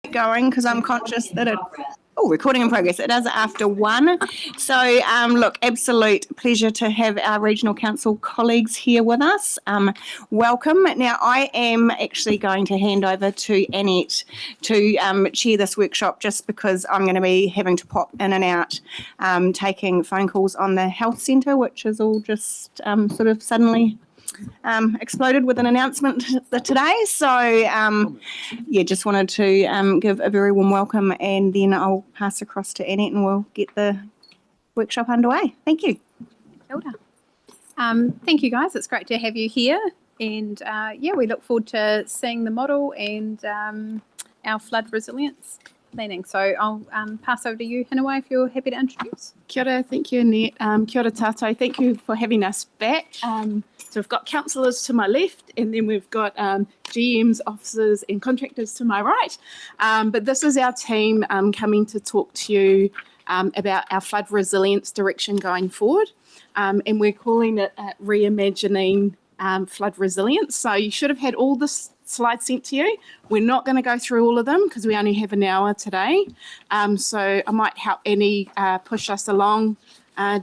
Going because I'm conscious that recording in progress. It is after 1. So look, absolute pleasure to have our regional council colleagues here with us. Welcome. Now I am actually going to hand over to Annette to chair this workshop, just because I'm going to be having to pop in and out taking phone calls on the health centre, which is all just sort of suddenly exploded with an announcement today. So yeah, just wanted to give a very warm welcome, and then I'll pass across to Annette and we'll get the workshop underway. Thank you. Thank you guys, it's great to have you here, and yeah, we look forward to seeing the model and our flood resilience planning. So I'll pass over to you, Hinaway, if you're happy to introduce. Kia ora, thank you, Annette. Kia ora tātou, thank you for having us back. So we've got councillors to my left, and then we've got GMs, officers and contractors to my right. But this is our team coming to talk to you about our flood resilience direction going forward. And we're calling it Reimagining Flood Resilience. So you should have had all the slides sent to you. We're not going to go through all of them because we only have an hour today. So I might help Annie push us along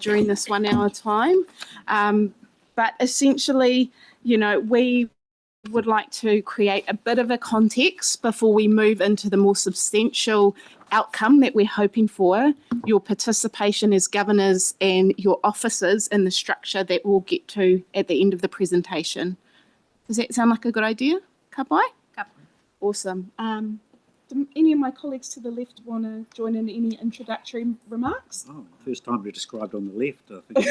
during this 1 hour time. But essentially, you know, we would like to create a bit of a context before we move into the more substantial outcome that we're hoping for, your participation as governors and your officers in the structure that we'll get to at the end of the presentation. Does that sound like a good idea? Ka pai? Ka pai. Awesome. Do any of my colleagues to the left want to join in any introductory remarks? Oh, first time we're described on the left, I think.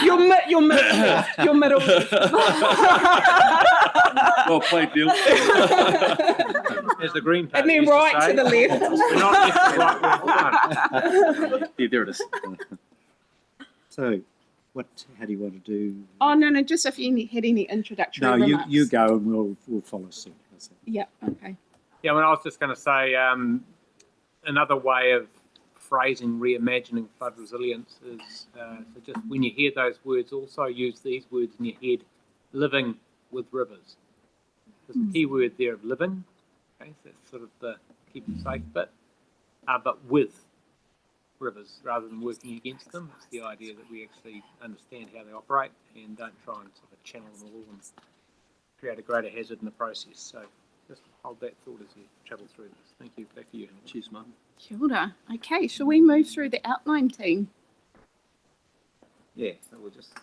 You're middle left. You're middle left. Well played, Bill. There's the green part. And then right to the left. We're not left to right, we're right. Yeah, there it is. So, how do you want to do? Oh, no, just if you had any introductory remarks. No, you go and we'll follow suit. Yeah, okay. Yeah, well, I was just going to say another way of phrasing reimagining flood resilience is so just when you hear those words, also use these words in your head: living with rivers. There's the key word there of living. Okay, so that's sort of the keep it safe bit, but with rivers rather than working against them. It's the idea that we actually understand how they operate and don't try and sort of channel them all and create a greater hazard in the process. So just hold that thought as you travel through this. Thank you. Back to you. Cheers, Mum. Kia ora. Okay, shall we move through the outline, team? Yeah, so we'll just...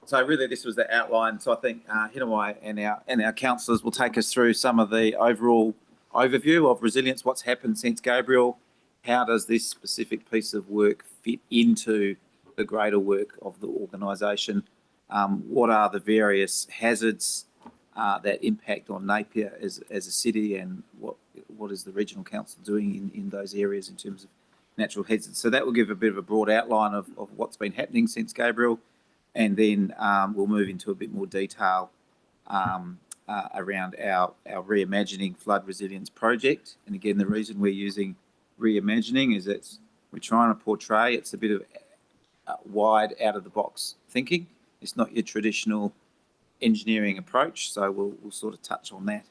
So really this was the outline. So I think Hinaway and our councillors will take us through some of the overall overview of resilience, what's happened since Gabriel, how does this specific piece of work fit into the greater work of the organisation, what are the various hazards that impact on Napier as a city, and what is the regional council doing in those areas in terms of natural hazards. So that will give a bit of a broad outline of what's been happening since Gabriel, and then we'll move into a bit more detail around our Reimagining Flood Resilience project. And again, the reason we're using reimagining is that we're trying to portray it's a bit of wide out-of-the-box thinking. It's not your traditional engineering approach, so we'll sort of touch on that.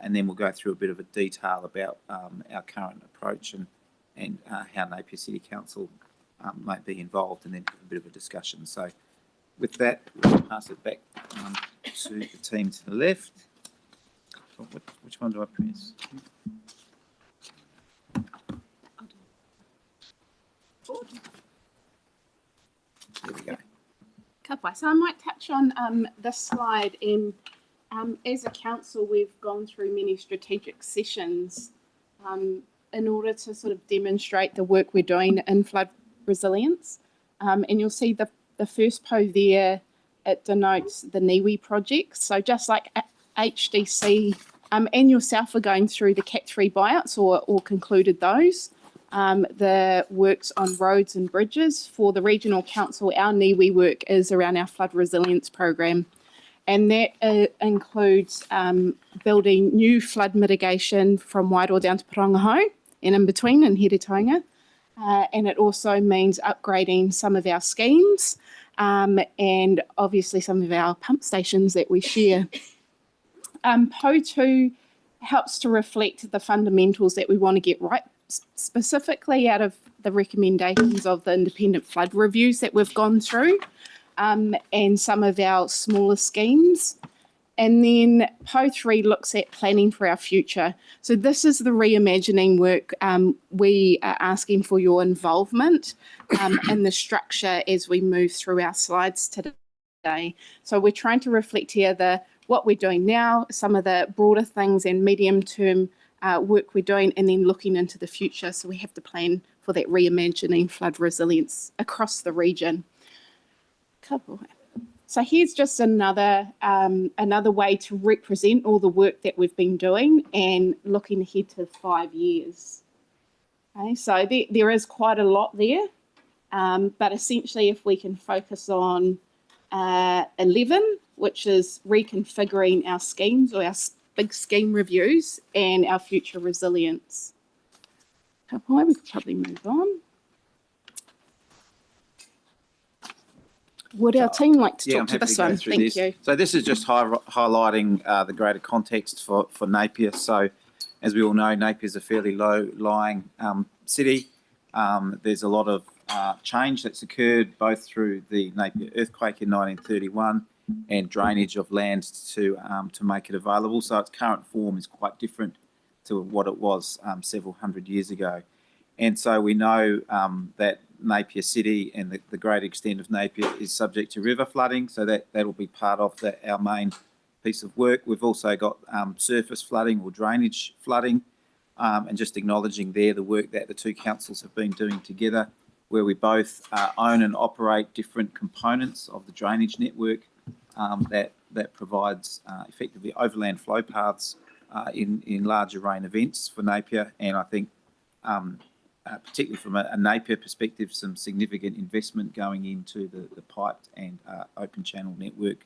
And then we'll go through a bit of a detail about our current approach and how Napier City Council might be involved, and then have a bit of a discussion. So with that, we'll pass it back to the team to the left. Which one do I press? There we go. Ka pai. So I might touch on this slide. And as a council, we've gone through many strategic sessions in order to sort of demonstrate the work we're doing in flood resilience. And you'll see the first po there, it denotes the Niwi project. So just like HDC and yourself are going through the Cat 3 buyouts or concluded those, the works on roads and bridges for the regional council, our Niwi work is around our flood resilience program. And that includes building new flood mitigation from Wairoa down to Parongaho and in between in Heretaunga. And it also means upgrading some of our schemes and obviously some of our pump stations that we share. PO2 helps to reflect the fundamentals that we want to get right, specifically out of the recommendations of the independent flood reviews that we've gone through, and some of our smaller schemes. And then PO3 looks at planning for our future. So this is the reimagining work. We are asking for your involvement in the structure as we move through our slides today. So we're trying to reflect here what we're doing now, some of the broader things and medium-term work we're doing, and then looking into the future. So we have to plan for that reimagining flood resilience across the region. So here's just another way to represent all the work that we've been doing and looking ahead to 5 years. Okay, so there is quite a lot there, but essentially if we can focus on 11, which is reconfiguring our schemes or our big scheme reviews and our future resilience. We could probably move on. Would our team like to talk to this one? Thank you. So this is just highlighting the greater context for Napier. So as we all know, Napier is a fairly low-lying city. There's a lot of change that's occurred both through the Napier earthquake in 1931 and drainage of land to make it available. So its current form is quite different to what it was several hundred years ago. And so we know that Napier City and the great extent of Napier is subject to river flooding, so that will be part of our main piece of work. We've also got surface flooding or drainage flooding, and just acknowledging there the work that the two councils have been doing together, where we both own and operate different components of the drainage network that provides effectively overland flow paths in larger rain events for Napier. And I think particularly from a Napier perspective, some significant investment going into the piped and open channel network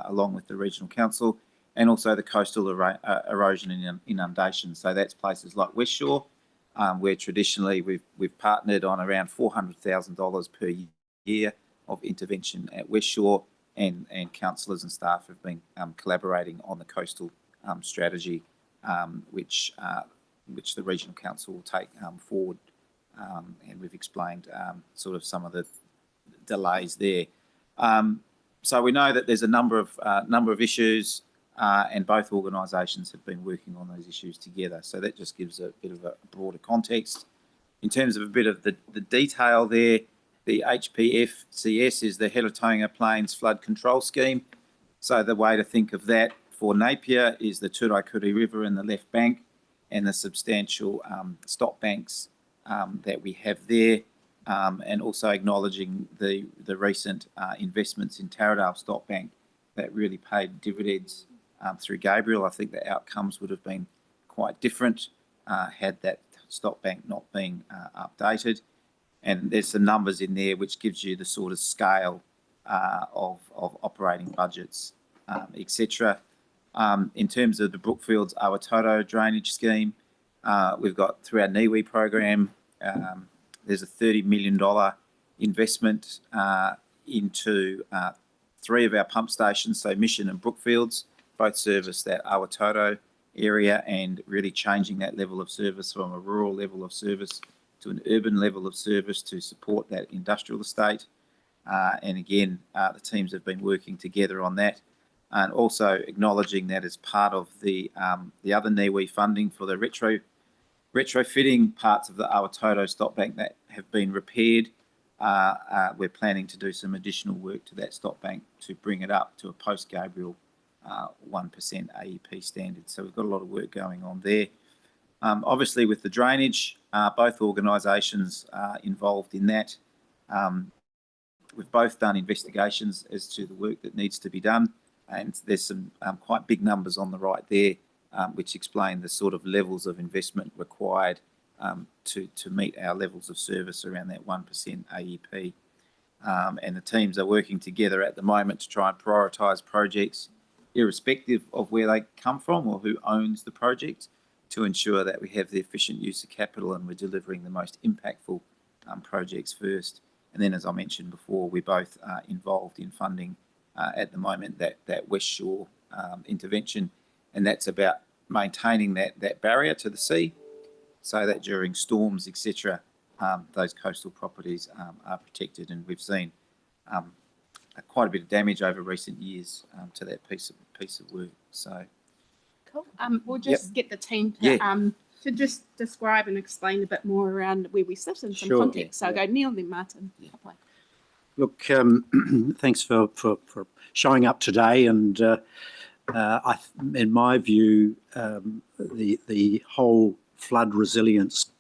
along with the regional council, and also the coastal erosion and inundation. So that's places like West Shore, where traditionally we've partnered on around $400,000 per year of intervention at West Shore, and councillors and staff have been collaborating on the coastal strategy, which the regional council will take forward. And we've explained sort of some of the delays there. So we know that there's a number of issues, and both organisations have been working on those issues together. So that just gives a bit of a broader context. In terms of a bit of the detail there, the HPFCS is the Heretaunga Plains Flood Control Scheme. So the way to think of that for Napier is the Turaikuri River in the left bank and the substantial stop banks that we have there, and also acknowledging the recent investments in Taradale Stop Bank that really paid dividends through Gabriel. I think the outcomes would have been quite different had that stop bank not been updated. And there's some numbers in there which gives you the sort of scale of operating budgets, etc. In terms of the Brookfields Awatoto drainage scheme, we've got through our NIWI program, there's a $30 million investment into 3 of our pump stations, so Mission and Brookfields, both service that Awatoto area, and really changing that level of service from a rural level of service to an urban level of service to support that industrial estate. And again, the teams have been working together on that, and also acknowledging that as part of the other NIWI funding for the retrofitting parts of the Awatoto stop bank that have been repaired. We're planning to do some additional work to that stop bank to bring it up to a post-Gabriel 1% AEP standard. So we've got a lot of work going on there. Obviously with the drainage, both organisations are involved in that. We've both done investigations as to the work that needs to be done, and there's some quite big numbers on the right there, which explain the sort of levels of investment required to meet our levels of service around that 1% AEP. And the teams are working together at the moment to try and prioritise projects, irrespective of where they come from or who owns the project, to ensure that we have the efficient use of capital and we're delivering the most impactful projects first. And then, as I mentioned before, we're both involved in funding at the moment that West Shore intervention, and that's about maintaining that barrier to the sea, so that during storms, etc., those coastal properties are protected. And we've seen quite a bit of damage over recent years to that piece of work. So, Cool. We'll just get the team to just describe and explain a bit more around where we sit in some Sure. context. So I'll go Neil, then Martin. Look, thanks for showing up today. And in my view, the whole flood resilience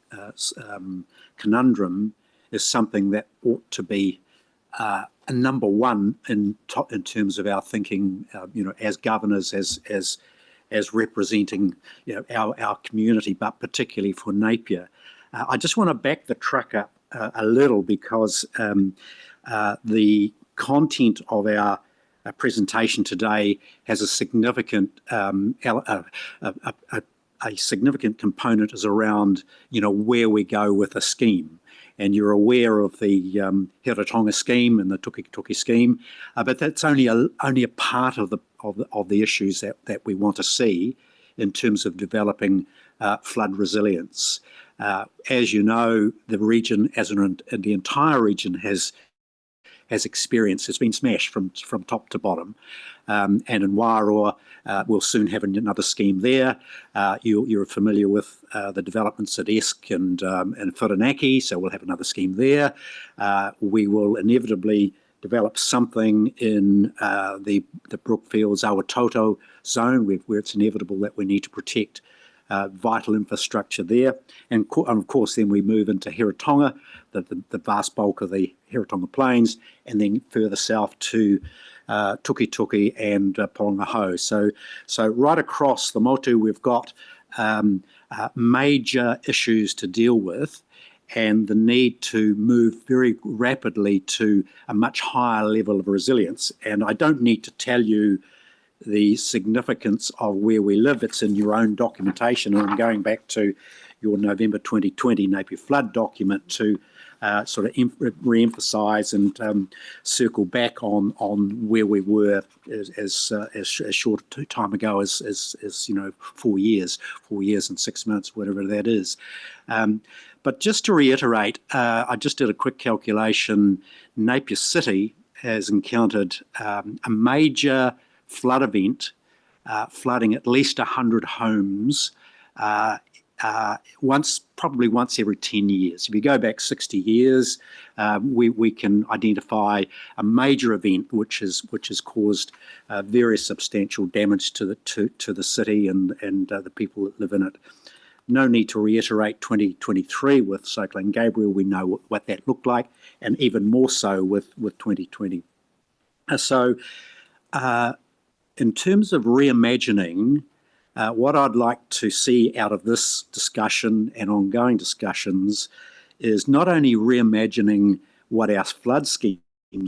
conundrum is something that ought to be number one in terms of our thinking. As governors, as representing our community, but particularly for Napier. I just want to back the truck up a little, because the content of our presentation today has a significant a significant component is around where we go with a scheme. And you're aware of the Hiratonga scheme and the Tuki scheme, but that's only a part of the issues that we want to see in terms of developing flood resilience. As you know, the region, the entire region has been smashed from top to bottom. And in Wairoa, we'll soon have another scheme there. You're familiar with the developments at Esk and Whirinaki, so we'll have another scheme there. We will inevitably develop something in the Brookfields Awatoto zone, where it's inevitable that we need to protect vital infrastructure there. And of course, then we move into Hiratonga, the vast bulk of the Hiratonga Plains, and then further south to Tuki and Porongaho. So right across the motu, we've got major issues to deal with, and the need to move very rapidly to a much higher level of resilience. And I don't need to tell you the significance of where we live. It's in your own documentation, and I'm going back to your November 2020 Napier flood document to sort of re-emphasise and circle back on where we were as short a time ago as 4 years and 6 months, whatever that is. But just to reiterate, I just did a quick calculation. Napier City has encountered a major flood event, flooding at least 100 homes probably once every 10 years. If you go back 60 years, we can identify a major event which has caused very substantial damage to the city and the people that live in it. No need to reiterate 2023 with Cyclone Gabriel. We know what that looked like, and even more so with 2020. In terms of reimagining, what I'd like to see out of this discussion and ongoing discussions is not only reimagining what our flood schemes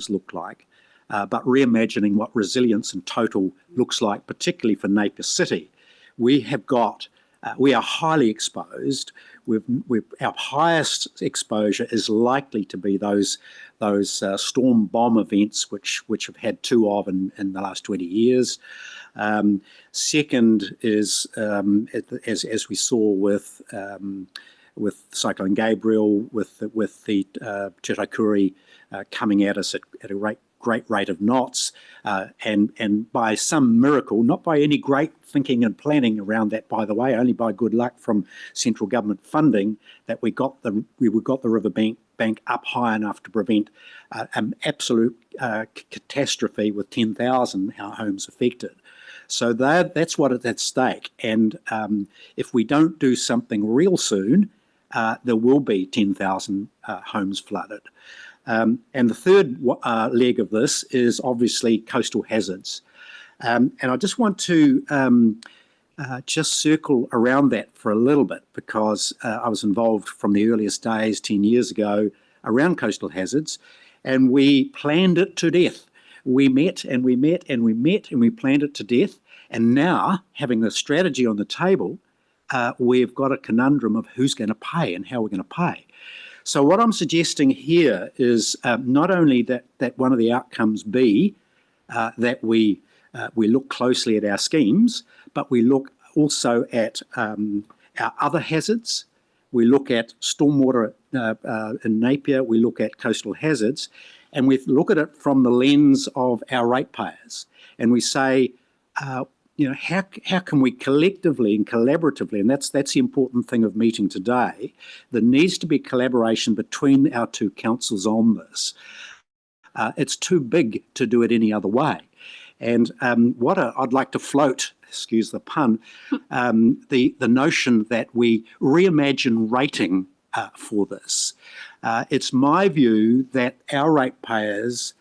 look like, but reimagining what resilience in total looks like, particularly for Napier City. We are highly exposed. Our highest exposure is likely to be those storm bomb events, which have had 2 of in the last 20 years. Second is, as we saw with Cyclone Gabriel, with the Tirakuri coming at us at a great rate of knots, and by some miracle, not by any great thinking and planning around that, by the way, only by good luck from central government funding, that we got the river bank up high enough to prevent an absolute catastrophe with 10,000 homes affected. So that's what is at stake. And if we don't do something real soon, there will be 10,000 homes flooded. And the third leg of this is obviously coastal hazards. And I just want to just circle around that for a little bit, because I was involved from the earliest days 10 years ago around coastal hazards, and we planned it to death. We met and we met and we met and we planned it to death. And now, having the strategy on the table, we've got a conundrum of who's going to pay and how we're going to pay. So what I'm suggesting here is not only that one of the outcomes be that we look closely at our schemes, but we look also at our other hazards. We look at stormwater in Napier, we look at coastal hazards, and we look at it from the lens of our ratepayers. And we say, how can we collectively and collaboratively, and that's the important thing of meeting today, there needs to be collaboration between our two councils on this. It's too big to do it any other way. And I'd like to float, excuse the pun, the notion that we reimagine rating for this. It's my view that our ratepayers,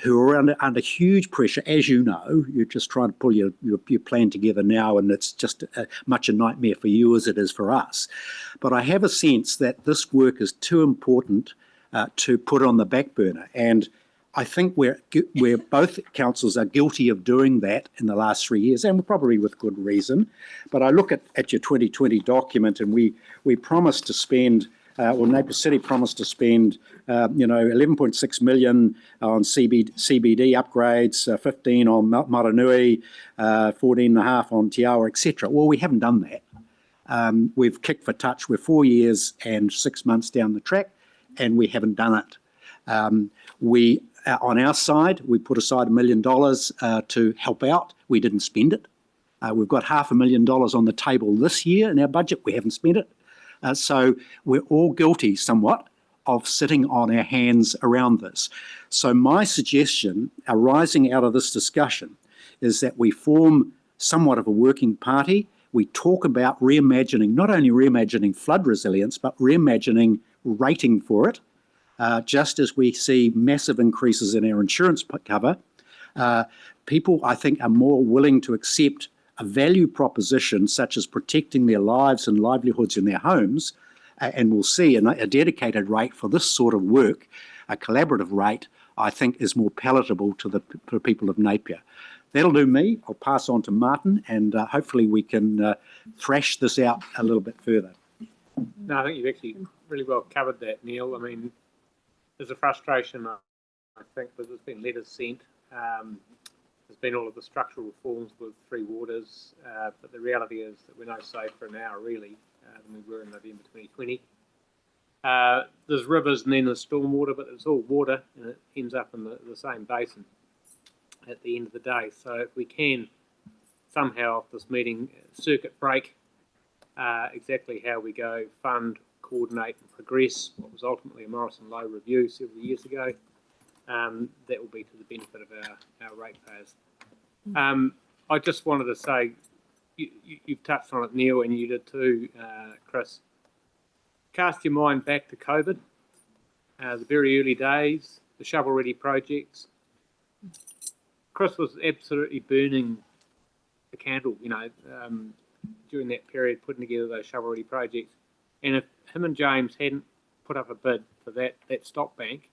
who are under huge pressure, as you know, you're just trying to pull your plan together now, and it's just much a nightmare for you as it is for us. But I have a sense that this work is too important to put on the back burner. And I think we're both councils are guilty of doing that in the last 3 years, and probably with good reason. But I look at your 2020 document, and we promised to spend, Napier City promised to spend, 11.6 million on CBD upgrades, 15 on Maranui, 14.5 on Te Awa, etc. Well, we haven't done that. We've kicked for touch. We're 4 years and 6 months down the track, and we haven't done it. On our side, we put aside $1 million to help out. We didn't spend it. We've got $500,000 on the table this year in our budget. We haven't spent it. So we're all guilty somewhat of sitting on our hands around this. So my suggestion arising out of this discussion is that we form somewhat of a working party. We talk about reimagining, not only reimagining flood resilience, but reimagining rating for it. Just as we see massive increases in our insurance cover, people, I think, are more willing to accept a value proposition such as protecting their lives and livelihoods in their homes, and we'll see a dedicated rate for this sort of work, a collaborative rate, I think is more palatable to the people of Napier. That'll do me. I'll pass on to Martin, and hopefully we can thrash this out a little bit further. No, I think you've actually really well covered that, Neil. I mean, there's a frustration, I think, because there's been letters sent. There's been all of the structural reforms with Three Waters, but the reality is that we're no safer now, really, than we were in November 2020. There's rivers and then there's stormwater, but it's all water and it ends up in the same basin at the end of the day. So if we can somehow off this meeting circuit break exactly how we go fund, coordinate and progress what was ultimately a Morrison Low review several years ago, that will be to the benefit of our ratepayers. I just wanted to say, you've touched on it, Neil, and you did too, Chris. Cast your mind back to COVID, the very early days, the shovel-ready projects. Chris was absolutely burning the candle, during that period, putting together those shovel-ready projects. And if him and James hadn't put up a bid for that stop bank,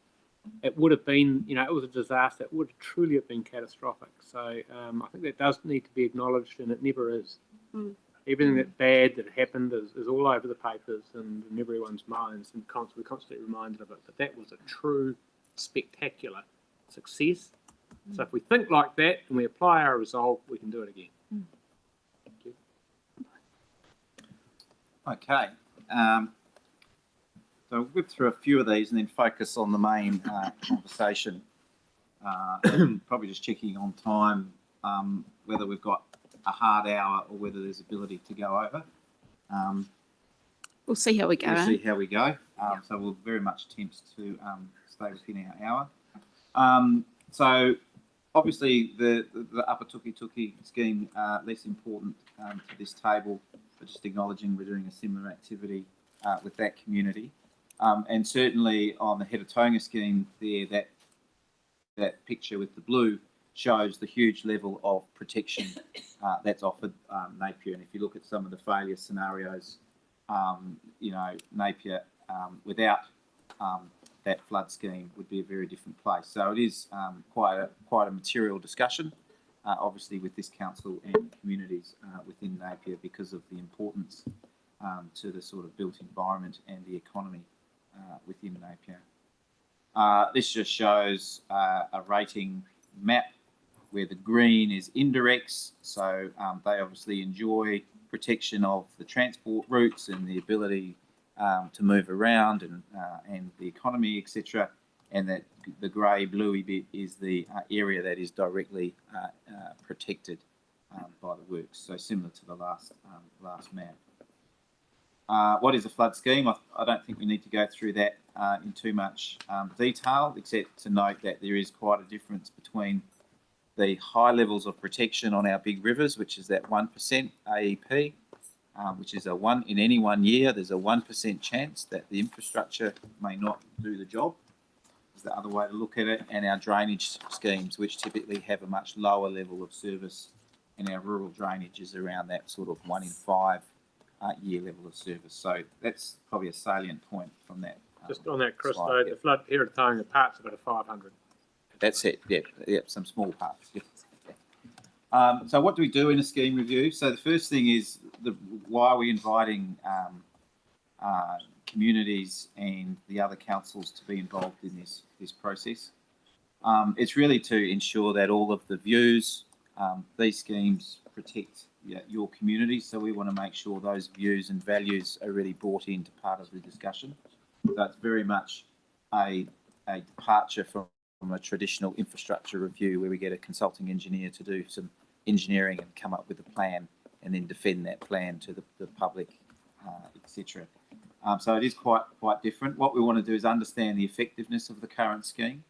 it would have been, it was a disaster. It would truly have been catastrophic. So I think that does need to be acknowledged, and it never is. Everything that bad that happened is all over the papers and in everyone's minds, and we're constantly reminded of it. But that was a true spectacular success. So if we think like that and we apply our resolve, we can do it again. Thank you. Okay. So we'll whip through a few of these and then focus on the main conversation. Probably just checking on time, whether we've got a hard hour or whether there's ability to go over. We'll see how we go. We'll see how we go. So we'll very much attempt to stay within our hour. So obviously the Upper Tuki scheme, less important to this table, but just acknowledging we're doing a similar activity with that community. And certainly on the Hetatonga scheme there, that picture with the blue shows the huge level of protection that's offered Napier. And if you look at some of the failure scenarios, Napier without that flood scheme would be a very different place. So it is quite a material discussion, obviously with this council and communities within Napier because of the importance to the sort of built environment and the economy within Napier. This just shows a rating map where the green is indirects, so they obviously enjoy protection of the transport routes and the ability to move around and the economy, etc. And that the grey bluey bit is the area that is directly protected by the works. So similar to the last map. What is a flood scheme? I don't think we need to go through that in too much detail, except to note that there is quite a difference between the high levels of protection on our big rivers, which is that 1% AEP, which is in any 1 year, there's a 1% chance that the infrastructure may not do the job, is the other way to look at it, and our drainage schemes, which typically have a much lower level of service, and our rural drainage is around that sort of 1 in 5 year level of service. So that's probably a salient point from that. Just on that, Chris, slide, though, the flood here at Taonga Park's about a 500. That's it, yeah, some small parts. Yes. So what do we do in a scheme review? So the first thing is why are we inviting communities and the other councils to be involved in this process? It's really to ensure that all of the views, these schemes protect your community. So we want to make sure those views and values are really brought into part of the discussion. So it's very much a departure from a traditional infrastructure review where we get a consulting engineer to do some engineering and come up with a plan and then defend that plan to the public, etc. So it is quite different. What we want to do is understand the effectiveness of the current scheme.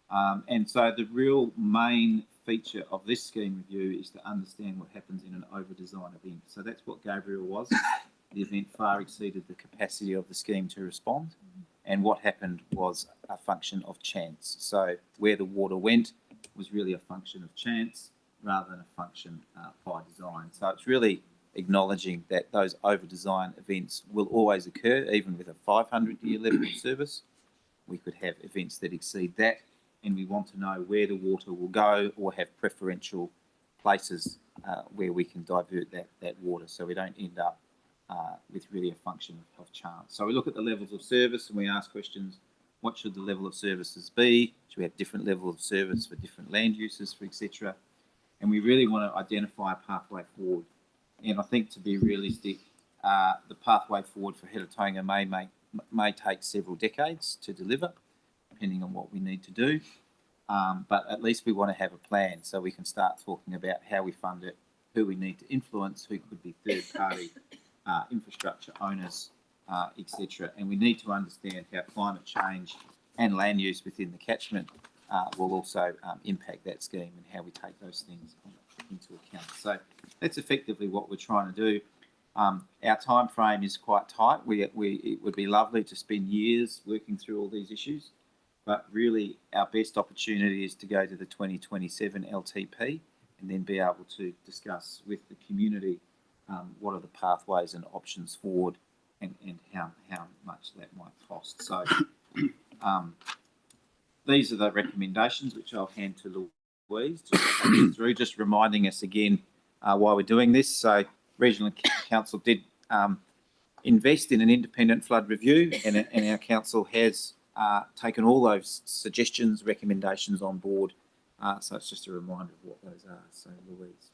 And so the real main feature of this scheme review is to understand what happens in an over-design event. So that's what Gabriel was. The event far exceeded the capacity of the scheme to respond. And what happened was a function of chance. So where the water went was really a function of chance rather than a function by design. So it's really acknowledging that those over-design events will always occur, even with a 500-year level of service. We could have events that exceed that, and we want to know where the water will go or have preferential places where we can divert that water so we don't end up with really a function of chance. So we look at the levels of service and we ask questions, what should the level of services be? Should we have different levels of service for different land uses, for etc.? And we really want to identify a pathway forward. And I think to be realistic, the pathway forward for Head of Taonga may take several decades to deliver, depending on what we need to do. But at least we want to have a plan so we can start talking about how we fund it, who we need to influence, who could be third-party infrastructure owners, etc. And we need to understand how climate change and land use within the catchment will also impact that scheme and how we take those things into account. So that's effectively what we're trying to do. Our time frame is quite tight. It would be lovely to spend years working through all these issues, but really our best opportunity is to go to the 2027 LTP and then be able to discuss with the community what are the pathways and options forward and how much that might cost. So these are the recommendations which I'll hand to Louise to take us through, just reminding us again why we're doing this. So Regional Council did invest in an independent flood review, and our council has taken all those suggestions, recommendations on board. So it's just a reminder of what those are. So Louise.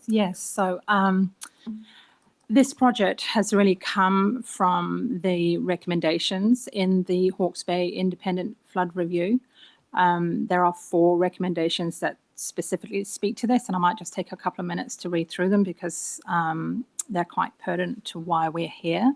Yes, so this project has really come from the recommendations in the Hawke's Bay Independent Flood Review. There are 4 recommendations that specifically speak to this, and I might just take a couple of minutes to read through them because they're quite pertinent to why we're here.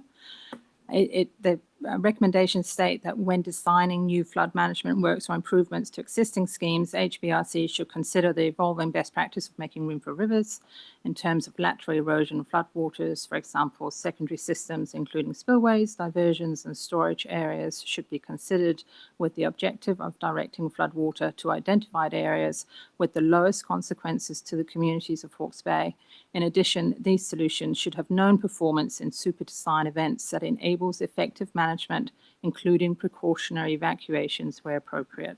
The recommendations state that when designing new flood management works or improvements to existing schemes, HBRC should consider the evolving best practice of making room for rivers in terms of lateral erosion of floodwaters. For example, secondary systems, including spillways, diversions, and storage areas, should be considered with the objective of directing floodwater to identified areas with the lowest consequences to the communities of Hawke's Bay. In addition, these solutions should have known performance in super design events that enables effective management, including precautionary evacuations where appropriate.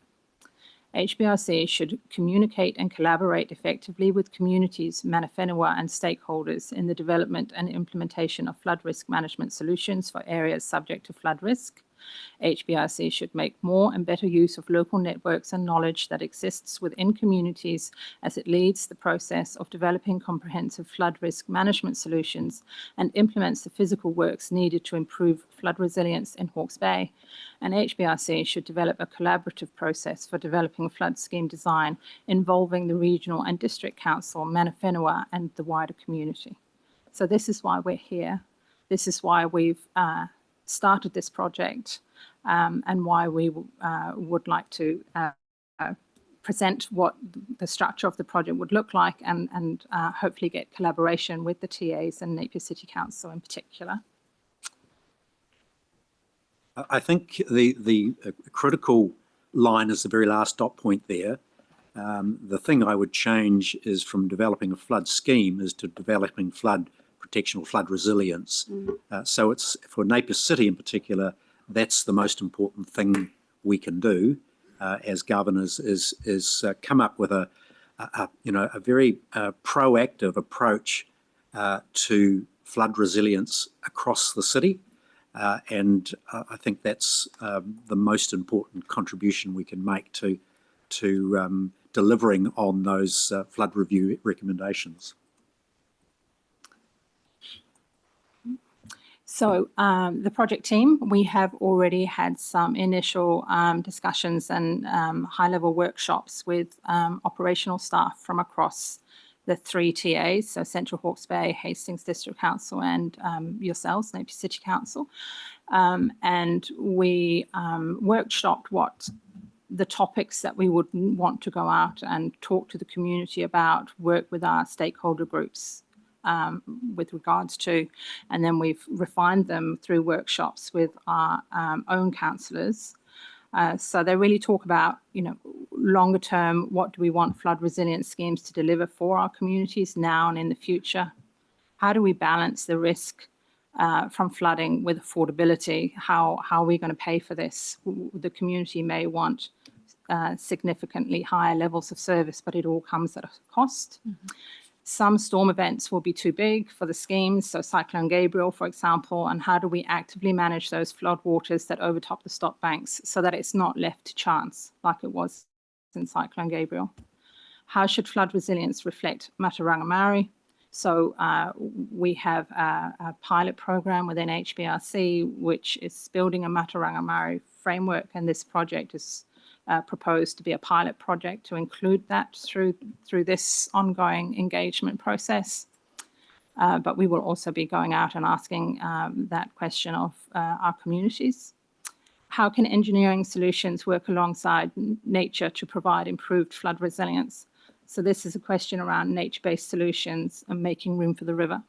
HBRC should communicate and collaborate effectively with communities, mana whenua and stakeholders in the development and implementation of flood risk management solutions for areas subject to flood risk. HBRC should make more and better use of local networks and knowledge that exists within communities as it leads the process of developing comprehensive flood risk management solutions and implements the physical works needed to improve flood resilience in Hawke's Bay. And HBRC should develop a collaborative process for developing flood scheme design involving the regional and district council, Mana Whenua, and the wider community. So this is why we're here. This is why we've started this project, and why we would like to present what the structure of the project would look like, and hopefully get collaboration with the TAs and Napier City Council in particular. I think the critical line is the very last dot point there. The thing I would change is from developing a flood scheme is to developing flood protection or flood resilience. So it's for Napier City in particular, that's the most important thing we can do as governors is come up with a very proactive approach to flood resilience across the city. And I think that's the most important contribution we can make to delivering on those flood review recommendations. So the project team, we have already had some initial discussions and high-level workshops with operational staff from across the 3 TAs, so Central Hawke's Bay, Hastings District Council, and yourselves, Napier City Council. And we workshopped what the topics that we would want to go out and talk to the community about, work with our stakeholder groups with regards to, and then we've refined them through workshops with our own councillors. So they really talk about, longer term, what do we want flood resilience schemes to deliver for our communities now and in the future? How do we balance the risk from flooding with affordability? How are we going to pay for this? The community may want significantly higher levels of service, but it all comes at a cost. Some storm events will be too big for the schemes, so Cyclone Gabriel, for example, and how do we actively manage those flood waters that overtop the stop banks so that it's not left to chance like it was in Cyclone Gabriel? How should flood resilience reflect Matarangamari? So we have a pilot program within HBRC, which is building a Matarangamari framework, and this project is proposed to be a pilot project to include that through this ongoing engagement process. But we will also be going out and asking that question of our communities. How can engineering solutions work alongside nature to provide improved flood resilience? So this is a question around nature-based solutions and making room for the river.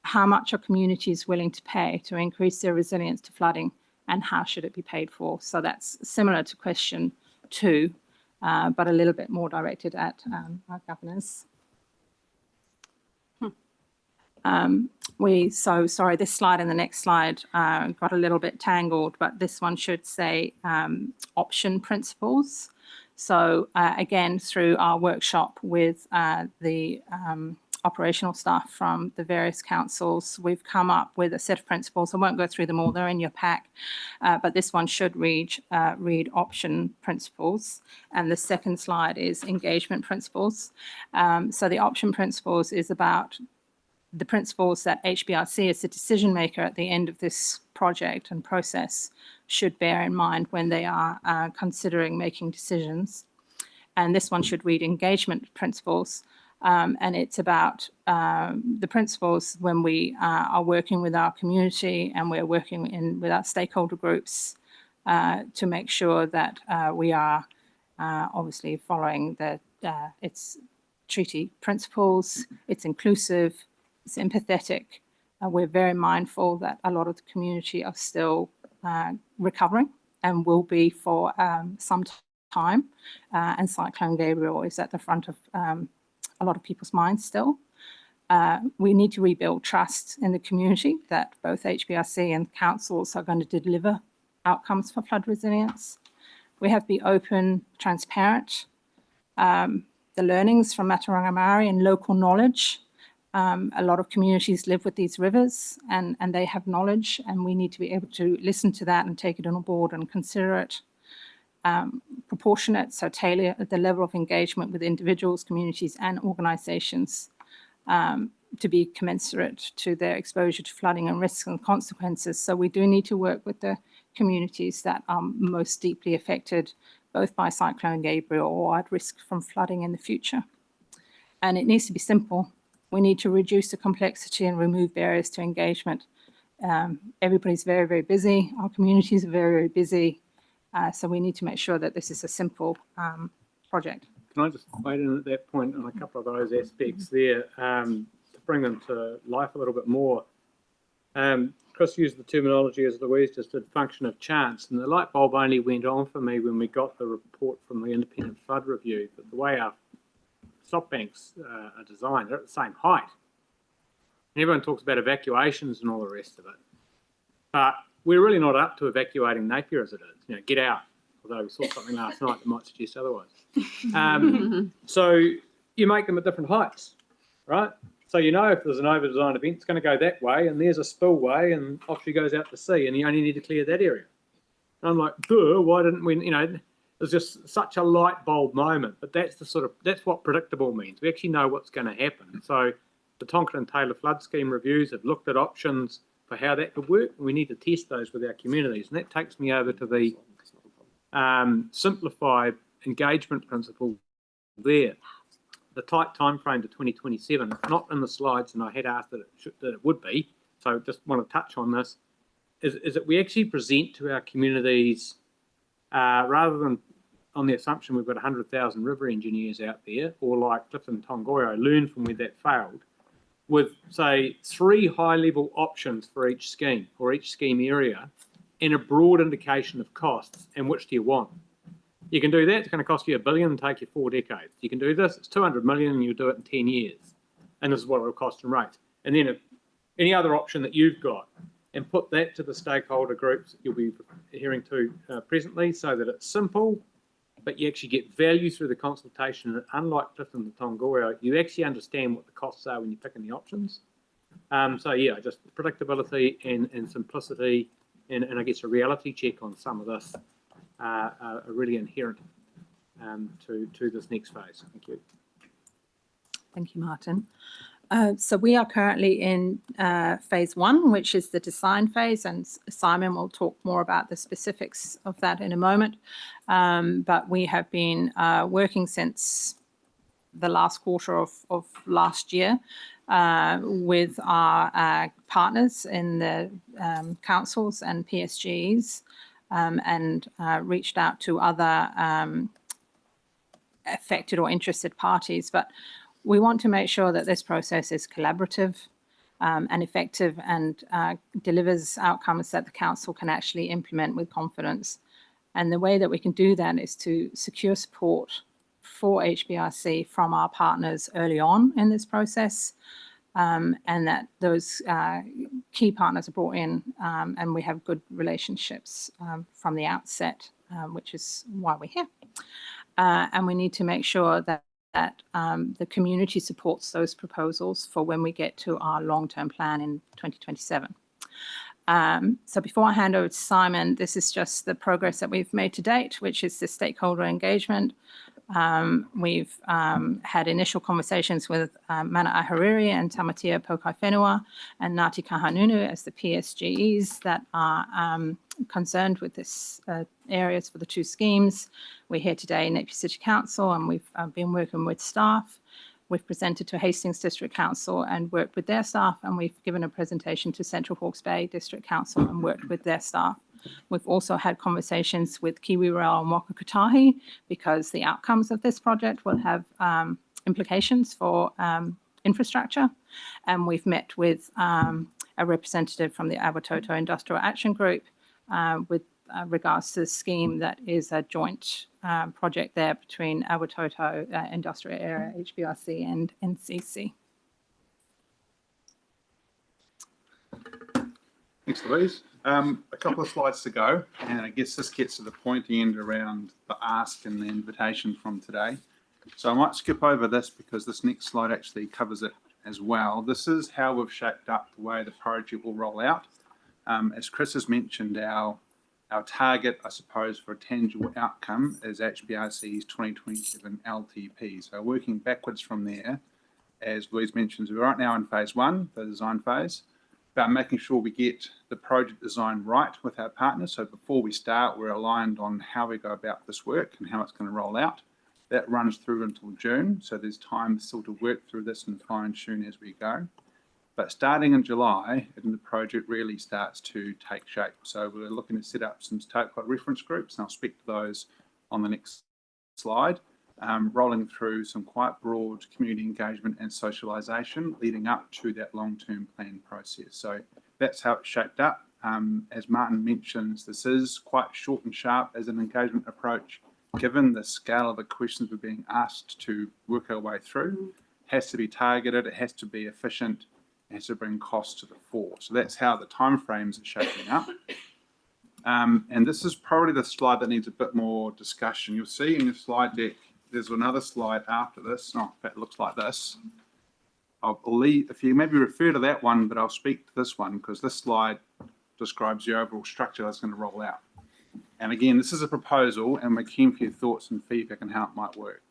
How much are communities willing to pay to increase their resilience to flooding, and how should it be paid for? So that's similar to question 2, but a little bit more directed at our governors. Sorry, this slide and the next slide got a little bit tangled, but this one should say option principles. So again, through our workshop with the operational staff from the various councils, we've come up with a set of principles. I won't go through them all, they're in your pack, but this one should read option principles. And the second slide is engagement principles. So the option principles is about the principles that HBRC as the decision maker at the end of this project and process should bear in mind when they are considering making decisions. And this one should read engagement principles. And it's about the principles when we are working with our community and we're working with our stakeholder groups to make sure that we are obviously following its treaty principles, it's inclusive, it's empathetic. We're very mindful that a lot of the community are still recovering and will be for some time. And Cyclone Gabriel is at the front of a lot of people's minds still. We need to rebuild trust in the community that both HBRC and councils are going to deliver outcomes for flood resilience. We have to be open, transparent. The learnings from Matarangamari and local knowledge A lot of communities live with these rivers and they have knowledge, and we need to be able to listen to that and take it on board and consider it proportionate, so tailor the level of engagement with individuals, communities and organisations to be commensurate to their exposure to flooding and risks and consequences. So we do need to work with the communities that are most deeply affected both by Cyclone Gabriel or at risk from flooding in the future. And it needs to be simple. We need to reduce the complexity and remove barriers to engagement. Everybody's very, very busy. Our communities are very, very busy. So we need to make sure that this is a simple project. Can I just weigh in at that point on a couple of those aspects there to bring them to life a little bit more? Chris used the terminology, as Louise just did, function of chance, and the light bulb only went on for me when we got the report from the Independent Flood Review, that the way our stop banks are designed, they're at the same height. And everyone talks about evacuations and all the rest of it, but we're really not up to evacuating Napier as it is. You know, get out. Although we saw something last night that might suggest otherwise. So you make them at different heights, right? So you know if there's an over-design event, it's going to go that way, and there's a spillway, and off she goes out to sea, and you only need to clear that area. And I'm like, duh, why didn't we? You know, it's just such a light bulb moment. But that's that's what predictable means. We actually know what's going to happen. So the Tonkin and Taylor flood scheme reviews have looked at options for how that could work, and we need to test those with our communities. And that takes me over to the simplified engagement principle there. The tight time frame to 2027, it's not in the slides, and I had asked that it would be, so just want to touch on this, is that we actually present to our communities, rather than on the assumption we've got 100,000 river engineers out there, or like Clifton Tongoyo, learn from where that failed, with, say, 3 high-level options for each scheme, or each scheme area, and a broad indication of costs, and which do you want? You can do that, it's going to cost you $1 billion and take you 4 decades. You can do this, it's 200 million and you'll do it in 10 years. And this is what it'll cost in rates. And then if any other option that you've got, and put that to the stakeholder groups that you'll be hearing to presently, so that it's simple, but you actually get value through the consultation. And unlike Clifton and Tongoyo, you actually understand what the costs are when you're picking the options. So yeah, just predictability and simplicity, and I guess a reality check on some of this are really inherent to this next phase. Thank you. Thank you, Martin. So we are currently in phase 1, which is the design phase, and Simon will talk more about the specifics of that in a moment. But we have been working since the last quarter of last year with our partners in the councils and PSGs, and reached out to other affected or interested parties. But we want to make sure that this process is collaborative and effective, and delivers outcomes that the council can actually implement with confidence. And the way that we can do that is to secure support for HBRC from our partners early on in this process, and that those key partners are brought in, and we have good relationships from the outset, which is why we're here. And we need to make sure that the community supports those proposals for when we get to our long-term plan in 2027. So before I hand over to Simon, this is just the progress that we've made to date, which is the stakeholder engagement. We've had initial conversations with Mana Ahuriri and Tamatea Pokai Whenua and Ngāti Kahanunu as the PSGEs that are concerned with this areas for the 2 schemes. We're here today in Napier City Council, and we've been working with staff. We've presented to Hastings District Council and worked with their staff, and we've given a presentation to Central Hawke's Bay District Council and worked with their staff. We've also had conversations with Kiwi Rail and Waka Kotahi, because the outcomes of this project will have implications for infrastructure. And we've met with a representative from the Awatoto Industrial Action Group with regards to the scheme that is a joint project there between Awatoto Industrial Area, HBRC and NCC. Thanks, Louise. A couple of slides to go, and I guess this gets to the pointy end around the ask and the invitation from today. So I might skip over this because this next slide actually covers it as well. This is how we've shaped up the way the project will roll out. As Chris has mentioned, our target, I suppose, for a tangible outcome is HBRC's 2027 LTP. So working backwards from there, as Louise mentions, we're right now in phase one, the design phase, about making sure we get the project design right with our partners. So before we start, we're aligned on how we go about this work and how it's going to roll out. That runs through until June, so there's time still to work through this and fine tune as we go. But starting in July, the project really starts to take shape. So we're looking to set up some stakeholder reference groups, and I'll speak to those on the next slide, rolling through some quite broad community engagement and socialisation leading up to that long-term plan process. So that's how it's shaped up. As Martin mentions, this is quite short and sharp as an engagement approach, given the scale of the questions we're being asked to work our way through. It has to be targeted, it has to be efficient, it has to bring costs to the fore. So that's how the timeframes are shaping up. And this is probably the slide that needs a bit more discussion. You'll see in your slide deck, there's another slide after this. Oh, it looks like this. I'll leave, if you maybe refer to that one, but I'll speak to this one because this slide describes the overall structure that's going to roll out. And again, this is a proposal and we're keen for your thoughts and feedback on how it might work.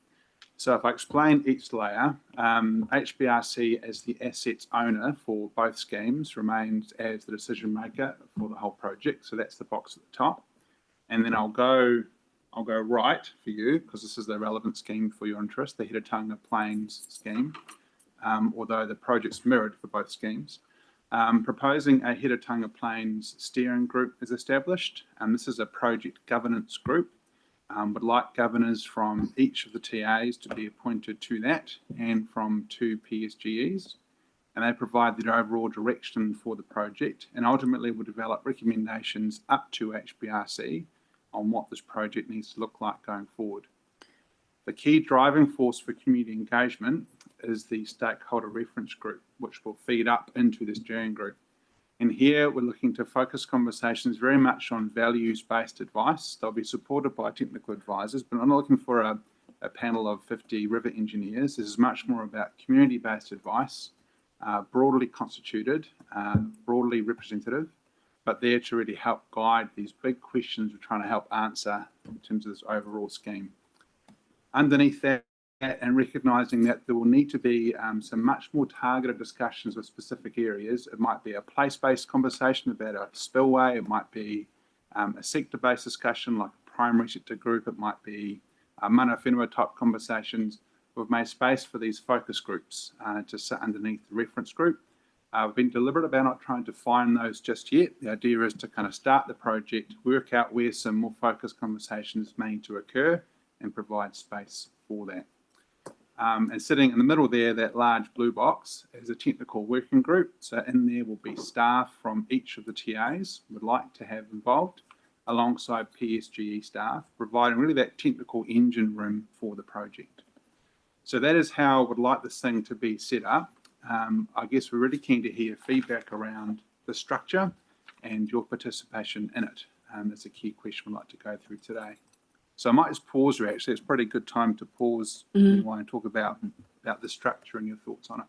So if I explain each layer, HBRC as the assets owner for both schemes remains as the decision maker for the whole project. So that's the box at the top. And then I'll go right for you because this is the relevant scheme for your interest, the Hiratunga Plains scheme, although the project's mirrored for both schemes. Proposing a Hiratunga Plains steering group is established, and this is a project governance group. Would like governors from each of the TAs to be appointed to that and from 2 PSGEs, and they provide the overall direction for the project and ultimately will develop recommendations up to HBRC on what this project needs to look like going forward. The key driving force for community engagement is the stakeholder reference group, which will feed up into this steering group. And here we're looking to focus conversations very much on values-based advice. They'll be supported by technical advisors, but I'm not looking for a panel of 50 river engineers. This is much more about community-based advice, broadly constituted, broadly representative, but there to really help guide these big questions we're trying to help answer in terms of this overall scheme. Underneath that, and recognising that there will need to be some much more targeted discussions of specific areas. It might be a place-based conversation about a spillway, it might be a sector-based discussion like a primary sector group, it might be mana whenua type conversations. We've made space for these focus groups to sit underneath the reference group. We've been deliberate about not trying to find those just yet. The idea is to kind of start the project, work out where some more focused conversations may need to occur and provide space for that. And sitting in the middle there, that large blue box is a technical working group. So in there will be staff from each of the TAs we'd like to have involved alongside PSGE staff, providing really that technical engine room for the project. So that is how I would like this thing to be set up. I guess we're really keen to hear feedback around the structure and your participation in it. That's a key question we'd like to go through today. So I might just pause here. Actually, it's a pretty good time to pause and talk about the structure and your thoughts on it.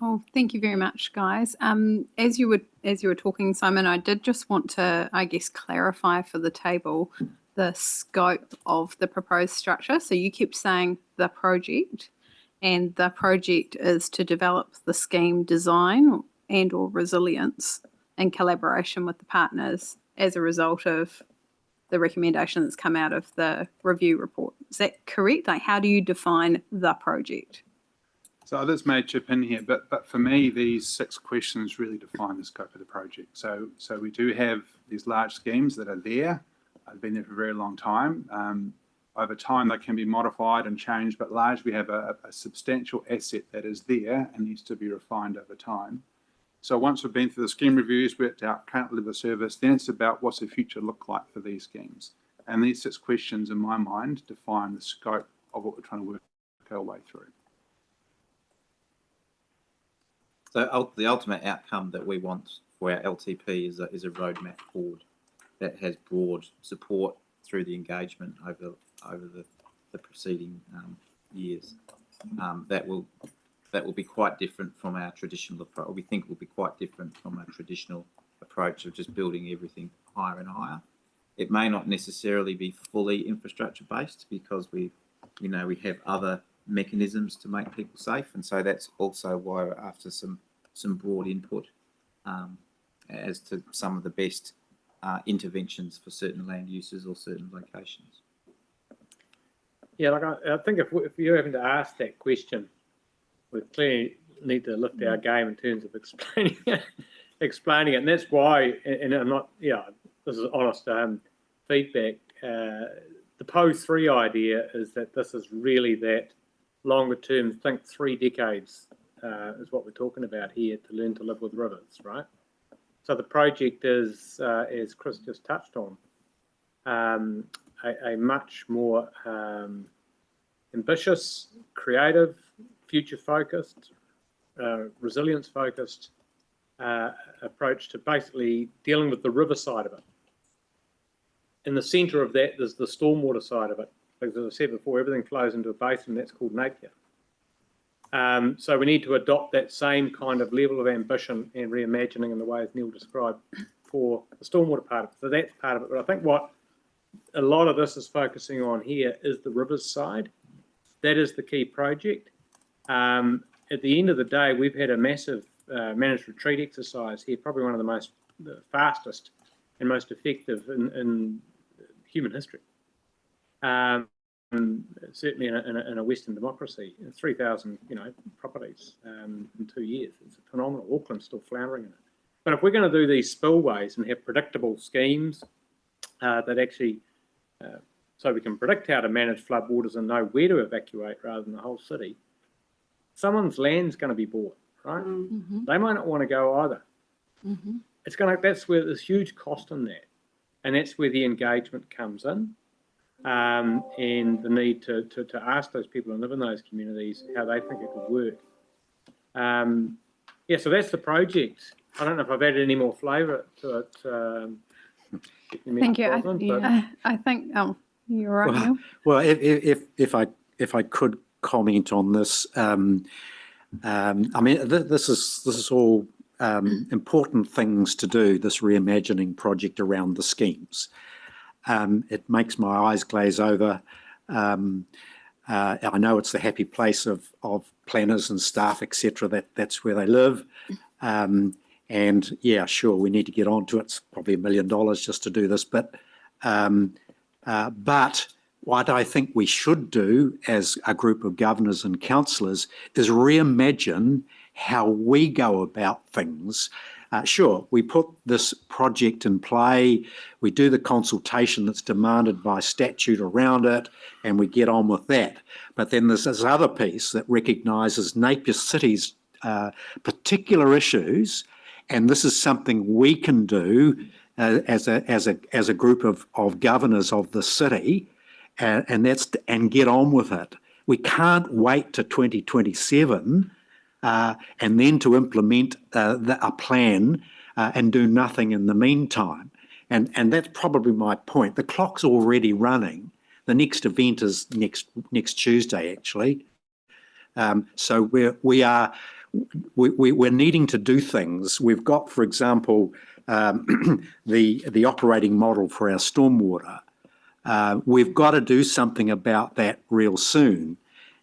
Oh, thank you very much, guys. As you were talking, Simon, I did just want to, I guess, clarify for the table the scope of the proposed structure. So you kept saying the project, and the project is to develop the scheme design and or resilience in collaboration with the partners as a result of the recommendation that's come out of the review report. Is that correct? Like, how do you define the project? So others may chip in here, but for me, these 6 questions really define the scope of the project. So we do have these large schemes that are there. I've been there for a very long time. Over time, they can be modified and changed, but largely we have a substantial asset that is there and needs to be refined over time. So once we've been through the scheme reviews, worked out current level of service, then it's about what's the future look like for these schemes. And these 6 questions, in my mind, define the scope of what we're trying to work our way through. So the ultimate outcome that we want for our LTP is a roadmap forward that has broad support through the engagement over the preceding years. That will that will be quite different from our traditional approach. We think will be quite different from our traditional approach of just building everything higher and higher. It may not necessarily be fully infrastructure based because we have other mechanisms to make people safe, and so that's also why we're after some broad input as to some of the best interventions for certain land uses or certain locations. Yeah, like I think if you're having to ask that question, we clearly need to lift our game in terms of explaining it, and that's why. And I'm not, this is honest feedback. The PO3 idea is that this is really that longer term. Think 3 decades is what we're talking about here to learn to live with rivers, right? So the project is, as Chris just touched on, a much more ambitious, creative, future-focused, resilience-focused approach to basically dealing with the river side of it. In the centre of that, there's the stormwater side of it. Because as I said before, everything flows into a basin that's called Napier. So we need to adopt that same kind of level of ambition and reimagining in the way as Neil described for the stormwater part of it. So that's part of it. But I think what a lot of this is focusing on here is the rivers side. That is the key project. At the end of the day, we've had a massive managed retreat exercise here, probably one of the fastest and most effective in human history. Certainly in a Western democracy, 3,000 properties in 2 years. It's phenomenal. Auckland's still floundering in it. But if we're going to do these spillways and have predictable schemes that actually, so we can predict how to manage floodwaters and know where to evacuate rather than the whole city, someone's land's going to be bought, right? Mm-hmm. They might not want to go either. Mm-hmm. That's where there's huge cost in that, and that's where the engagement comes in. And the need to ask those people who live in those communities how they think it could work. So that's the project. I don't know if I've added any more flavour to it. Thank you. I think, you're right, Neil. Well, if I could comment on this, I mean, this is all important things to do, this reimagining project around the schemes. It makes my eyes glaze over. I know it's the happy place of planners and staff, etc. That's where they live. And yeah, sure, we need to get on to it. It's probably $1 million just to do this. But what I think we should do as a group of governors and councillors is reimagine how we go about things. Sure, we put this project in play, we do the consultation that's demanded by statute around it, and we get on with that. But then there's this other piece that recognises Napier City's particular issues, and this is something we can do as a group of governors of the city, and get on with it. We can't wait to 2027 and then to implement a plan and do nothing in the meantime. And that's probably my point. The clock's already running. The next event is next Tuesday, actually. So we're needing to do things. We've got, for example, the operating model for our stormwater. We've got to do something about that real soon.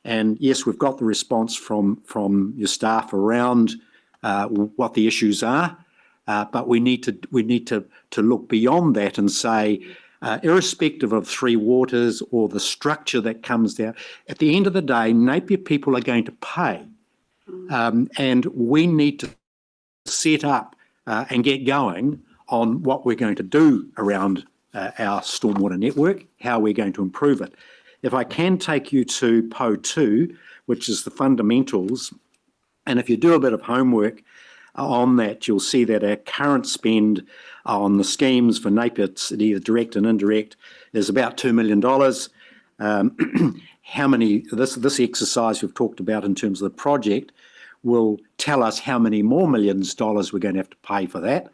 And yes, we've got the response from your staff around what the issues are, but we need to look beyond that and say, irrespective of Three Waters or the structure that comes down, at the end of the day, Napier people are going to pay, and we need to set up and get going on what we're going to do around our stormwater network, how we're going to improve it. If I can take you to PO2, which is the fundamentals, and if you do a bit of homework on that, you'll see that our current spend on the schemes for Napier City, direct and indirect, is about $2 million. How many, this exercise we've talked about in terms of the project will tell us how many more millions dollars we're going to have to pay for that.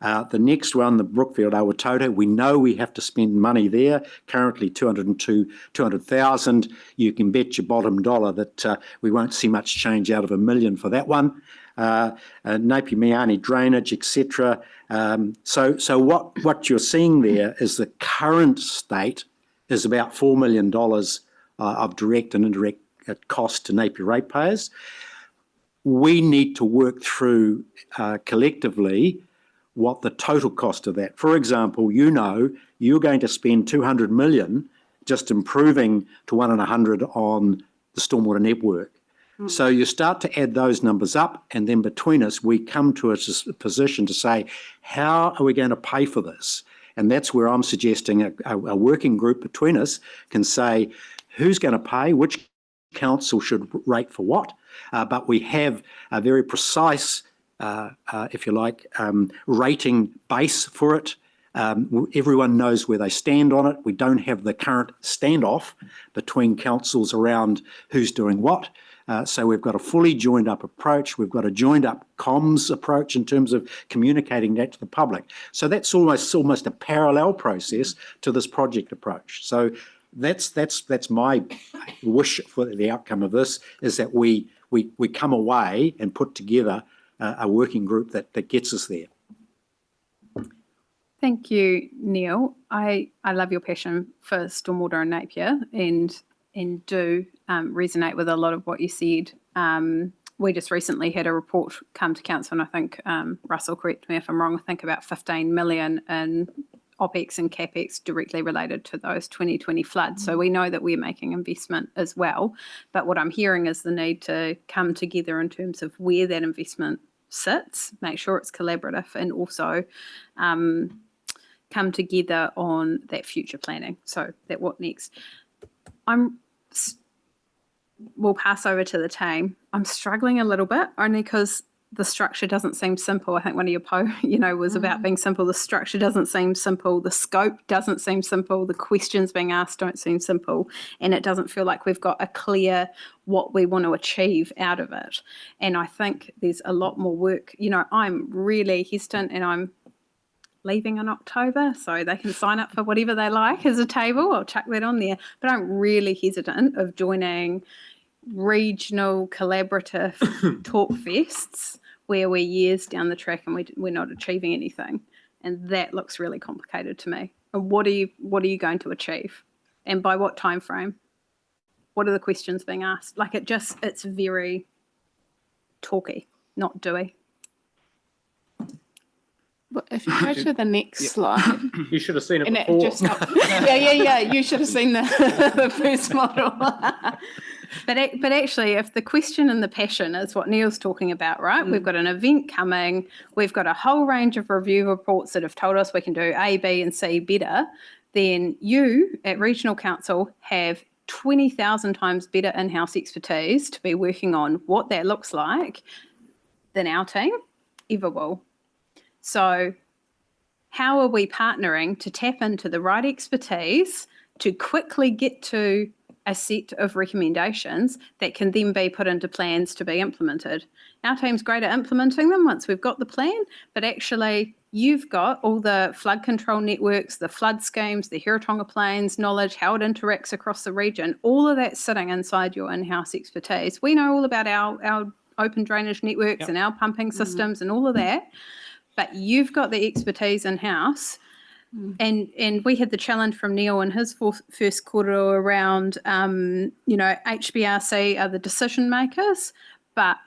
The next one, the Brookfield Awatoto, we know we have to spend money there, currently 200,000. You can bet your bottom dollar that we won't see much change out of $1 million for that one. Napier Meani drainage, etc. So what you're seeing there is the current state is about $4 million of direct and indirect cost to Napier ratepayers. We need to work through collectively what the total cost of that. For example, you're going to spend 200 million just improving to 1 in 100 on the stormwater network. So you start to add those numbers up, and then between us, we come to a position to say, how are we going to pay for this? And that's where I'm suggesting a working group between us can say, who's going to pay, which council should rate for what, but we have a very precise, if you like, rating base for it. Everyone knows where they stand on it. We don't have the current standoff between councils around who's doing what. So we've got a fully joined up approach. We've got a joined up comms approach in terms of communicating that to the public. So that's almost a parallel process to this project approach. So that's my wish for the outcome of this, is that we come away and put together a working group that gets us there. Thank you, Neil. I love your passion for stormwater and Napier, and do resonate with a lot of what you said. We just recently had a report come to council, and I think, Russell, correct me if I'm wrong, I think about 15 million in OPEX and CAPEX directly related to those 2020 floods. So we know that we're making investment as well. But what I'm hearing is the need to come together in terms of where that investment sits, make sure it's collaborative, and also come together on that future planning. So that what next? We'll pass over to the team. I'm struggling a little bit, only because the structure doesn't seem simple. I think one of your was about being simple. The structure doesn't seem simple. The scope doesn't seem simple. The questions being asked don't seem simple. And it doesn't feel like we've got a clear what we want to achieve out of it. And I think there's a lot more work. I'm really hesitant, and I'm leaving in October, so they can sign up for whatever they like as a table. I'll chuck that on there. But I'm really hesitant of joining regional collaborative talk fests where we're years down the track and we're not achieving anything. And that looks really complicated to me. And what are you going to achieve? And by what time frame? What are the questions being asked? Like it's very talky, not doy. But if you go to the next slide. You should have seen it And before. it just yeah. You should have seen the first model. But actually, if the question and the passion is what Neil's talking about, right? We've got an event coming. We've got a whole range of review reports that have told us we can do A, B, and C better. Then you at Regional Council have 20,000 times better in-house expertise to be working on what that looks like than our team ever will. So how are we partnering to tap into the right expertise to quickly get to a set of recommendations that can then be put into plans to be implemented? Our team's great at implementing them once we've got the plan, but actually you've got all the flood control networks, the flood schemes, the Hiratonga Plains knowledge, how it interacts across the region, all of that sitting inside your in-house expertise. We know all about our open drainage networks and our pumping systems and all of that. But you've got the expertise in-house, and we had the challenge from Neil in his first quarter around, HBRC are the decision makers,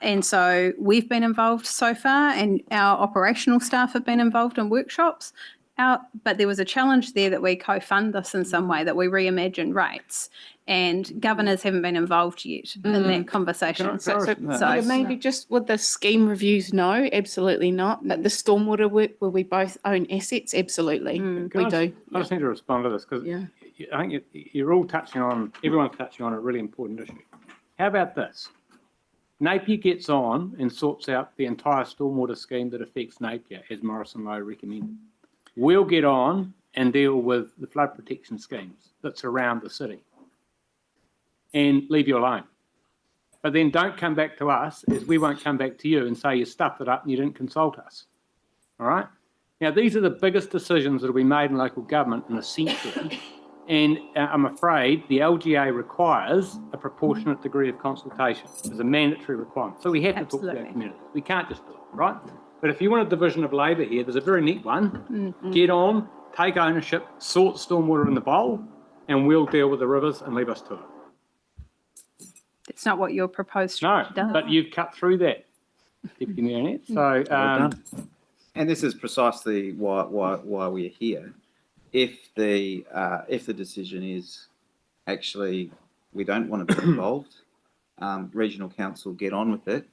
and so we've been involved so far, and our operational staff have been involved in workshops. But there was a challenge there that we co-fund this in some way, that we reimagine rates, and governors haven't been involved yet in that conversation. So maybe just with the scheme reviews, no, absolutely not. But the stormwater work where we both own assets, absolutely, we do. I just need to respond to this because I think everyone's touching on a really important issue. How about this? Napier gets on and sorts out the entire stormwater scheme that affects Napier, as Morrison Lowe recommended. We'll get on and deal with the flood protection schemes that surround the city and leave you alone. But then don't come back to us, as we won't come back to you and say you stuffed it up and you didn't consult us. All right? Now, these are the biggest decisions that will be made in local government in a century, and I'm afraid the LGA requires a proportionate degree of consultation as a mandatory requirement. So we have to talk to our community. We can't just do it, right? But if you want a division of labour here, there's a very neat one. Get on, take ownership, sort stormwater in the bowl, and we'll deal with the rivers and leave us to it. It's not what your proposed No, structure does. but you've cut through that, Deputy Mayor. So, Well done. And this is precisely why we're here. If the decision is actually we don't want to be involved, regional council get on with it,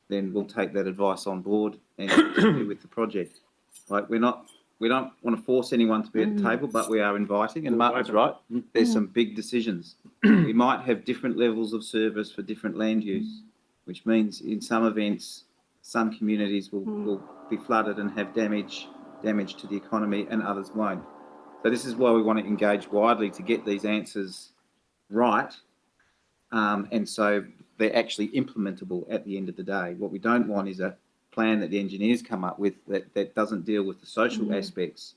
then we'll take that advice on board and continue with the project. Like we don't want to force anyone to be at the table, but we are inviting. And Martin's right. There's some big decisions. We might have different levels of service for different land use, which means in some events, some communities will be flooded and have damage to the economy, and others won't. So this is why we want to engage widely to get these answers right, and so they're actually implementable at the end of the day. What we don't want is a plan that the engineers come up with that doesn't deal with the social aspects,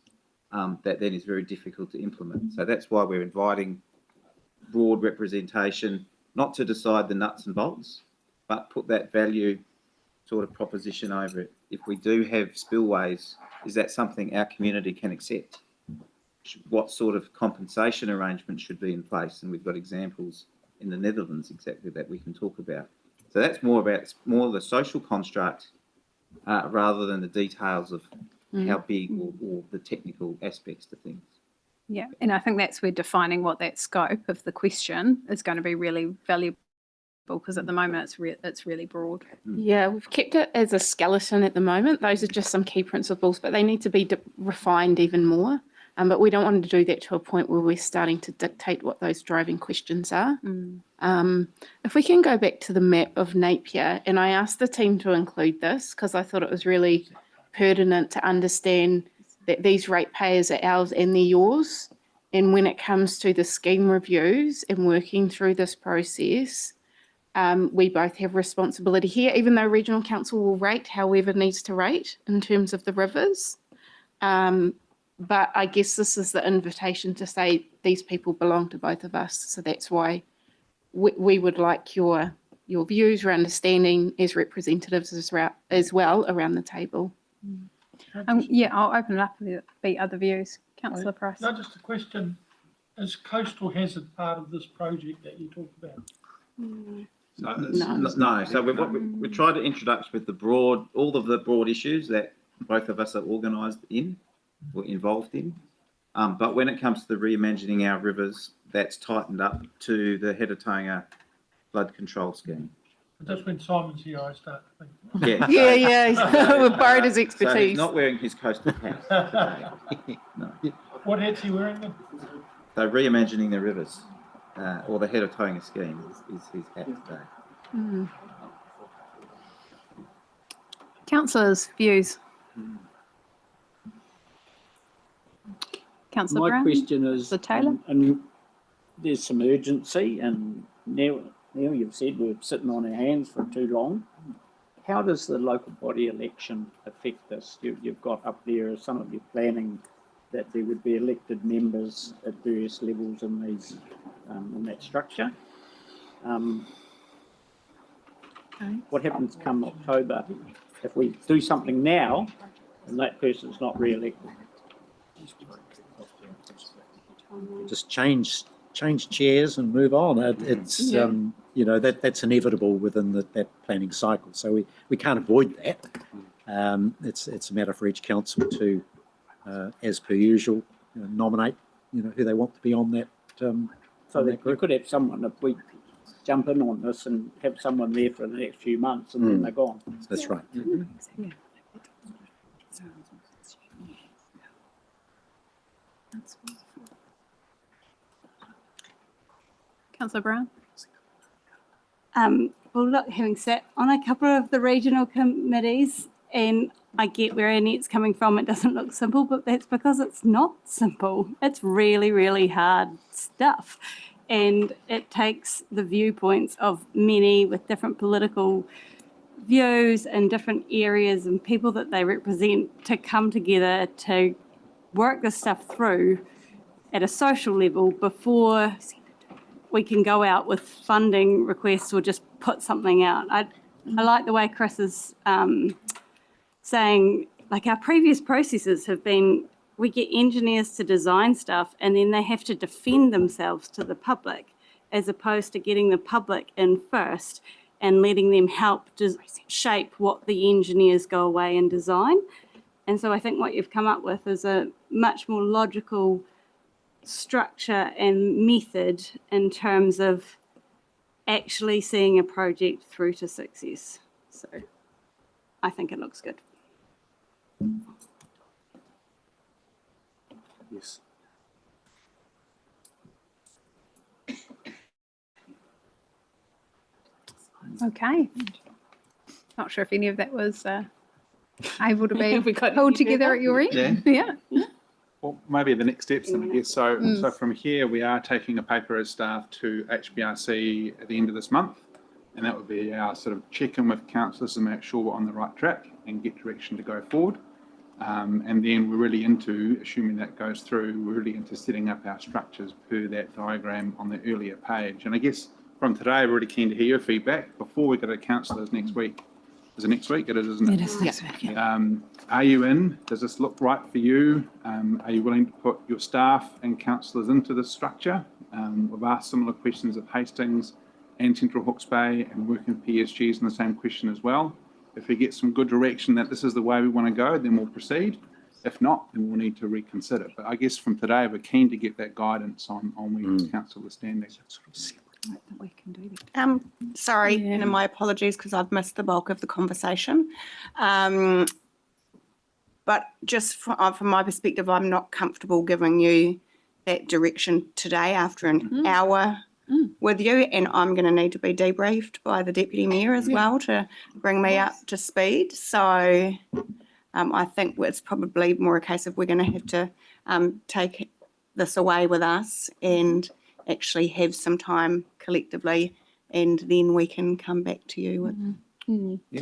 that then is very difficult to implement. So that's why we're inviting broad representation, not to decide the nuts and bolts, but put that value sort of proposition over it. If we do have spillways, is that something our community can accept? What sort of compensation arrangement should be in place? And we've got examples in the Netherlands exactly that we can talk about. So that's more the social construct rather than the details of how big or the technical aspects to things. Yeah, and I think that's where defining what that scope of the question is going to be really valuable, because at the moment it's really broad. Yeah, we've kept it as a skeleton at the moment. Those are just some key principles, but they need to be refined even more. But we don't want to do that to a point where we're starting to dictate what those driving questions are. If we can go back to the map of Napier, and I asked the team to include this because I thought it was really pertinent to understand that these ratepayers are ours and they're yours. And when it comes to the scheme reviews and working through this process, we both have responsibility here, even though regional council will rate however needs to rate in terms of the rivers. But I guess this is the invitation to say these people belong to both of us. So that's why we would like your views, your understanding as representatives as well around the table. Yeah, I'll open it up to the other views. Councillor Price. No, just a question. Is coastal hazard part of this project that you talk about? No. So we tried to introduce with all of the broad issues that both of us are organised in, or involved in. But when it comes to the reimagining our rivers, that's tightened up to the Hedatonia flood control scheme. That's when Simon's here, I start to think. Yeah. We've borrowed his So expertise. he's not wearing his coastal hat today. No. What hat's he wearing then? So reimagining the rivers, or the Hedatonia scheme is his hat today. Councillors' views. Councillor My Brown. question is, Councillor Taylor. and there's some urgency, and now you've said we're sitting on our hands for too long. How does the local body election affect this? You've got up there some of your planning that there would be elected members at various levels in these in that structure. What happens come October if we do something now and that person's not re-elected? Just change chairs and move on. It's that's inevitable within that planning cycle. So we can't avoid that. It's a matter for each council to, as per usual, nominate who they want to be on that. So that you could have someone, if we jump in on this and have someone there for the next few months and then they're gone. That's right. Councillor Brown. Well, look, having sat on a couple of the regional committees, and I get where Annette's coming from, it doesn't look simple, but that's because it's not simple. It's really, really hard stuff. And it takes the viewpoints of many with different political views and different areas and people that they represent to come together to work this stuff through at a social level before we can go out with funding requests or just put something out. I like the way Chris is saying, like, our previous processes have been, we get engineers to design stuff and then they have to defend themselves to the public, as opposed to getting the public in first and letting them help to shape what the engineers go away and design. And so I think what you've come up with is a much more logical structure and method in terms of actually seeing a project through to success. So I think it looks good. Yes. Okay. Not sure if any of that was able to be We got pulled any together further? at your end. Yeah. Yeah. Well, maybe the next steps then, I guess. So from here, we are taking a paper as staff to HBRC at the end of this month. And that would be our sort of check-in with councillors to make sure we're on the right track and get direction to go forward. And then we're really into, assuming that goes through, we're really into setting up our structures per that diagram on the earlier page. And I guess from today, we're really keen to hear your feedback before we go to councillors next week. Is it next week? It is, isn't it? It is next week, yeah. Are you in? Does this look right for you? Are you willing to put your staff and councillors into this structure? We've asked similar questions of Hastings and Central Hawke's Bay, and working with PSGs on the same question as well. If we get some good direction that this is the way we want to go, then we'll proceed. If not, then we'll need to reconsider. But I guess from today, we're keen to get that guidance on where council is standing. We can do that. Sorry, Yeah. and my apologies because I've missed the bulk of the conversation. But just from my perspective, I'm not comfortable giving you that direction today after an hour with you, and I'm going to need to be debriefed by the Deputy Mayor as well to bring me up to speed. So I think it's probably more a case of we're going to have to take this away with us and actually have some time collectively, and then we can come back to you with,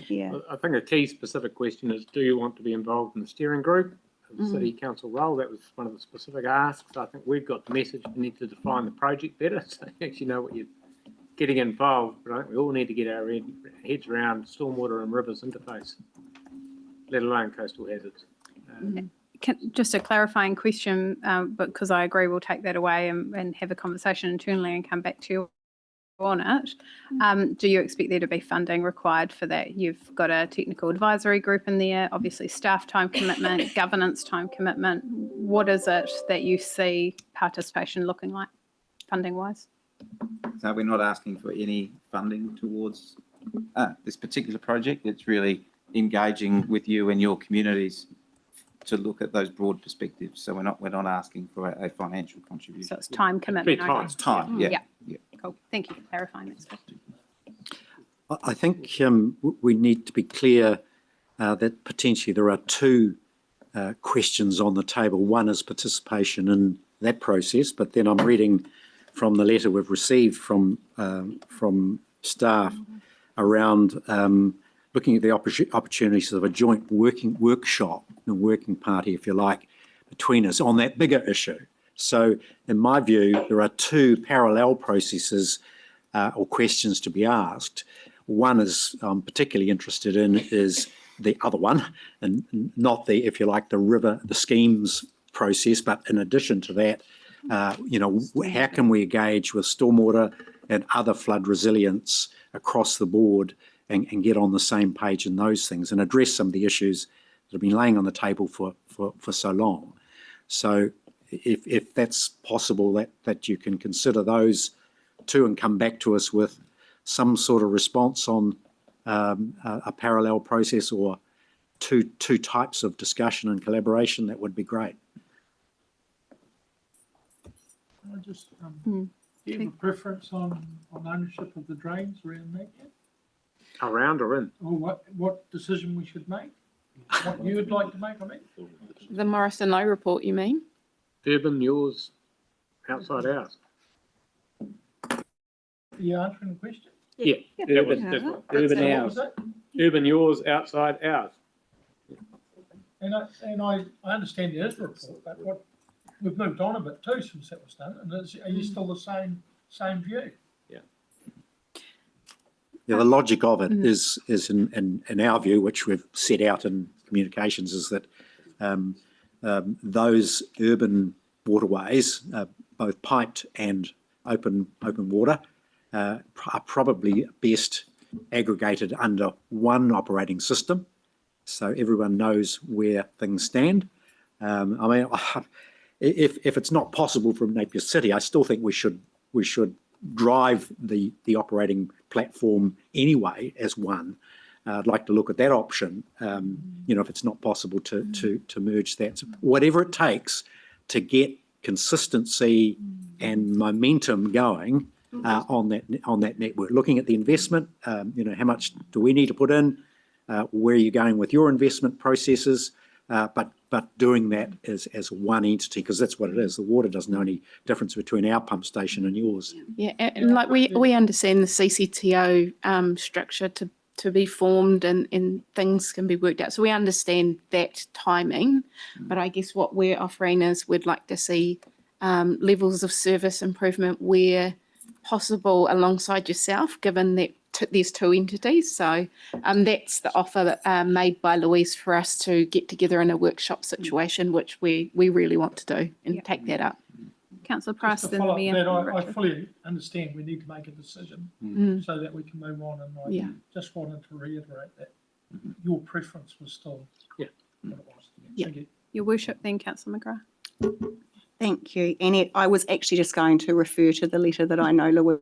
yeah. I think a key specific question is, do you want to be involved in the steering group of the City Council role? That was one of the specific asks. I think we've got the message. We need to define the project better so you actually know what you're getting involved. But I think we all need to get our heads around stormwater and rivers interface, let alone coastal hazards. Just a clarifying question, because I agree we'll take that away and have a conversation internally and come back to you on it. Do you expect there to be funding required for that? You've got a technical advisory group in there, obviously staff time commitment, governance time commitment. What is it that you see participation looking like funding wise? So we're not asking for any funding towards this particular project. It's really engaging with you and your communities to look at those broad perspectives. So we're not asking for a financial contribution. So it's time commitment. Time. Okay. It's time, yeah. Cool. Thank you for clarifying that. I think we need to be clear that potentially there are two questions on the table. One is participation in that process, but then I'm reading from the letter we've received from staff around looking at the opportunities of a joint workshop, a working party, if you like, between us on that bigger issue. So in my view, there are two parallel processes or questions to be asked. One is I'm particularly interested in is the other one, and not the, if you like, the schemes process, but in addition to that, how can we engage with stormwater and other flood resilience across the board and get on the same page in those things and address some of the issues that have been laying on the table for so long. So if that's possible, that you can consider those two and come back to us with some sort of response on a parallel process or two types of discussion and collaboration, that would be great. Can I just, do you have a preference on ownership of the drains around that yet? Around or in? Or what decision we should make? What you would like to make on it? The Morrison Low report, you mean? Urban, yours, outside ours. Are you answering the question? Yeah. Urban What was hours. that? urban yours, outside ours. And I understand there is a report, but we've moved on a bit too since that was done, and are you still the same view? Yeah, the logic of it is in our view, which we've set out in communications, is that those urban waterways, both piped and open water, are probably best aggregated under one operating system, so everyone knows where things stand. I mean, if it's not possible from Napier City, I still think we should drive the operating platform anyway as one. I'd like to look at that option. If it's not possible to merge that, so whatever it takes to get consistency and momentum going on that network. Looking at the investment, how much do we need to put in? Where are you going with your investment processes? But doing that as one entity, because that's what it is. The water doesn't know any difference between our pump station and yours. Yeah, and like we understand the CCTO structure to be formed and things can be worked out. So we understand that timing, but I guess what we're offering is we'd like to see levels of service improvement where possible alongside yourself, given that there's two entities. So that's the offer made by Louise for us to get together in a workshop situation, which we really want to do and take that up. Councillor Price, Just to then follow the up that, I Richard. fully understand we need to make a decision so that we can move on, and I just wanted to reiterate that your preference was still what it was. Yeah. Thank you. Your worship, then Councillor McGrath. Thank you. And I was actually just going to refer to the letter that I know Louise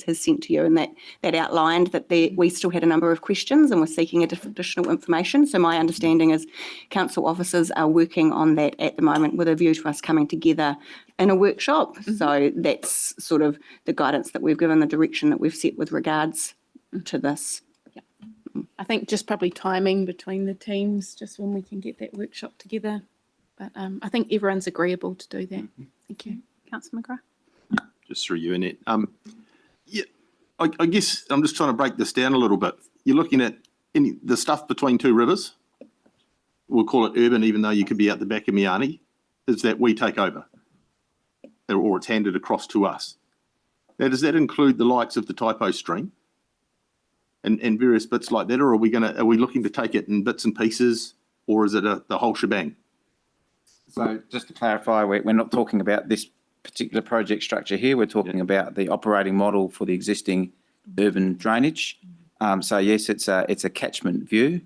has sent to you, and that outlined that we still had a number of questions and were seeking additional information. So my understanding is council officers are working on that at the moment with a view to us coming together in a workshop. So that's sort of the guidance that we've given, the direction that we've set with regards to this. I think just probably timing between the teams, just when we can get that workshop together. But I think everyone's agreeable to do that. Thank you. Councillor McGrath. Just through you, Annette. I guess I'm just trying to break this down a little bit. You're looking at the stuff between two rivers. We'll call it urban, even though you could be out the back of Miani, is that we take over, or it's handed across to us. Now, does that include the likes of the typo stream and various bits like that, or are we looking to take it in bits and pieces, or is it the whole shebang? So just to clarify, we're not talking about this particular project structure here. We're talking about the operating model for the existing urban drainage. So yes, it's a catchment view,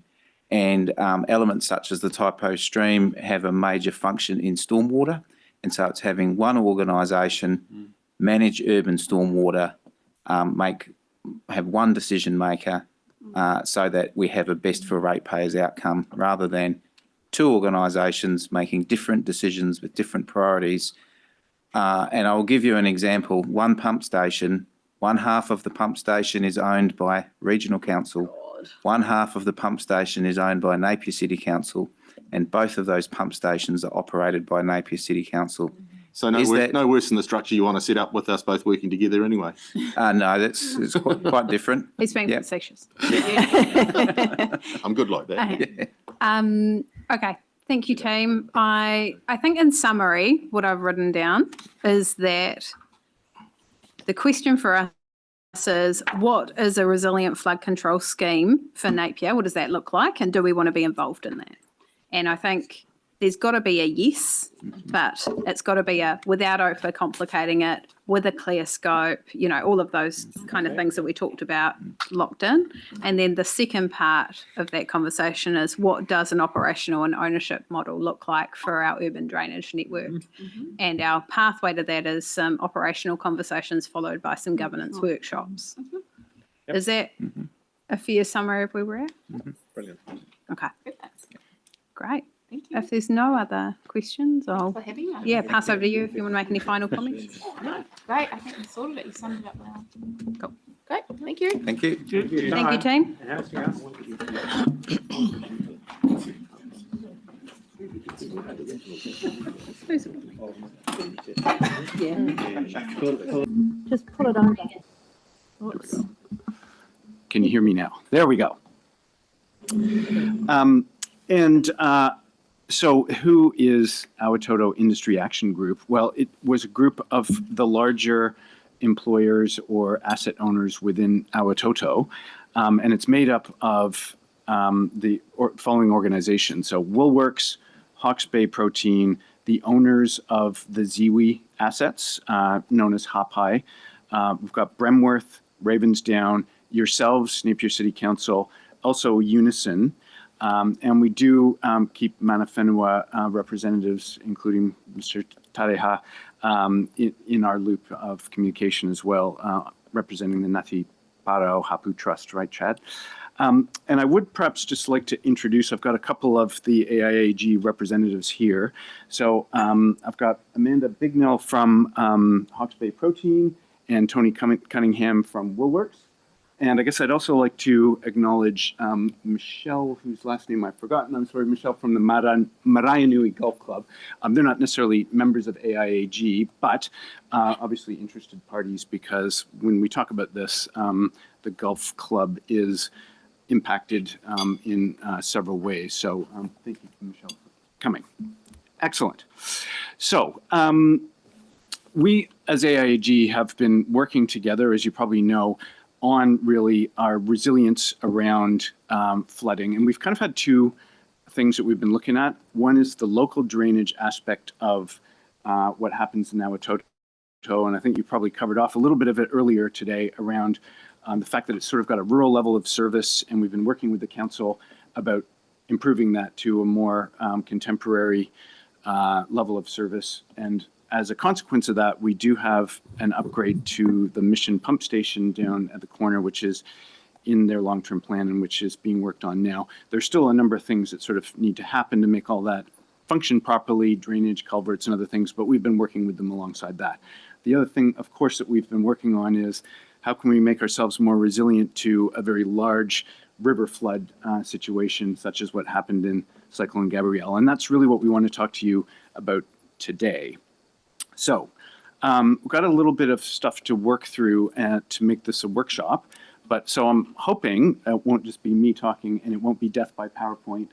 and elements such as the typo stream have a major function in stormwater, and so it's having one organisation manage urban stormwater, have one decision maker, so that we have a best for ratepayers outcome, rather than two organisations making different decisions with different priorities. And I'll give you an example. One pump station, one half of the pump station is owned by Regional Council, one half of the pump station is owned by Napier City Council, and both of those pump stations are operated by Napier City Council. So no worse than the structure you want to set up with us both working together anyway. No, it's quite different. He's being facetious. I'm good like that. Okay. Thank you, team. I think in summary, what I've written down is that the question for us is, what is a resilient flood control scheme for Napier? What does that look like? And do we want to be involved in that? And I think there's got to be a yes, but it's got to be a without overcomplicating it, with a clear scope, all of those kind of things that we talked about locked in. And then the second part of that conversation is, what does an operational and ownership model look like for our urban drainage network? And our pathway to that is some operational conversations followed by some governance workshops. Is that a fair summary of where we're at? Brilliant. Okay. Great. Thank you. If there's no other questions, I'll For having us. pass over to you if you want to make any final comments. No, great. I think you sorted it. You summed it up well. Cool. Great. Thank you. Thank you. Thank you, team. Just pull it over. Can you hear me now? There we go. So who is Awatoto Industry Action Group? Well, it was a group of the larger employers or asset owners within Awatoto, and it's made up of following organizations. So Woolworks, Hawke's Bay Protein, the owners of the Ziwi assets, known as Hapai. We've got Bremworth, Ravensdown, yourselves, Napier City Council, also Unison. And we do keep Mana Whenua representatives, including Mr. Tareha, in our loop of communication as well, representing the Ngāti Parao Hapu Trust, right, Chad? And I would perhaps just like to introduce, I've got a couple of the AIAG representatives here. So I've got Amanda Bignell from Hawke's Bay Protein and Tony Cunningham from Woolworks. And I guess I'd also like to acknowledge Michelle, whose last name I've forgotten. I'm sorry, Michelle from the Maraenui Golf Club. They're not necessarily members of AIAG, but obviously interested parties, because when we talk about this, the golf club is impacted in several ways. So thank you, Michelle, for coming. Excellent. So we, as AIAG, have been working together, as you probably know, on really our resilience around flooding. And we've kind of had two things that we've been looking at. One is the local drainage aspect of what happens in Awatoto. And I think you probably covered off a little bit of it earlier today around the fact that it's sort of got a rural level of service. And we've been working with the council about improving that to a more contemporary level of service. And as a consequence of that, we do have an upgrade to the Mission pump station down at the corner, which is in their long-term plan and which is being worked on now. There's still a number of things that sort of need to happen to make all that function properly, drainage, culverts, and other things, but we've been working with them alongside that. The other thing, of course, that we've been working on is how can we make ourselves more resilient to a very large river flood situation, such as what happened in Cyclone Gabrielle. And that's really what we want to talk to you about today. So we've got a little bit of stuff to work through to make this a workshop. But so I'm hoping it won't just be me talking and it won't be death by PowerPoint.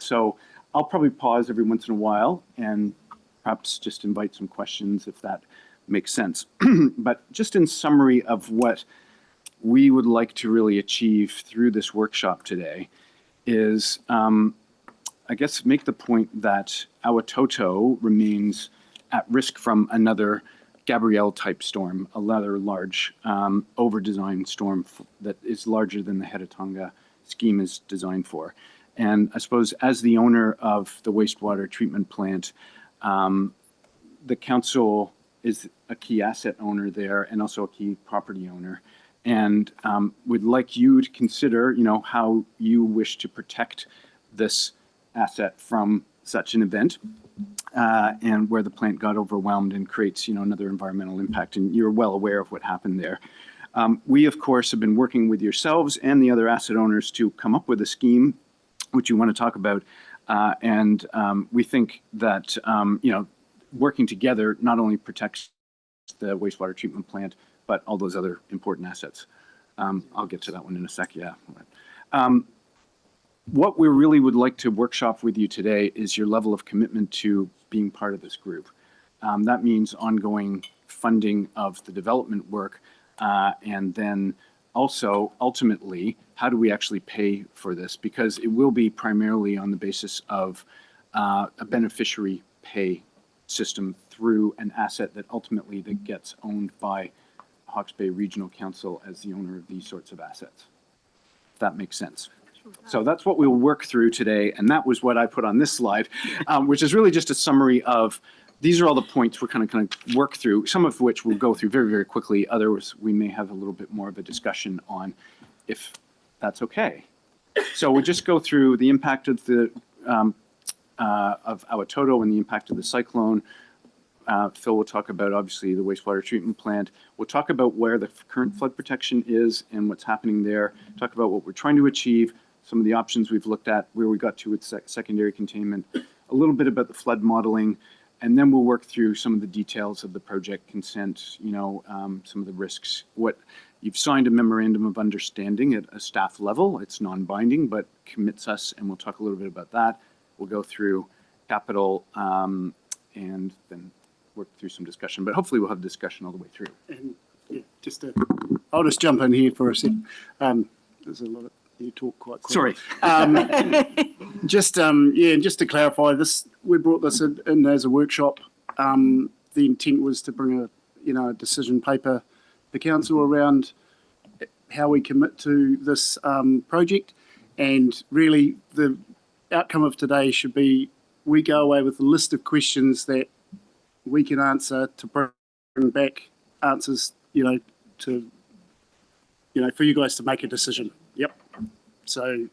So I'll probably pause every once in a while and perhaps just invite some questions if that makes sense. But just in summary of what we would like to really achieve through this workshop today is, I guess, make the point that Awatoto remains at risk from another Gabrielle-type storm, another large over-designed storm that is larger than the Heretaunga scheme is designed for. And I suppose as the owner of the wastewater treatment plant, the council is a key asset owner there and also a key property owner. And would like you to consider, how you wish to protect this asset from such an event. And where the plant got overwhelmed and creates, another environmental impact. And you're well aware of what happened there. We, of course, have been working with yourselves and the other asset owners to come up with a scheme, which you want to talk about. And we think that, working together not only protects the wastewater treatment plant, but all those other important assets. I'll get to that one in a sec, yeah. What we really would like to workshop with you today is your level of commitment to being part of this group. That means ongoing funding of the development work, and then also, ultimately, how do we actually pay for this? Because it will be primarily on the basis of a beneficiary pay system through an asset that ultimately that gets owned by Hawke's Bay Regional Council as the owner of these sorts of assets. If that makes sense. So that's what we'll work through today, and that was what I put on this slide, which is really just a summary of, these are all the points we're kind of work through, some of which we'll go through very, very quickly. Others, we may have a little bit more of a discussion on, if that's okay. So we'll just go through the impact of the of Awatoto and the impact of the cyclone. Phil will talk about, obviously, the wastewater treatment plant. We'll talk about where the current flood protection is and what's happening there. Talk about what we're trying to achieve, some of the options we've looked at, where we got to with secondary containment, a little bit about the flood modeling, and then we'll work through some of the details of the project consent, some of the risks, what, you've signed a memorandum of understanding at a staff level. It's non-binding, but commits us, and we'll talk a little bit about that. We'll go through capital and then work through some discussion, but hopefully we'll have discussion all the way through. And yeah, I'll just jump in here for a sec. There's a lot of, you talk quite quick. Sorry. Just to clarify this, we brought this in as a workshop. The intent was to bring a decision paper to the council around how we commit to this project, and really the outcome of today should be we go away with a list of questions that we can answer to bring back answers, for you guys to make a decision. Yep. So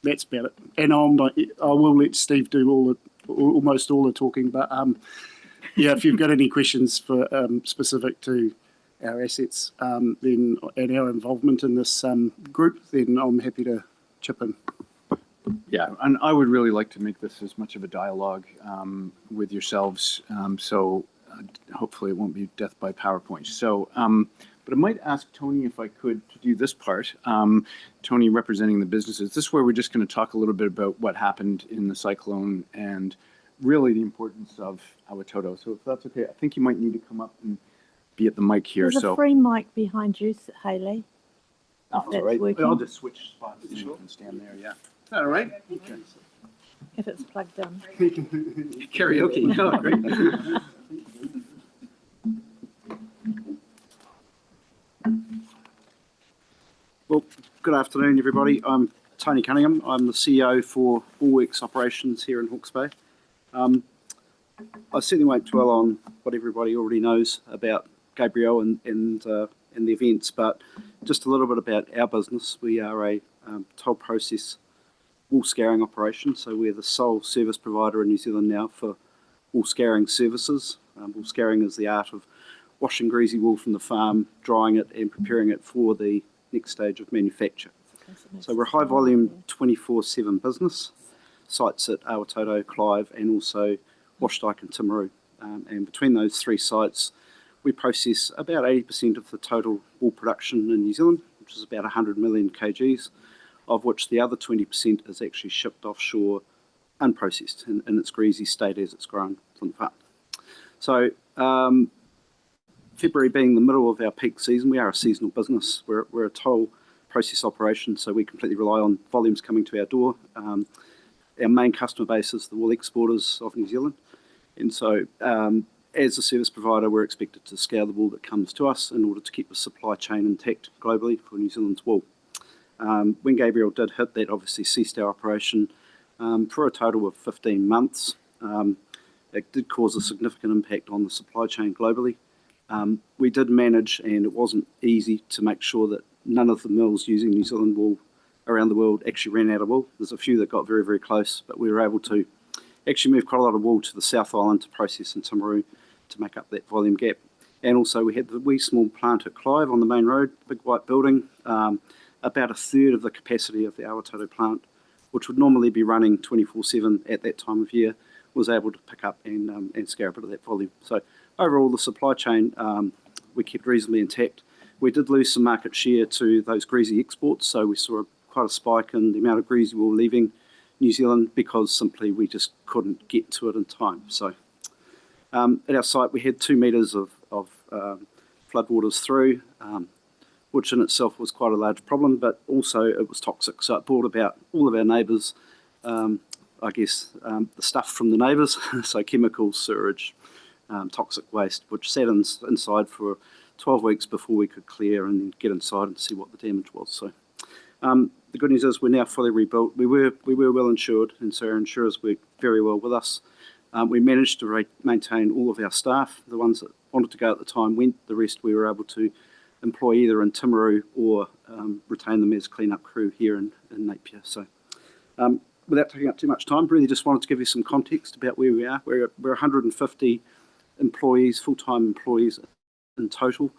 that's about it. And I will let Steve do almost all the talking, but if you've got any questions for specific to our assets, then and our involvement in this group, then I'm happy to chip in. Yeah, and I would really like to make this as much of a dialogue with yourselves, so hopefully it won't be death by PowerPoint. So, but I might ask Tony if I could to do this part. Tony representing the businesses. This is where we're just going to talk a little bit about what happened in the cyclone and really the importance of Awatoto. So if that's okay, I think you might need to come up and be at the mic here. There's a free mic behind you, Hayley. Oh, all right. I'll just switch spots and you can stand there, yeah. Is that all right? Okay. If it's plugged in. Karaoke. Oh, great. Well, good afternoon, everybody. I'm Tony Cunningham. I'm the CEO for Allworks Operations here in Hawke's Bay. I certainly won't dwell on what everybody already knows about Gabrielle and the events, but just a little bit about our business. We are a toll process wool scouring operation, so we're the sole service provider in New Zealand now for wool scouring services. Wool scouring is the art of washing greasy wool from the farm, drying it and preparing it for the next stage of manufacture. So we're a high volume 24/7 business, sites at Awatoto, Clive and also Washdyke and Timaru. And between those three sites we process about 80% of the total wool production in New Zealand, which is about 100 million kgs, of which the other 20% is actually shipped offshore unprocessed in its greasy state as it's grown from the farm. So February being the middle of our peak season, we are a seasonal business. We're a toll process operation, so we completely rely on volumes coming to our door. Our main customer base is the wool exporters of New Zealand, and so as a service provider, we're expected to scour the wool that comes to us in order to keep the supply chain intact globally for New Zealand's wool. When Gabrielle did hit, that obviously ceased our operation for a total of 15 months. It did cause a significant impact on the supply chain globally. We did manage, and it wasn't easy, to make sure that none of the mills using New Zealand wool around the world actually ran out of wool. There's a few that got very, very close, but we were able to actually move quite a lot of wool to the South Island to process in Timaru to make up that volume gap. And also we had the wee small plant at Clive on the main road, big white building, about a third of the capacity of the Awatoto plant, which would normally be running 24/7 at that time of year, was able to pick up and scour a bit of that volume. So overall, the supply chain we kept reasonably intact. We did lose some market share to those greasy exports, so we saw quite a spike in the amount of greasy wool leaving New Zealand because simply we just couldn't get to it in time. So at our site we had 2 metres of floodwaters through, which in itself was quite a large problem, but also it was toxic. So it brought about all of our neighbours, the stuff from the neighbours, so chemicals, sewage, toxic waste, which sat inside for 12 weeks before we could clear and then get inside and see what the damage was. So the good news is we're now fully rebuilt. We were well insured, and so our insurers worked very well with us. We managed to maintain all of our staff. The ones that wanted to go at the time went. The rest we were able to employ either in Timaru or retain them as clean-up crew here in Napier. So without taking up too much time, really just wanted to give you some context about where we are. We're 150 employees, full-time employees in total.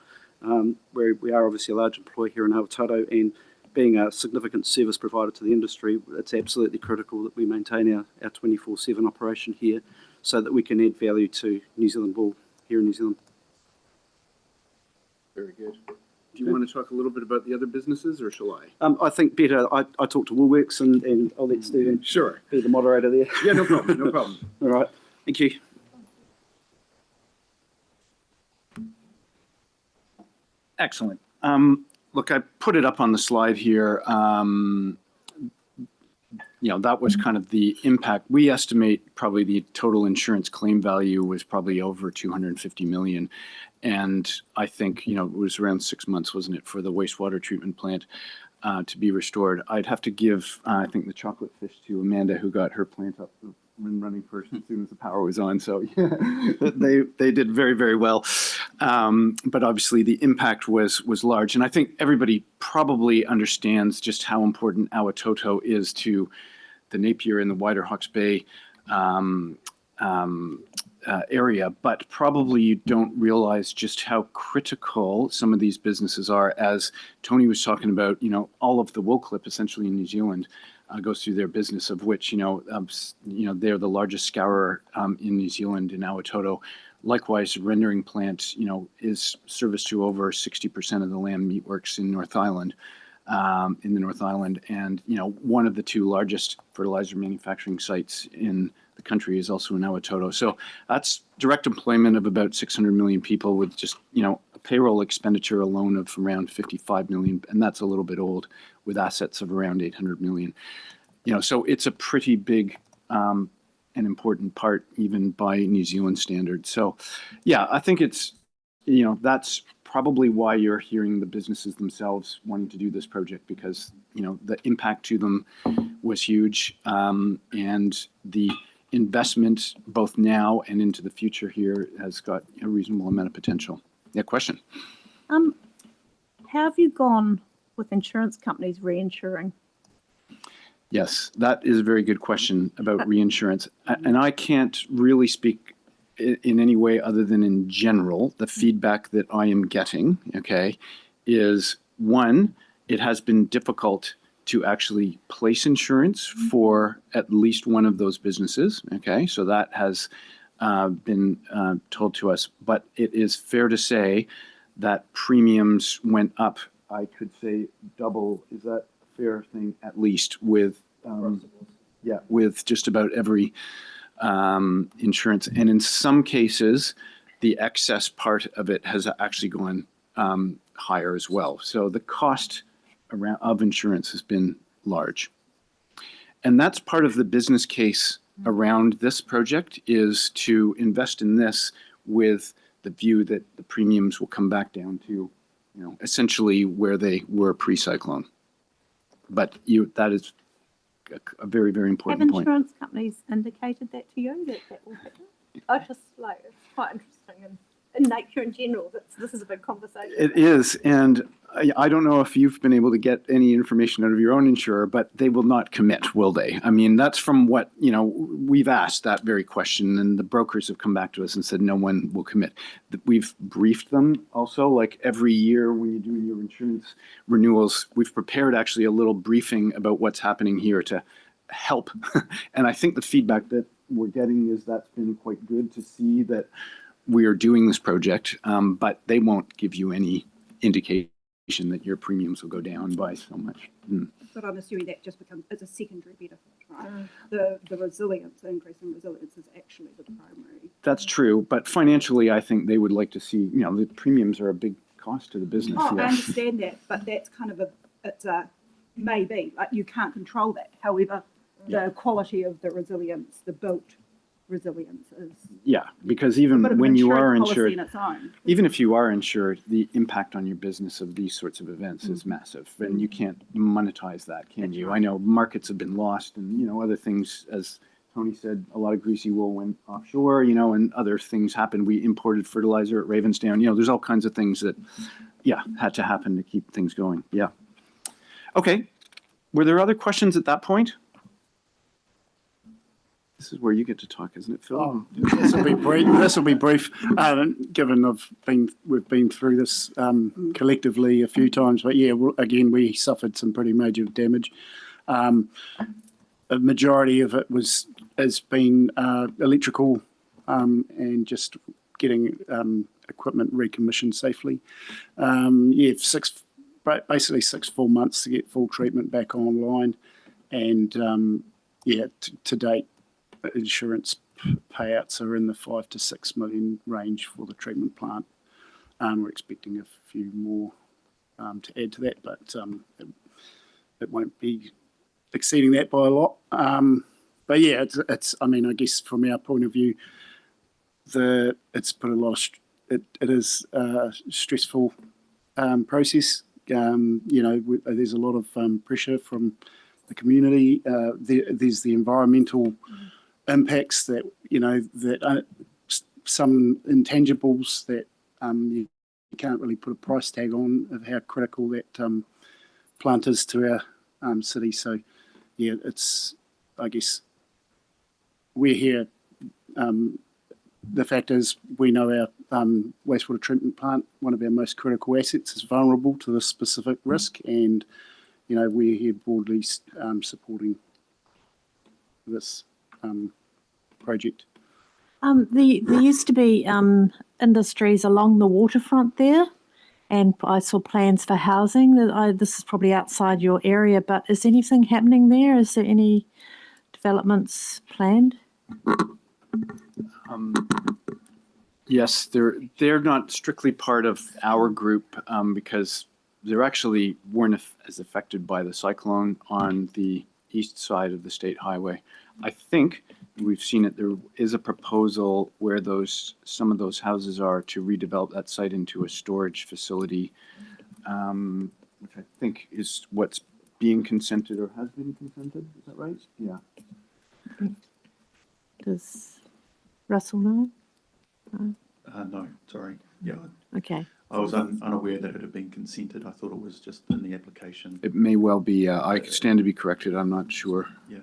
We are obviously a large employer here in Awatoto, and being a significant service provider to the industry, it's absolutely critical that we maintain our 24/7 operation here so that we can add value to New Zealand wool here in New Zealand. Very good. you want to talk a little bit about the other businesses, or shall I? I think better, I talked to Woolworks and I'll let Stephen Sure. be the moderator there. Yeah, no problem, no problem. All right, thank you. Excellent. Look, I put it up on the slide here. That was kind of the impact. We estimate probably the total insurance claim value was probably over 250 million. And I think, it was around 6 months, wasn't it, for the wastewater treatment plant to be restored. I'd have to give, I think, the chocolate fish to Amanda, who got her plant up and running first as soon as the power was on. So they did very, very well. But obviously the impact was large. And I think everybody probably understands just how important Awatoto is to the Napier and the wider Hawke's Bay area, but probably you don't realize just how critical some of these businesses are. As Tony was talking about, all of the wool clip essentially in New Zealand goes through their business, of which, they're the largest scourer in New Zealand in Awatoto. Likewise, the rendering plant, is service to over 60% of the land meatworks in North Island. In the North Island, and one of the two largest fertilizer manufacturing sites in the country is also in Awatoto. So that's direct employment of about 600 million people, with just a payroll expenditure alone of around 55 million, and that's a little bit old, with assets of around 800 million. So it's a pretty big and important part, even by New Zealand standards. So yeah, I think it's that's probably why you're hearing the businesses themselves wanting to do this project, because the impact to them was huge, and the investment both now and into the future here has got a reasonable amount of potential. Yeah, question. How have you gone with insurance companies reinsuring? Yes, that is a very good question about reinsurance, and I can't really speak in any way other than in general. The feedback that I am getting, is one, it has been difficult to actually place insurance for at least one of those businesses. So that has been told to us, but it is fair to say that premiums went up, I could say double. Is that a fair thing? At least with, with just about every insurance, and in some cases the excess part of it has actually gone higher as well. So the cost of insurance has been large, and that's part of the business case around this project, is to invest in this with the view that the premiums will come back down to essentially where they were pre-cyclone. But that is a very, very important point. Have insurance companies indicated that to you, that will happen? I just it's quite interesting, and in nature in general, this is a big conversation. It is, and I don't know if you've been able to get any information out of your own insurer, but they will not commit, will they? I mean, that's from what, we've asked that very question, and the brokers have come back to us and said no one will commit. We've briefed them also, like every year when you do your insurance renewals, we've prepared actually a little briefing about what's happening here to help. And I think the feedback that we're getting is that's been quite good to see that we are doing this project, but they won't give you any indication that your premiums will go down by so much. But I'm assuming that just becomes, it's a secondary benefit, right? The resilience, the increase in resilience is actually the primary. That's true, but financially, I think they would like to see, the premiums are a big cost to the business. Oh, I understand that, but that's kind of it's a maybe, like you can't control that. However, the quality of the resilience, the built resilience is. Yeah, because even when you are insured, in its own. even if you are insured, the impact on your business of these sorts of events is massive, and you can't monetize that, can you? I know markets have been lost, and other things, as Tony said, a lot of greasy wool went offshore, and other things happened. We imported fertilizer at Ravensdown. There's all kinds of things that, had to happen to keep things going. Yeah. Okay. Were there other questions at that point? This is where you get to talk, isn't it, Phil? Oh, this will be brief. Given we've been through this collectively a few times, but again, we suffered some pretty major damage. A majority of it has been electrical, and just getting equipment recommissioned safely. Basically 6 full months to get full treatment back online, and to date, insurance payouts are in the 5 to 6 million range for the treatment plant. We're expecting a few more to add to that, but it won't be exceeding that by a lot. But yeah, it's. I mean, I guess from our point of view, it's put a lot of. It is a stressful process. There's a lot of pressure from the community. There's the environmental impacts that some intangibles that you can't really put a price tag on of how critical that plant is to our city. So yeah, I guess we're here. The fact is, we know our wastewater treatment plant, one of our most critical assets, is vulnerable to this specific risk, and we're here broadly supporting this project. There used to be industries along the waterfront there, and I saw plans for housing. This is probably outside your area, but is anything happening there? Is there any developments planned? Yes, they're not strictly part of our group because they actually weren't as affected by the cyclone on the east side of the state highway. I think we've seen it. There is a proposal where some of those houses are to redevelop that site into a storage facility, which I think is what's being consented or has been consented. Is that right? Yeah. Does Russell know? No, sorry. Yeah. Okay. I was unaware that it had been consented. I thought it was just in the application. It may well be. I stand to be corrected. I'm not sure. Yeah.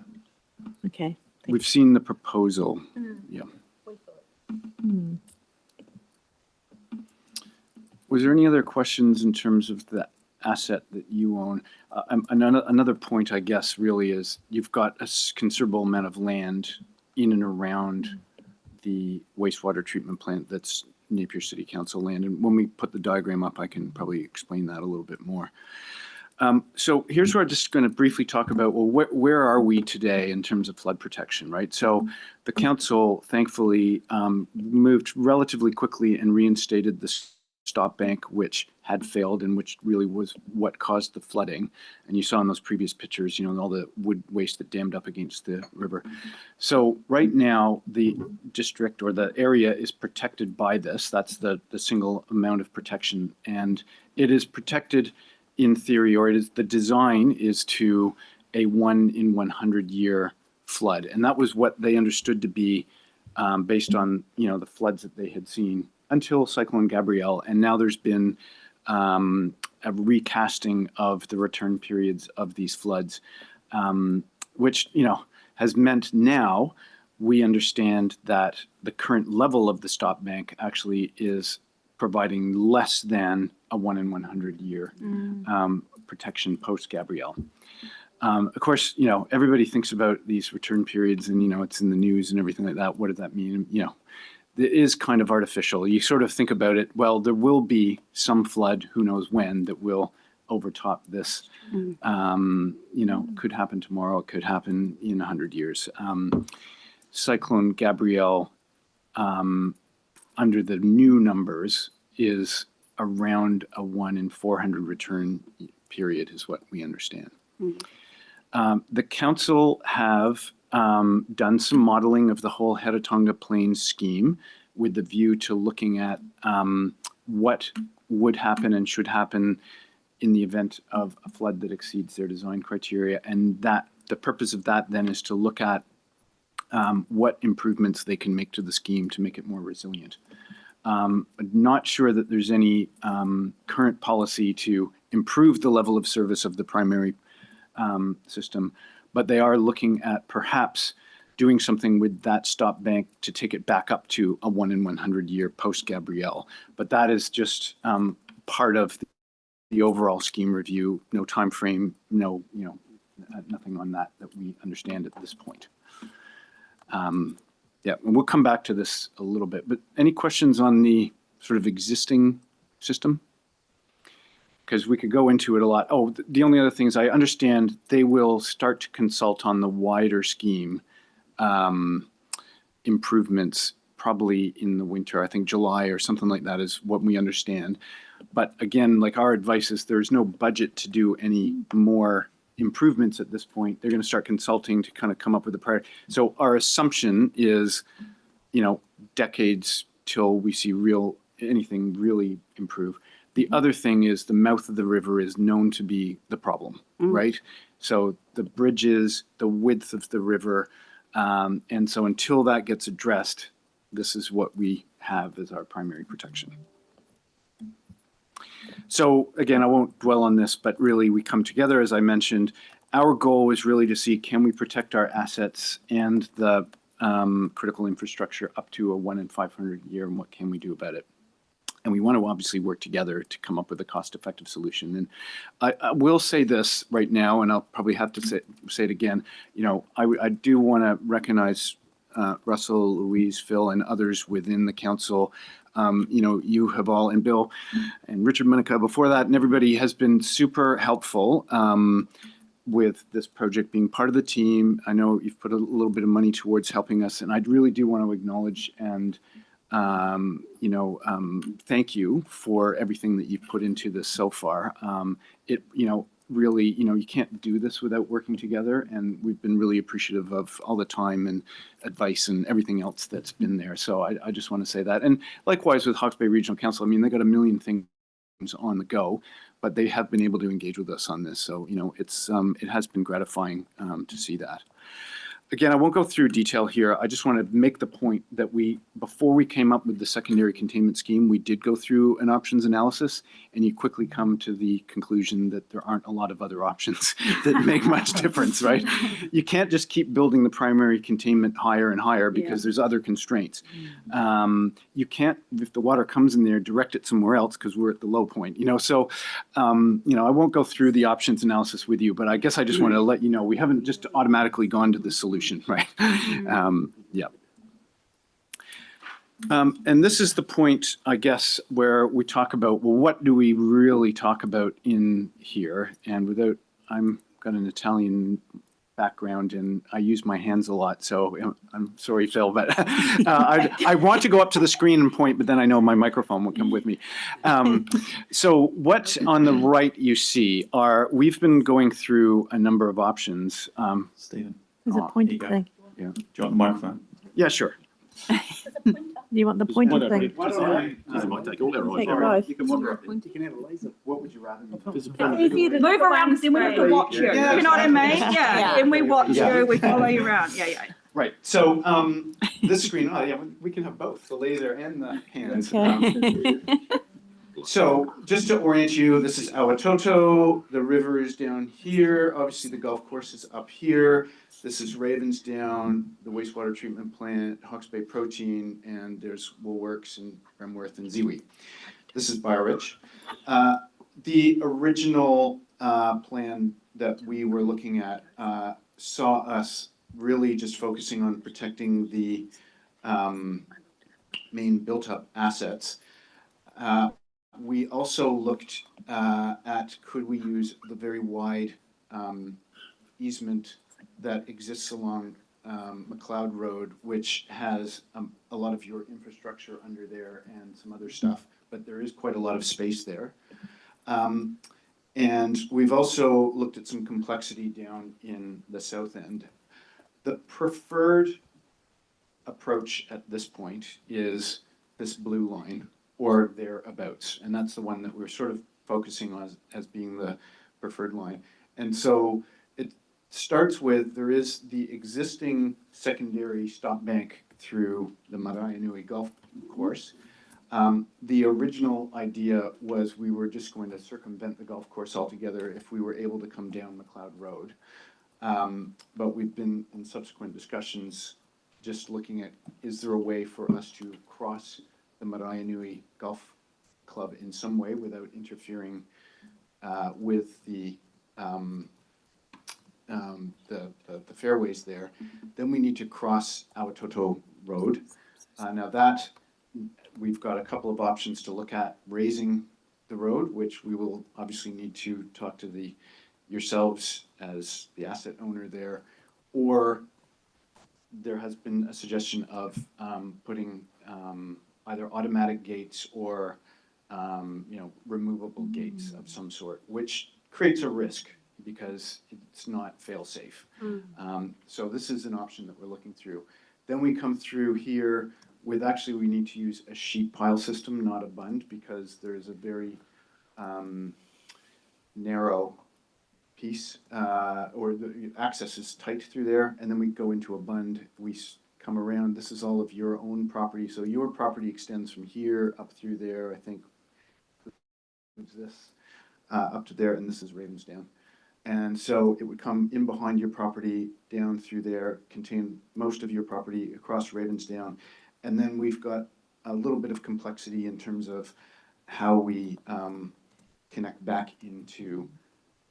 Okay. We've seen the proposal. Yeah. Was there any other questions in terms of the asset that you own? Another point, I guess, really is you've got a considerable amount of land in and around the wastewater treatment plant that's Napier City Council land. And when we put the diagram up, I can probably explain that a little bit more. So here's where I'm just going to briefly talk about, well, where are we today in terms of flood protection, right? So the council thankfully moved relatively quickly and reinstated the stop bank, which had failed and which really was what caused the flooding. And you saw in those previous pictures, all the wood waste that dammed up against the river. So right now, the district or the area is protected by this. That's the single amount of protection. And it is protected in theory, or the design is to a 1 in 100 year flood. And that was what they understood to be based on, the floods that they had seen until Cyclone Gabrielle. And now there's been a recasting of the return periods of these floods, which, has meant now we understand that the current level of the stop bank actually is providing less than a 1 in 100 year protection post Gabrielle. Of course, everybody thinks about these return periods and, it's in the news and everything like that. What does that mean? It is kind of artificial. You sort of think about it, well, there will be some flood, who knows when, that will overtop this. Could happen tomorrow, it could happen in 100 years. Cyclone Gabrielle, under the new numbers, is around a 1 in 400 return period, is what we understand. The council have done some modeling of the whole Heretaunga Plains scheme with the view to looking at what would happen and should happen in the event of a flood that exceeds their design criteria. And that the purpose of that then is to look at what improvements they can make to the scheme to make it more resilient. I'm not sure that there's any current policy to improve the level of service of the primary system, but they are looking at perhaps doing something with that stop bank to take it back up to a 1 in 100 year post Gabrielle. But that is just part of the overall scheme review. No time frame, nothing on that we understand at this point. Yeah, and we'll come back to this a little bit, but any questions on the sort of existing system? Because we could go into it a lot. Oh, the only other thing is I understand they will start to consult on the wider scheme improvements probably in the winter. I think July or something like that is what we understand. But again, like our advice is there's no budget to do any more improvements at this point. They're going to start consulting to kind of come up with a priority. So our assumption is, you know, decades till we see anything really improve. The other thing is the mouth of the river is known to be the problem, right? So the bridges, the width of the river, and so until that gets addressed, this is what we have as our primary protection. So again, I won't dwell on this, but really we come together, as I mentioned. Our goal is really to see, can we protect our assets and the critical infrastructure up to a 1 in 500 year, and what can we do about it? And we want to obviously work together to come up with a cost-effective solution. And I will say this right now, and I'll probably have to say it again. You know, I do want to recognize Russell, Louise, Phil, and others within the council. You know, you have all, and Bill and Richard Minica before that, and everybody has been super helpful with this project, being part of the team. I know you've put a little bit of money towards helping us, and I really do want to acknowledge and you know, thank you for everything that you've put into this so far. You know, really, you know, you can't do this without working together, and we've been really appreciative of all the time and advice and everything else that's been there. So I just want to say that. And likewise with Hawke's Bay Regional Council, I mean, they got a million things on the go, but they have been able to engage with us on this. So, you know, it has been gratifying to see that. Again, I won't go through detail here. I just want to make the point that before we came up with the secondary containment scheme, we did go through an options analysis, and you quickly come to the conclusion that there aren't a lot of other options that make much difference, right? You can't just keep building the primary containment higher and higher because there's other constraints. You can't, if the water comes in there, direct it somewhere else because we're at the low point, you know? So, you know, I won't go through the options analysis with you, but I guess I just wanted to let you know, we haven't just automatically gone to the solution. Right. Yeah. And this is the point, I guess, where we talk about, well, what do we really talk about in here? And I've got an Italian background and I use my hands a lot. So I'm sorry, Phil, but I want to go up to the screen and point, but then I know my microphone will come with me. So what on the right you see we've been going through a number of options. Stephen. There's a pointy thing. Yeah. Do you want the microphone? Yeah, sure. Do you want the pointy thing? Why don't I might take all our Take eyes. both. You can wander up. You can have a laser. What would you rather? Move around, then we have to watch you. Yeah. You know what I mean? Yeah. Then we watch Yeah. you, we follow you around. Yeah, yeah. Right. So this screen, yeah, we can have both, the laser and the hands. Okay. So just to orient you, this is Awatoto. The river is down here. Obviously, the golf course is up here. This is Ravensdown, the wastewater treatment plant, Hawke's Bay Protein, and there's Woolworks and Bremworth and Ziwi. This is Bioridge. The original plan that we were looking at saw us really just focusing on protecting the main built-up assets. We also looked at could we use the very wide easement that exists along McLeod Road, which has a lot of your infrastructure under there and some other stuff, but there is quite a lot of space there. And we've also looked at some complexity down in the south end. The preferred approach at this point is this blue line or thereabouts, and that's the one that we're sort of focusing on as being the preferred line. And so it starts with, there is the existing secondary stop bank through the Maraianui Golf Course. The original idea was we were just going to circumvent the golf course altogether if we were able to come down McLeod Road. But we've been in subsequent discussions just looking at, is there a way for us to cross the Maraianui Golf Club in some way without interfering with the fairways there? Then we need to cross Awatoto road. Now that, we've got a couple of options to look at: raising the road, which we will obviously need to talk to yourselves as the asset owner there, or there has been a suggestion of putting either automatic gates or removable gates of some sort, which creates a risk because it's not fail-safe. So this is an option that we're looking through. Then we come through here with, actually, we need to use a sheet pile system, not a bund, because there's a very narrow piece, or the access is tight through there, and then we go into a bund. We come around. This is all of your own property. So your property extends from here up through there, I think, this, up to there, and this is Ravensdown. And so it would come in behind your property, down through there, contain most of your property across Ravensdown. And then we've got a little bit of complexity in terms of how we connect back into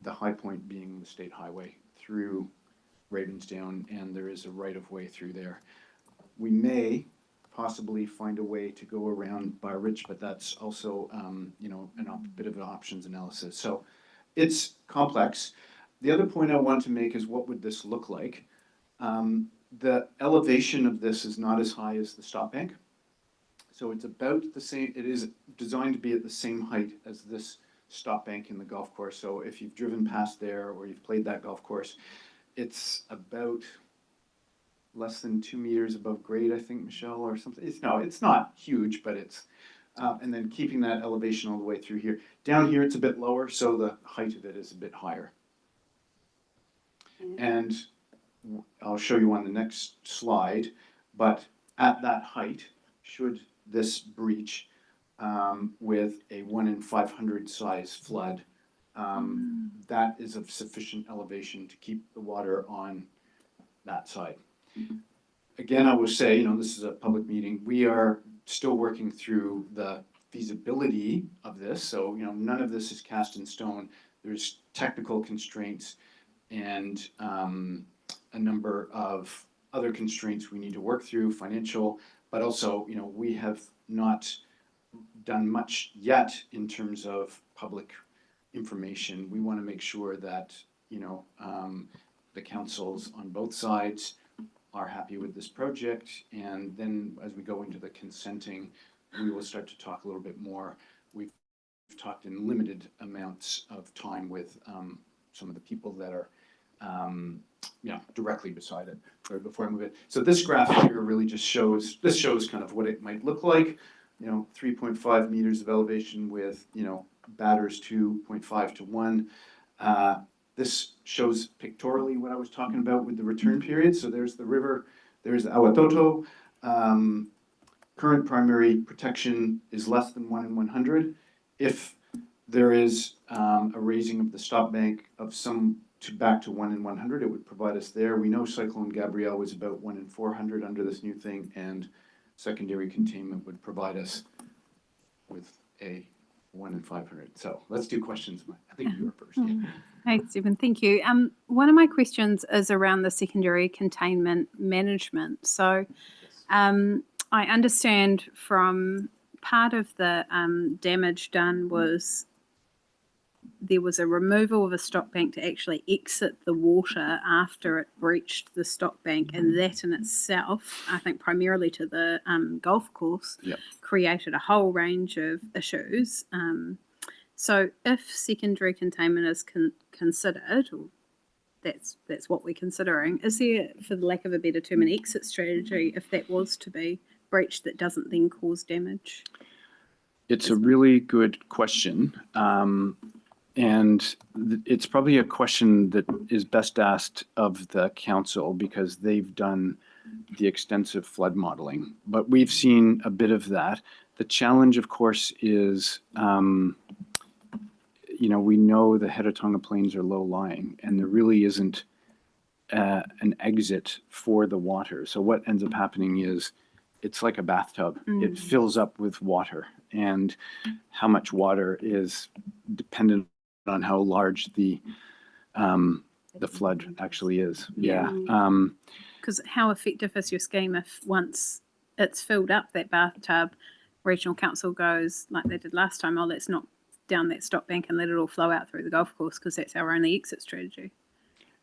the high point being the state highway through Ravensdown, and there is a right-of-way through there. We may possibly find a way to go around Bar Ridge, but that's also, a bit of an options analysis. So it's complex. The other point I want to make is, what would this look like? The elevation of this is not as high as the stop bank. So it's about the same, it is designed to be at the same height as this stop bank in the golf course. So if you've driven past there or you've played that golf course, it's about less than 2 meters above grade, I think, Michelle, or something. It's not huge, but it's, and then keeping that elevation all the way through here. Down here, it's a bit lower, so the height of it is a bit higher. And I'll show you on the next slide, but at that height, should this breach with a 1 in 500 size flood, that is of sufficient elevation to keep the water on that side. Again, I will say, this is a public meeting. We are still working through the feasibility of this. So, none of this is cast in stone. There's technical constraints and a number of other constraints we need to work through, financial, but also, we have not done much yet in terms of public information. We want to make sure that, the councils on both sides are happy with this project, and then as we go into the consenting, we will start to talk a little bit more. We've talked in limited amounts of time with some of the people that are directly beside it, before I move it. So this graph here really just shows kind of what it might look like. 3.5 meters of elevation with, batters 2.5 to 1. This shows pictorially what I was talking about with the return period. So there's the river, there's the Awatoto. Current primary protection is less than 1 in 100. If there is a raising of the stop bank of back to 1 in 100, it would provide us there. We know Cyclone Gabrielle was about 1 in 400 under this new thing, and secondary containment would provide us with a 1 in 500. So let's do questions. I think you were first. Yeah. Hey, Stephen, thank you. One of my questions is around the secondary containment management. So I understand from part of the damage done was there was a removal of a stop bank to actually exit the water after it breached the stop bank, and that in itself, I think primarily to the golf course, created a whole range of issues. So if secondary containment is considered, or that's what we're considering, is there, for the lack of a better term, an exit strategy if that was to be breached that doesn't then cause damage? It's a really good question. And it's probably a question that is best asked of the council because they've done the extensive flood modeling. But we've seen a bit of that. The challenge, of course, is, we know the Heretaunga Plains are low-lying, and there really isn't an exit for the water. So what ends up happening is it's like a bathtub. It fills up with water, and how much water is dependent on how large the flood actually is. Yeah. Because how effective is your scheme if once it's filled up, that bathtub, regional council goes like they did last time, oh, let's knock down that stop bank and let it all flow out through the golf course because that's our only exit strategy.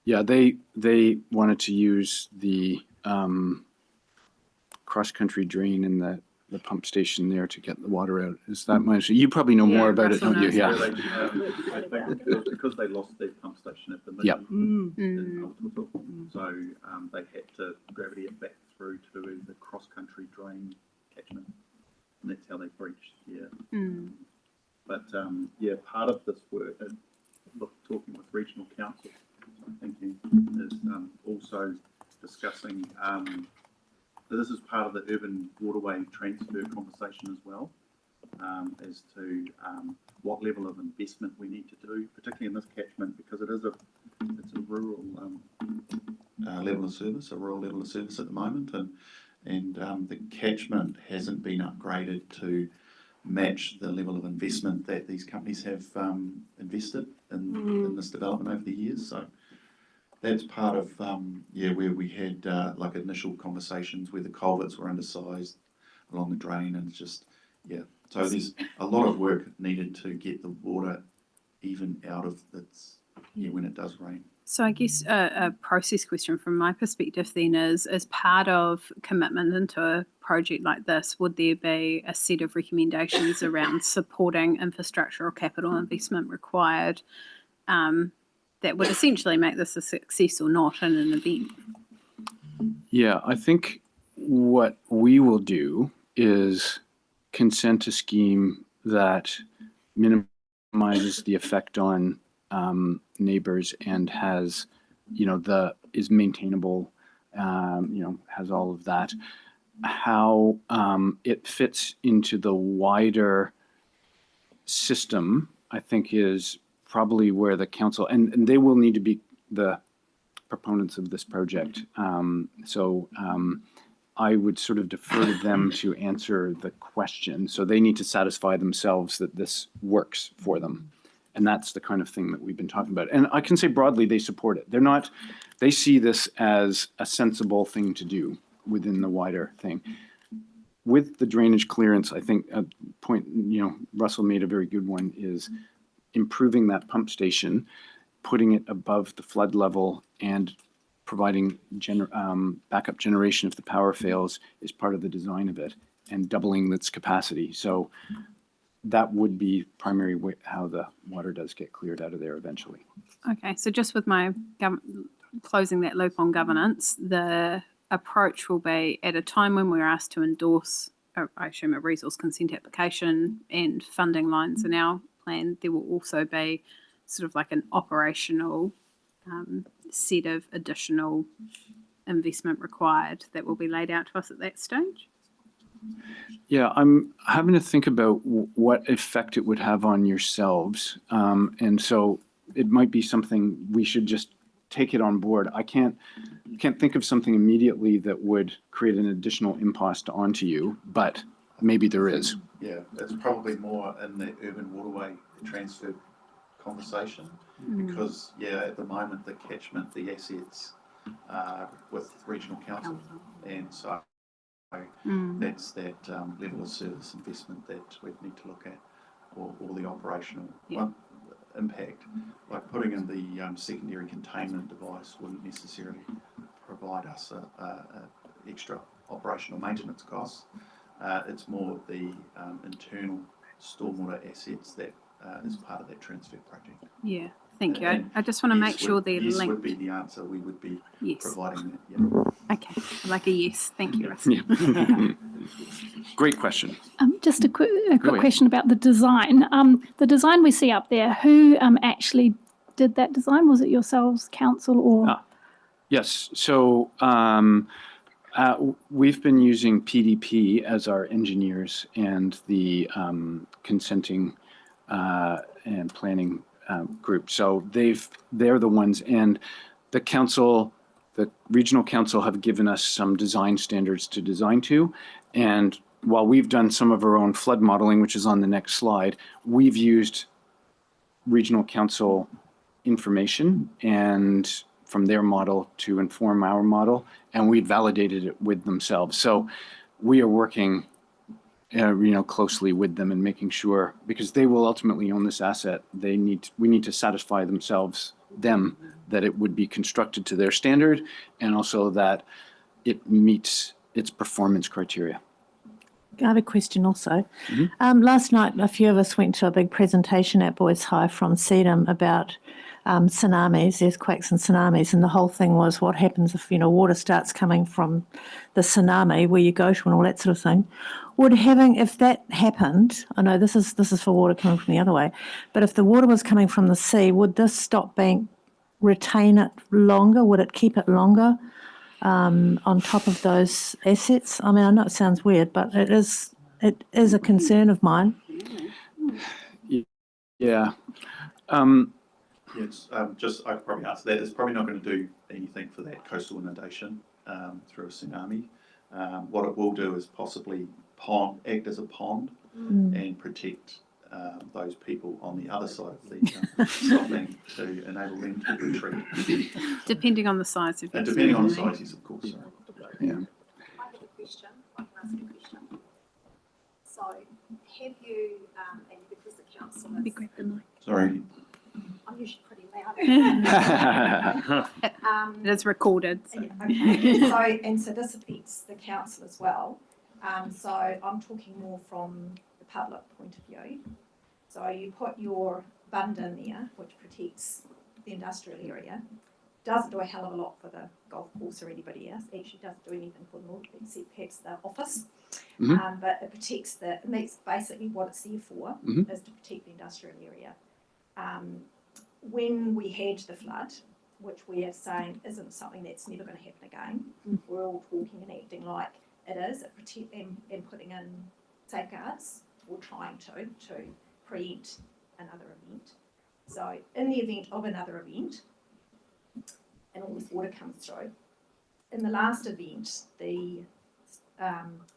Yeah, they wanted to use the cross-country drain in the pump station there to get the water out. Is that my, you probably know more about it, don't you? Yeah. Because they lost their pump station at the Yep. in Aotearoa, so they had to gravity it back through to the cross-country drain catchment, and that's how they breached. But yeah, part of this work, and talking with regional council, thank you, is also discussing. This is part of the urban waterway transfer conversation as well, as to what level of investment we need to do, particularly in this catchment, because it's a rural level of service, a rural level of service at the moment, and the catchment hasn't been upgraded to match the level of investment that these companies have invested in this development over the years. So that's part of where we had like initial conversations where the culverts were undersized along the drain, and it's just so there's a lot of work needed to get the water even out of its when it does rain. So I guess a process question from my perspective then is, as part of commitment into a project like this, would there be a set of recommendations around supporting infrastructure or capital investment required that would essentially make this a success or not in an event? Yeah, I think what we will do is consent a scheme that minimizes the effect on neighbors and has, is maintainable, has all of that. How it fits into the wider system, I think, is probably where the council, and they will need to be the proponents of this project. I would sort of defer to them to answer the question. So they need to satisfy themselves that this works for them. And that's the kind of thing that we've been talking about. And I can say broadly, they support it. They see this as a sensible thing to do within the wider thing. With the drainage clearance, I think a point, Russell made a very good one, is improving that pump station, putting it above the flood level, and providing backup generation if the power fails is part of the design of it, and doubling its capacity. So that would be primary how the water does get cleared out of there eventually. Okay, so just with my closing that loop on governance, the approach will be at a time when we're asked to endorse, I assume, a resource consent application and funding lines in our plan, there will also be sort of like an operational set of additional investment required that will be laid out to us at that stage? Yeah, I'm having to think about what effect it would have on yourselves. And so it might be something we should just take it on board. I can't think of something immediately that would create an additional impost onto you, but maybe there is. Yeah, it's probably more in the urban waterway transfer conversation, because at the moment the catchment, the assets with regional council, and so that's that level of service investment that we need to look at, or the operational impact. Like putting in the secondary containment device wouldn't necessarily provide us a extra operational maintenance costs. It's more the internal stormwater assets that is part of that transfer project. Yeah, thank you. I just want to make sure they're linked. Yes would be the answer. We would be providing that. Yeah. Okay, I like a yes. Thank you, Russell. Yeah. Great question. Just a quick question about the design. The design we see up there, who actually did that design? Was it yourselves, council, or? Yes. So we've been using PDP as our engineers and the consenting and planning group. So they're the ones, and the council, the regional council, have given us some design standards to design to. And while we've done some of our own flood modeling, which is on the next slide, we've used regional council information and from their model to inform our model, and we validated it with themselves. So we are working, closely with them and making sure, because they will ultimately own this asset. We need to satisfy them that it would be constructed to their standard, and also that it meets its performance criteria. I have a question also. Last night, a few of us went to a big presentation at Boys High from CEDAM about tsunamis, earthquakes and tsunamis, and the whole thing was what happens if, water starts coming from the tsunami where you go to and all that sort of thing. If that happened, I know this is for water coming from the other way, but if the water was coming from the sea, would this stop bank retain it longer? Would it keep it longer on top of those assets? I mean, I know it sounds weird, but it is a concern of mine. Yeah. Yes, I could probably answer that. It's probably not going to do anything for that coastal inundation through a tsunami. What it will do is possibly act as a pond and protect those people on the other side of the stopping to enable them to retreat. Depending on the size of your Depending on the sizes, of course. Yeah. I have a question. I can ask a question. So, have you, and because the council is... Sorry. I'm usually pretty loud. It is recorded. So. Yeah, okay. So this affects the council as well. So I'm talking more from the public point of view. So you put your bund in there, which protects the industrial area. Doesn't do a hell of a lot for the golf course or anybody else. Actually doesn't do anything for them all, except perhaps the office. But it protects and that's basically what it's there for, is to protect the industrial area. When we had the flood, which we are saying isn't something that's never going to happen again, we're all talking and acting like it is, and putting in safeguards, or trying to preempt another event. So in the event of another event, and all this water comes through, in the last event, the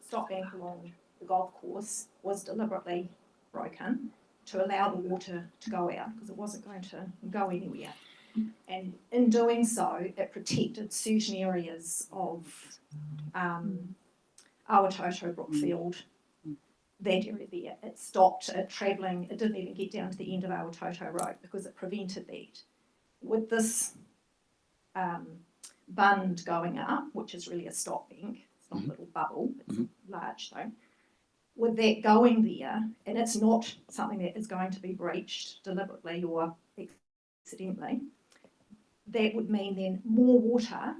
stop bank along the golf course was deliberately broken to allow the water to go out, because it wasn't going to go anywhere. And in doing so, it protected certain areas of Awatoto, Brookfield, that area there. It stopped it travelling, it didn't even get down to the end of Awatoto Road because it prevented that. With this bund going up, which is really a stop bank, it's not a little bubble, it's large though, with that going there, and it's not something that is going to be breached deliberately or accidentally, that would mean then more water,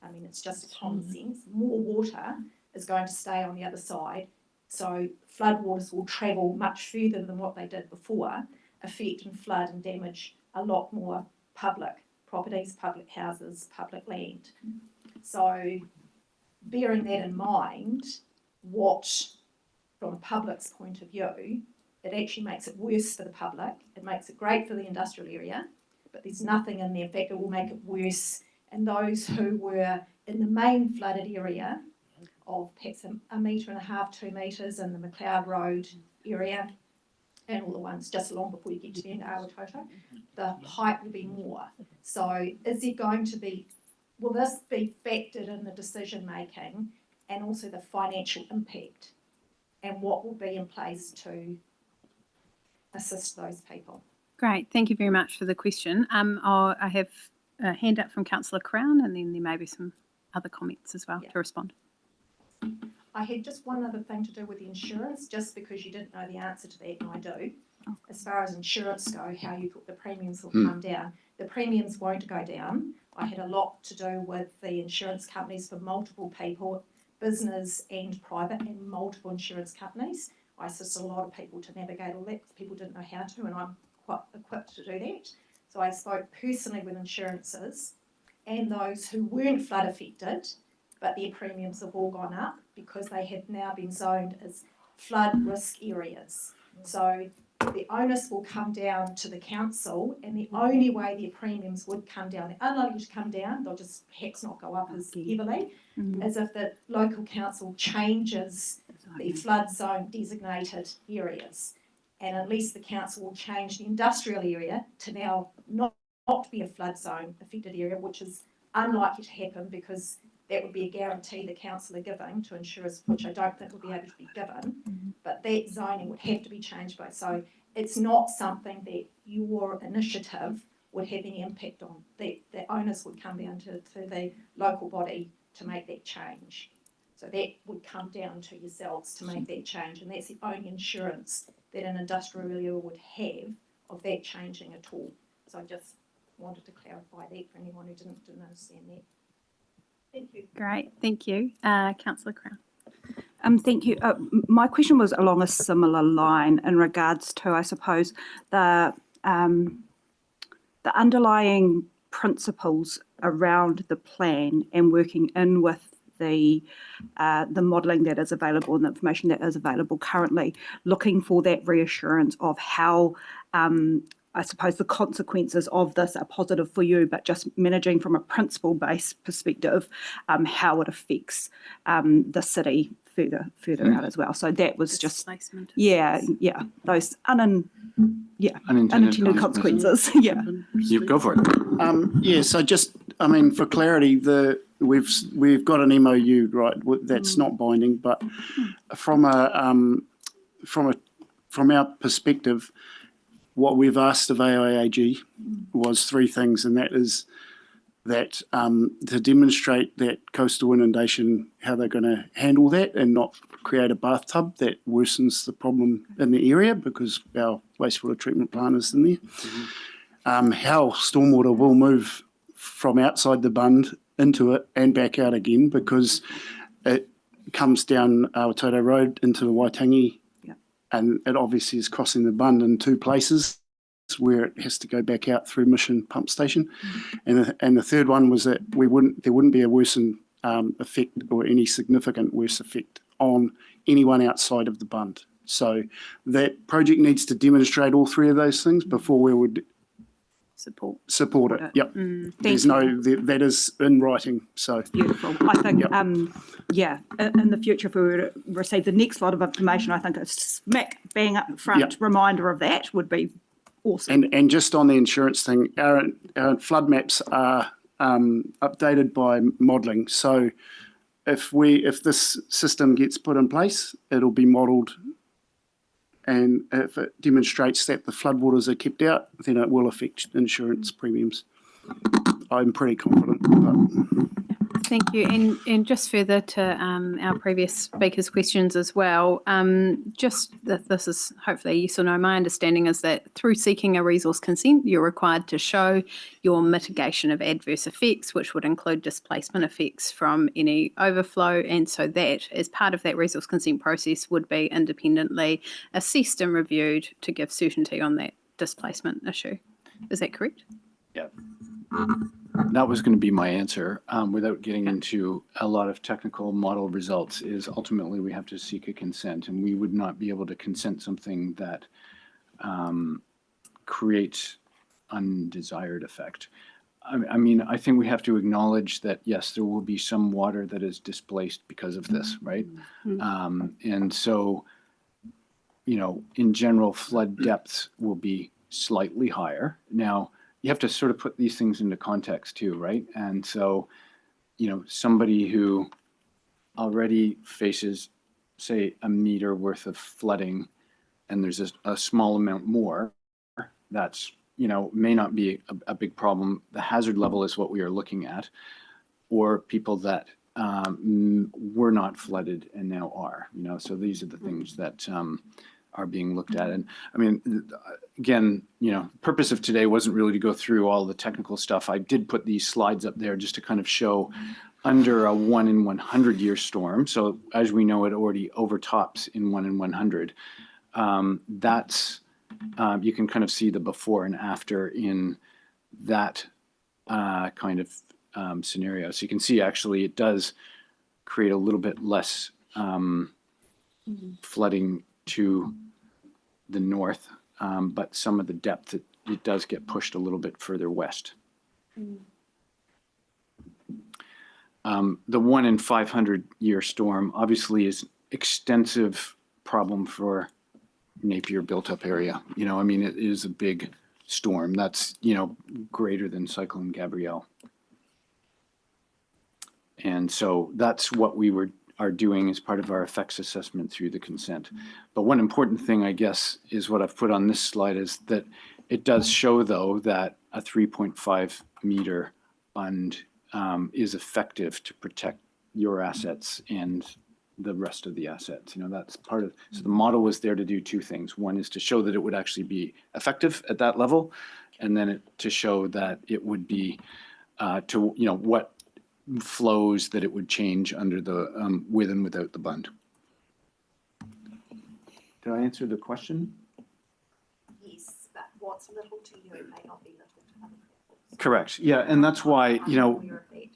I mean it's just common sense, more water is going to stay on the other side, so floodwaters will travel much further than what they did before, affect and flood and damage a lot more public properties, public houses, public land. So bearing that in mind, from a public's point of view, it actually makes it worse for the public. It makes it great for the industrial area, but there's nothing in there. In fact, it will make it worse. And those who were in the main flooded area of perhaps 1.5 metres, 2 metres in the McLeod Road area, and all the ones just along before you get to the end of Awatoto, the height will be more. So is there going to be, will this be factored in the decision making and also the financial impact? And what will be in place to assist those people? Great, thank you very much for the question. I have a hand up from Councillor Crown, and then there may be some other comments as well to respond. I had just one other thing to do with the insurance, just because you didn't know the answer to that, and I do. As far as insurance go, how you thought the premiums will come down. The premiums won't go down. I had a lot to do with the insurance companies for multiple people, business and private, and multiple insurance companies. I assisted a lot of people to navigate all that because people didn't know how to, and I'm quite equipped to do that. So I spoke personally with insurances and those who weren't flood affected, but their premiums have all gone up because they have now been zoned as flood risk areas. So the onus will come down to the council, and the only way their premiums would come down, they're unlikely to come down, they'll just perhaps not go up as heavily, as if the local council changes the flood zone designated areas. And at least the council will change the industrial area to now not be a flood zone affected area, which is unlikely to happen because that would be a guarantee the council are giving to insurers, which I don't think will be able to be given, but that zoning would have to be changed by. So it's not something that your initiative would have any impact on. The owners would come down to the local body to make that change. So that would come down to yourselves to make that change, and that's the only insurance that an industrial area would have of that changing at all. So I just wanted to clarify that for anyone who didn't understand that. Thank you. Great, thank you. Councillor Crown. Thank you. My question was along a similar line in regards to, I suppose, the underlying principles around the plan and working in with the modelling that is available and the information that is available currently, looking for that reassurance of how I suppose the consequences of this are positive for you, but just managing from a principle-based perspective, how it affects the city further out as well. So that was just, those unintended consequences. Yeah. You go for it. So just, I mean, for clarity, we've got an MOU, right? That's not binding, but from our perspective, what we've asked of AIAG was three things, and that is that to demonstrate that coastal inundation, how they're going to handle that and not create a bathtub that worsens the problem in the area because our wastewater treatment plant is in there. How stormwater will move from outside the bund into it and back out again because it comes down Aotearoa Road into Waitangi, and it obviously is crossing the bund in two places where it has to go back out through Mission Pump Station. And the third one was that there wouldn't be a worsened effect or any significant worse effect on anyone outside of the bund. So that project needs to demonstrate all three of those things before we would support it. Yep. There's no, that is in writing. So beautiful. I think, in the future, if we were to receive the next lot of information, I think a smack bang up front reminder of that would be awesome. And just on the insurance thing, our flood maps are updated by modelling. So if this system gets put in place, it'll be modelled. And if it demonstrates that the floodwaters are kept out, then it will affect insurance premiums. I'm pretty confident. Thank you. And just further to our previous speakers' questions as well, just that this is hopefully yes or no. My understanding is that through seeking a resource consent, you're required to show your mitigation of adverse effects, which would include displacement effects from any overflow. And so that, as part of that resource consent process, would be independently assessed and reviewed to give certainty on that displacement issue. Is that correct? Yeah. That was going to be my answer without getting into a lot of technical model results is ultimately we have to seek a consent, and we would not be able to consent something that creates undesired effect. I mean, I think we have to acknowledge that, yes, there will be some water that is displaced because of this, right? And so, you know, in general, flood depths will be slightly higher. Now, you have to sort of put these things into context too, right? And so, you know, somebody who already faces, say, a meter worth of flooding, and there's a small amount more, that's, you know, may not be a big problem. The hazard level is what we are looking at, or people that were not flooded and now are, you know, so these are the things that are being looked at. And I mean, again, you know, the purpose of today wasn't really to go through all the technical stuff. I did put these slides up there just to kind of show under a 1 in 100 year storm. So as we know, it already overtops in 1 in 100. That's, you can kind of see the before and after in that kind of scenario. So you can see actually it does create a little bit less flooding to the north, but some of the depth, it does get pushed a little bit further west. The 1 in 500 year storm obviously is extensive problem for Napier built up area. You know, I mean, it is a big storm that's, you know, greater than Cyclone Gabrielle. And so that's what we are doing as part of our effects assessment through the consent. But one important thing, I guess, is what I've put on this slide is that it does show, though, that a 3.5 meter bund is effective to protect your assets and the rest of the assets. You know, that's part of, so the model was there to do two things. One is to show that it would actually be effective at that level, and then to show that it would be to, you know, what flows that it would change under the with and without the bund. Did I answer the question? Yes, but what's little to you may not be little to other people. Correct. Yeah, and that's why, you know,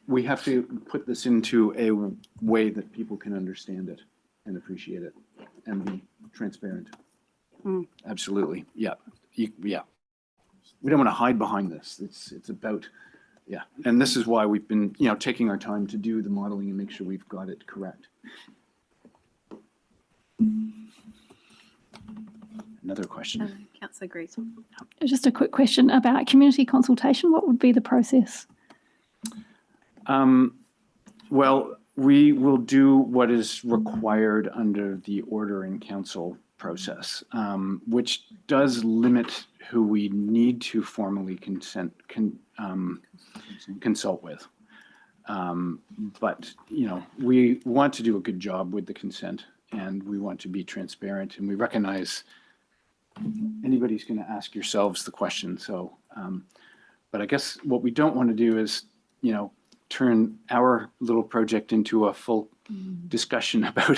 we have to put this into a way that people can understand it and appreciate it and be transparent. Absolutely. Yeah. Yeah. We don't want to hide behind this. It's about, yeah. And this is why we've been, you know, taking our time to do the modeling and make sure we've got it correct. Another question. Councillor Greaves. Just a quick question about community consultation. What would be the process? Well, we will do what is required under the order in council process, which does limit who we need to formally consult with. But, you know, we want to do a good job with the consent, and we want to be transparent, and we recognize anybody's going to ask yourselves the question. So, but I guess what we don't want to do is, you know, turn our little project into a full discussion about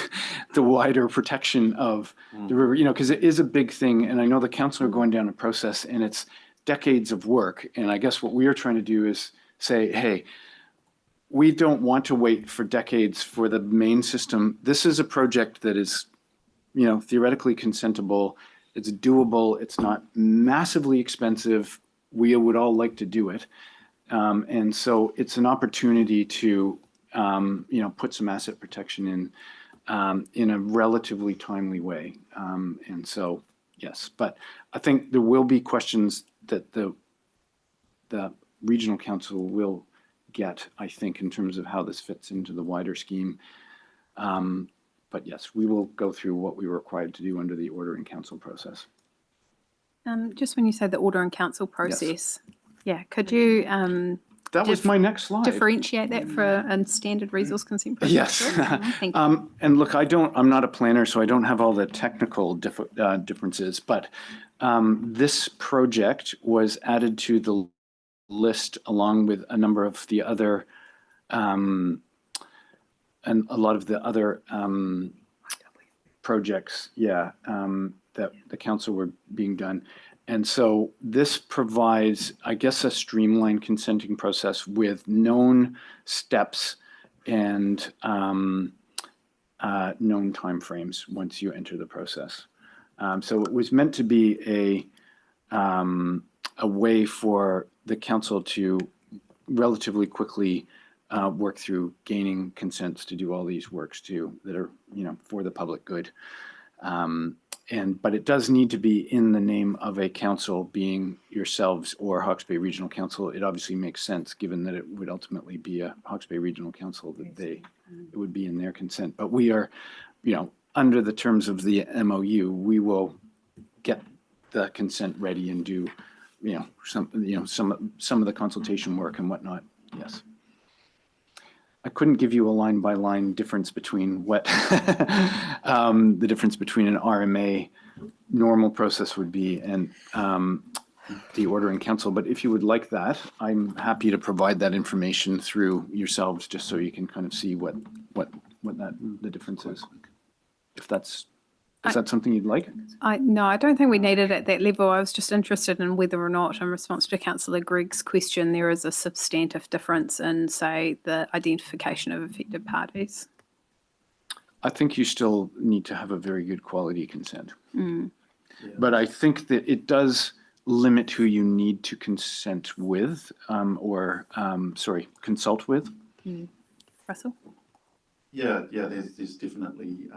the wider protection of the river, you know, because it is a big thing. And I know the council are going down a process, and it's decades of work. And I guess what we are trying to do is say, hey, we don't want to wait for decades for the main system. This is a project that is, you know, theoretically consentable. It's doable. It's not massively expensive. We would all like to do it. And so it's an opportunity to, you know, put some asset protection in a relatively timely way. And so, yes, but I think there will be questions that the regional council will get, I think, in terms of how this fits into the wider scheme. But yes, we will go through what we were required to do under the order in council process. Just when you say the order in council process, yeah, could you that was my next slide. Differentiate that for a standard resource consent process? Yes. Thank you. And look, I'm not a planner, so I don't have all the technical differences, but this project was added to the list along with a number of the other and a lot of the other projects, that the council were being done. And so this provides, I guess, a streamlined consenting process with known steps and known timeframes once you enter the process. So it was meant to be a way for the council to relatively quickly work through gaining consents to do all these works too that are, you know, for the public good. But it does need to be in the name of a council, being yourselves or Hawke's Bay Regional Council. It obviously makes sense, given that it would ultimately be a Hawke's Bay Regional Council, that it would be in their consent. But we are, you know, under the terms of the MOU, we will get the consent ready and do, you know, some of the consultation work and whatnot. Yes. I couldn't give you a line-by-line difference between what the difference between an RMA normal process would be and the order in council. But if you would like that, I'm happy to provide that information through yourselves, just so you can kind of see what the difference is. If that's is that something you'd like? No, I don't think we need it at that level. I was just interested in whether or not, in response to Councillor Gregg's question, there is a substantive difference in, say, the identification of affected parties. I think you still need to have a very good quality consent. Mm. But I think that it does limit who you need to consent with, consult with. Mm. Russell? Yeah, there's definitely,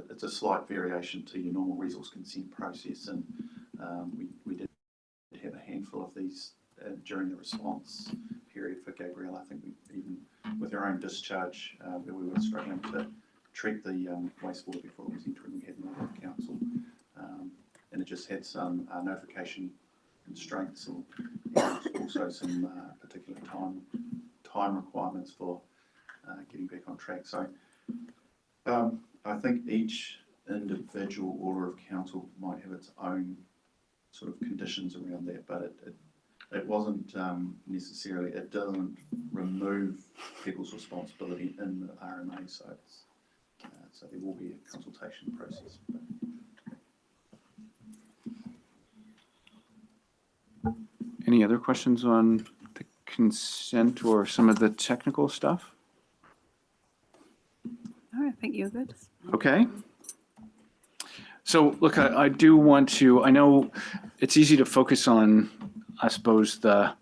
it's a slight variation to your normal resource consent process, and we did have a handful of these during the response period for Gabriel. I think we even with our own discharge, where we were struggling to treat the wastewater before it was entering. We had an order of council, and it just had some notification constraints, or also some particular time requirements for getting back on track. So I think each individual order of council might have its own sort of conditions around that, but it wasn't necessarily, it doesn't remove people's responsibility in the RMA, so it's, so there will be a consultation process. Any other questions on the consent or some of the technical stuff? No, I think you're good. Okay. So look, I do want to, I know it's easy to focus on, I suppose, the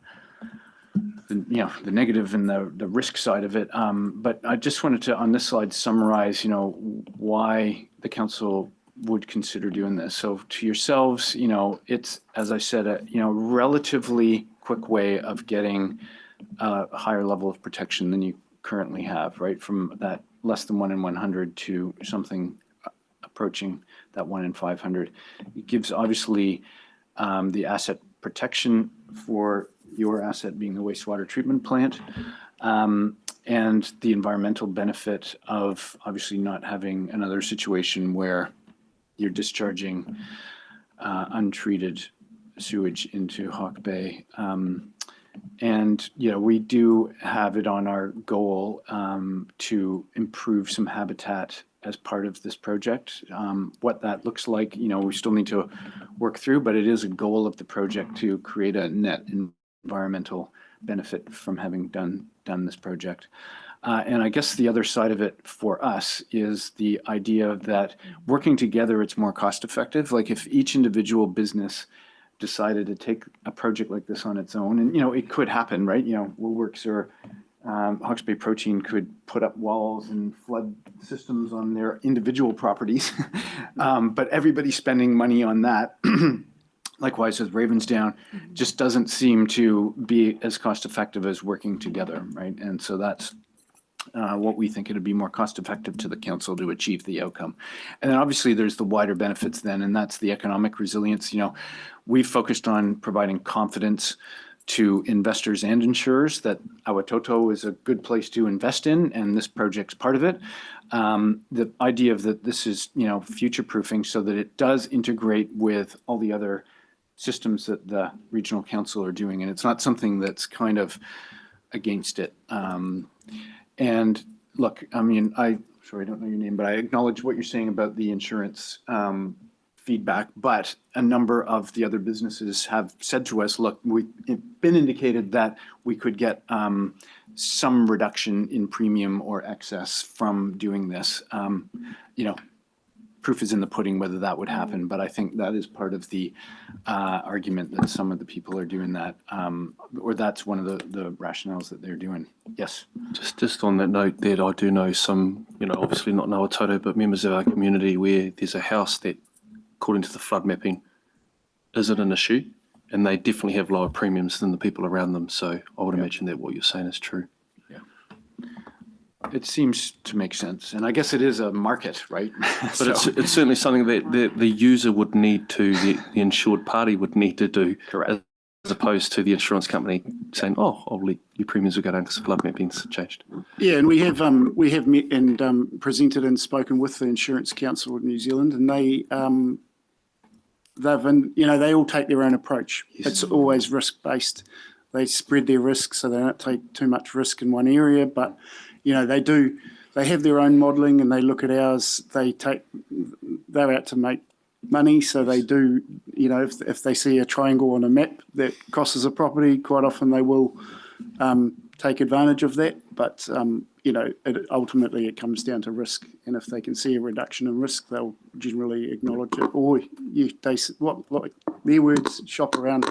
negative and the risk side of it. But I just wanted to, on this slide, summarize, why the council would consider doing this. So to yourselves, it's, as I said, a, relatively quick way of getting a higher level of protection than you currently have, right? From that less than 1 in 100 to something approaching that 1 in 500. It gives obviously the asset protection for your asset being the wastewater treatment plant, and the environmental benefit of obviously not having another situation where you're discharging untreated sewage into Hawke Bay. And, we do have it on our goal to improve some habitat as part of this project. What that looks like, we still need to work through, but it is a goal of the project to create a net environmental benefit from having done this project. And I guess the other side of it for us is the idea that working together, it's more cost effective. Like if each individual business decided to take a project like this on its own, and it could happen, right? Woolworks or Hawke's Bay Protein could put up walls and flood systems on their individual properties, but everybody spending money on that, likewise with Ravensdown, just doesn't seem to be as cost effective as working together, right? And so that's what we think it'd be more cost effective to the council to achieve the outcome. And then obviously there's the wider benefits then, and that's the economic resilience. We've focused on providing confidence to investors and insurers that Awatoto is a good place to invest in, and this project's part of it. The idea of that this is, future proofing so that it does integrate with all the other systems that the regional council are doing, and it's not something that's kind of against it. And look, sorry, I don't know your name, but I acknowledge what you're saying about the insurance feedback, but a number of the other businesses have said to us, look, it's been indicated that we could get some reduction in premium or excess from doing this. Proof is in the pudding whether that would happen, but I think that is part of the argument that some of the people are doing that, or that's one of the rationales that they're doing. Yes. Just on that note, that I do know some, obviously not Awatoto, but members of our community where there's a house that, according to the flood mapping, isn't an issue, and they definitely have lower premiums than the people around them. So I would imagine that what you're saying is true. It seems to make sense, and I guess it is a market, right? But so, it's certainly something that the user would need to, the insured party would need to do, correct, as opposed to the insurance company saying, "Oh, your premiums will go down because the flood mapping's changed." Yeah, and we have met and presented and spoken with the Insurance Council of New Zealand, and they all take their own approach. Yes. It's always risk based. They spread their risk so they don't take too much risk in one area, but they have their own modelling and they look at ours. They're out to make money, so they do, if they see a triangle on a map that crosses a property, quite often they will take advantage of that. But, ultimately it comes down to risk. And if they can see a reduction in risk, they'll generally acknowledge it. Or their words, shop around.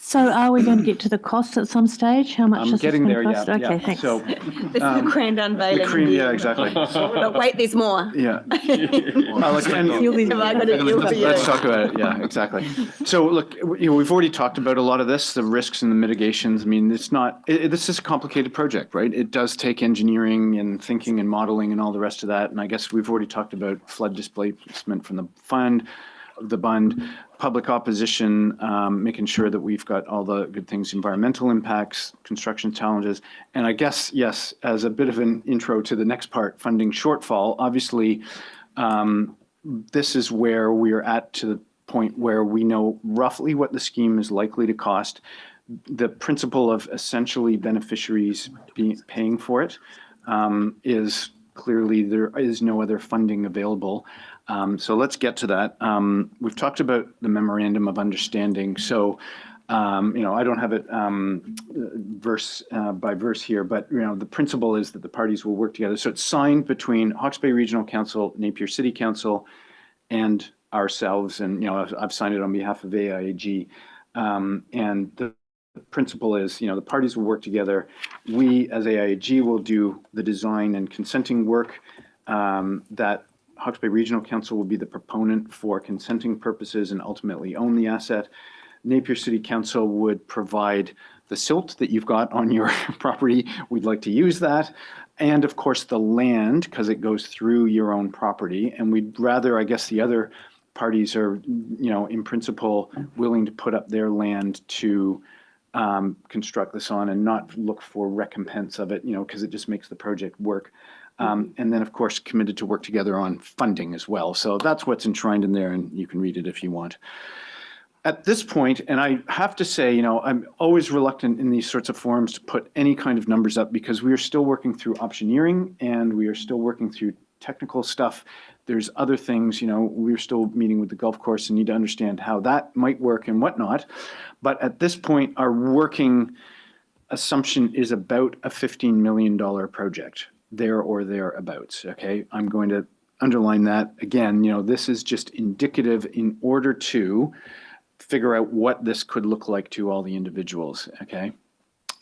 So are we going to get to the cost at some stage? How much I'm is this getting going to there, cost? yeah. Okay, yeah. thanks. So, This is the grand unveiling. yeah, exactly. But wait, there's more. Yeah. Look, and- Have I got a deal for you? Let's talk about it. Yeah, exactly. So look, we've already talked about a lot of this, the risks and the mitigations. I mean, it's not, this is a complicated project, right? It does take engineering and thinking and modeling and all the rest of that. And I guess we've already talked about flood displacement from the bund, public opposition, making sure that we've got all the good things, environmental impacts, construction challenges. And I guess, yes, as a bit of an intro to the next part, funding shortfall, obviously, this is where we're at to the point where we know roughly what the scheme is likely to cost. The principle of essentially beneficiaries paying for it is clearly there is no other funding available. So let's get to that. We've talked about the memorandum of understanding. So, I don't have it verse by verse here, but the principle is that the parties will work together. So it's signed between Hawke's Bay Regional Council, Napier City Council, and ourselves. And I've signed it on behalf of AIAG. And the principle is, the parties will work together. We, as AIAG, will do the design and consenting work. That Hawke's Bay Regional Council will be the proponent for consenting purposes and ultimately own the asset. Napier City Council would provide the silt that you've got on your property. We'd like to use that. And of course, the land, because it goes through your own property. And we'd rather, I guess, the other parties are, in principle, willing to put up their land to construct this on and not look for recompense of it, because it just makes the project work. And then, of course, committed to work together on funding as well. So that's what's enshrined in there, and you can read it if you want. At this point, and I have to say, I'm always reluctant in these sorts of forums to put any kind of numbers up because we are still working through optioneering and we are still working through technical stuff. There's other things, we're still meeting with the golf course and need to understand how that might work and whatnot. But at this point, our working assumption is about a $15 million project, there or thereabouts, okay? I'm going to underline that. Again, this is just indicative in order to figure out what this could look like to all the individuals, okay?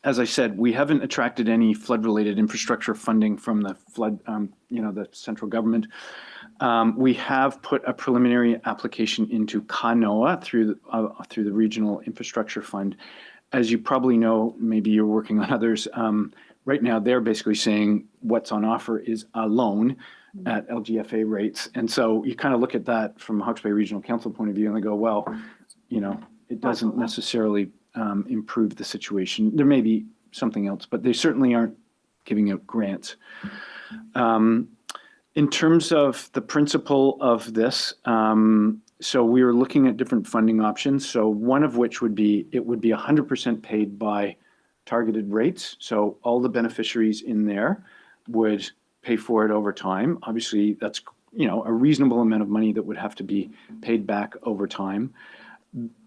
As I said, we haven't attracted any flood-related infrastructure funding from the flood, the central government. We have put a preliminary application into KANOA through the Regional Infrastructure Fund. As you probably know, maybe you're working on others, right now they're basically saying what's on offer is a loan at LGFA rates. And so you kind of look at that from Hawke's Bay Regional Council point of view and they go, well, it doesn't necessarily improve the situation. There may be something else, but they certainly aren't giving out grants. In terms of the principle of this, so we were looking at different funding options. So one of which would be, it would be 100% paid by targeted rates. So all the beneficiaries in there would pay for it over time. Obviously, that's a reasonable amount of money that would have to be paid back over time.